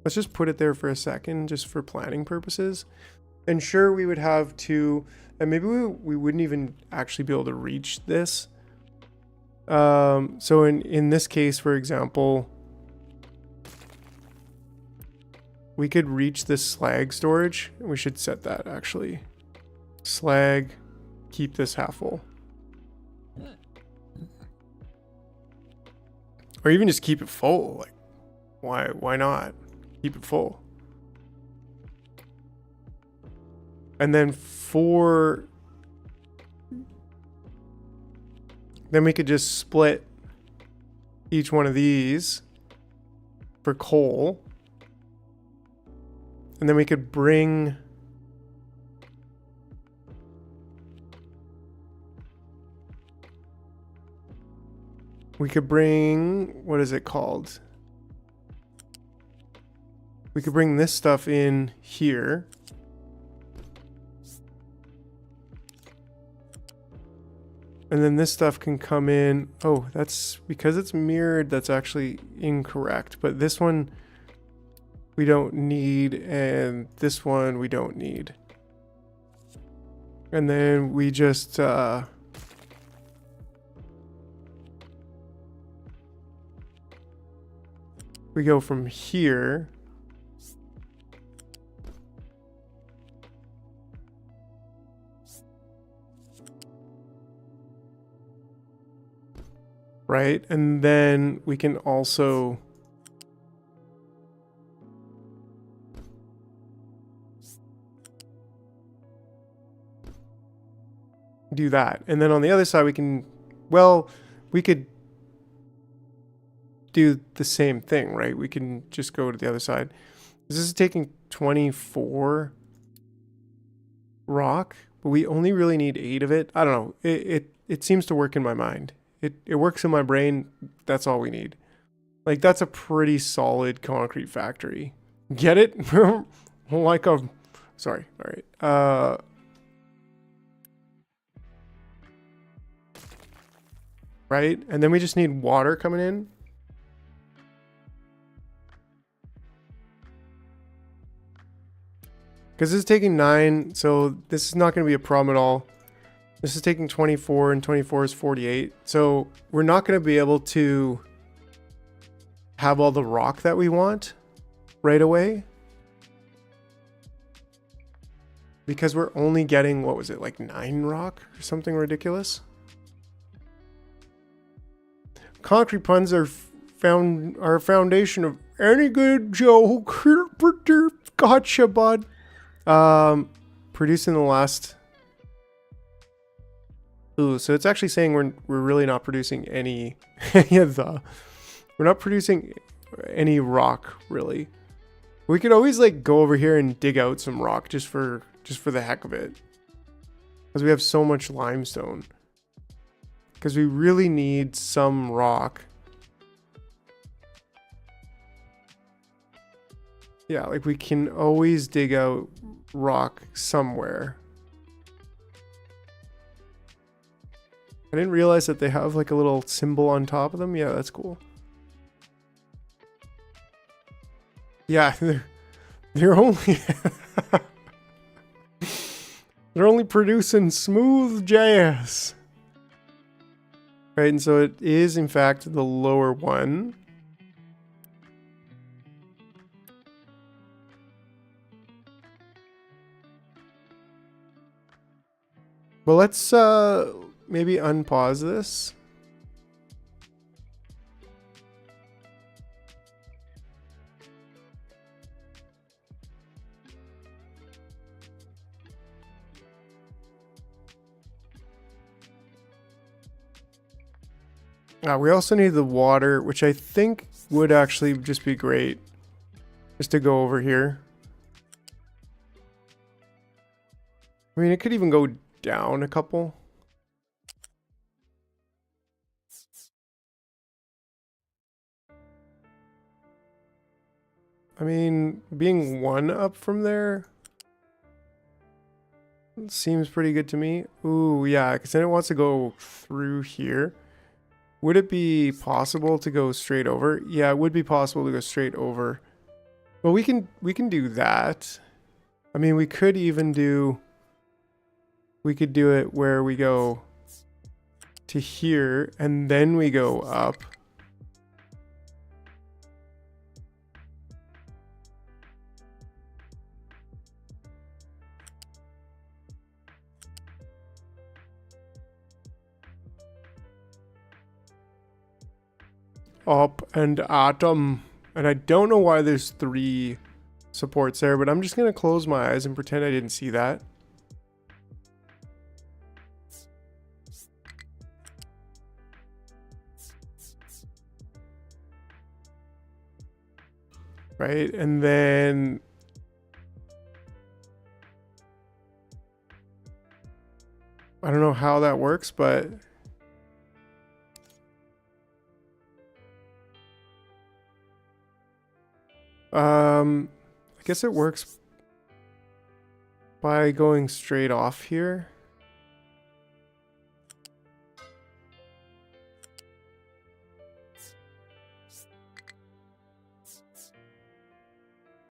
Let's just put it there for a second, just for planning purposes. And sure, we would have 2, and maybe we wouldn't even actually be able to reach this. So in this case, for example, we could reach this slag storage. We should set that actually. Slag, keep this half full. Or even just keep it full. Like, why not? Keep it full. And then then we could just split each one of these for coal. And then we could bring what is it called? We could bring this stuff in here. And then this stuff can come in. Oh, that's because it's mirrored. That's actually incorrect. But this one we don't need, and this one we don't need. And then we just we go from here. Right, and then we can also do that. And then on the other side, we can, well, we could do the same thing, right? We can just go to the other side. This is taking 24 rock, but we only really need 8 of it. I don't know. It seems to work in my mind. It works in my brain. That's all we need. Like, that's a pretty solid concrete factory. Get it? Like a... Sorry. All right. Right? And then we just need water coming in. Because this is taking 9, so this is not going to be a problem at all. This is taking 24, and 24 is 48. So we're not going to be able to have all the rock that we want right away. Because we're only getting, what was it, like 9 rock or something ridiculous? Concrete puns are a foundation of any good joke. Gotcha, bud. Producing the last. Ooh, so it's actually saying we're really not producing any we're not producing any rock really. We could always like go over here and dig out some rock just for the heck of it. Because we have so much limestone. Because we really need some rock. Yeah, like we can always dig out rock somewhere. I didn't realize that they have like a little symbol on top of them. Yeah, that's cool. Yeah, they're only they're only producing smooth jazz. Right, and so it is in fact the lower one. Well, let's maybe unpause this. We also need the water, which I think would actually just be great. Just to go over here. I mean, it could even go down a couple. I mean, being 1 up from there seems pretty good to me. Ooh, yeah, because then it wants to go through here. Would it be possible to go straight over? Yeah, it would be possible to go straight over. Well, we can do that. I mean, we could even do... We could do it where we go to here and then we go up. Up and atom. And I don't know why there's 3 supports there, but I'm just going to close my eyes and pretend I didn't see that. Right, and then I don't know how that works, but I guess it works by going straight off here.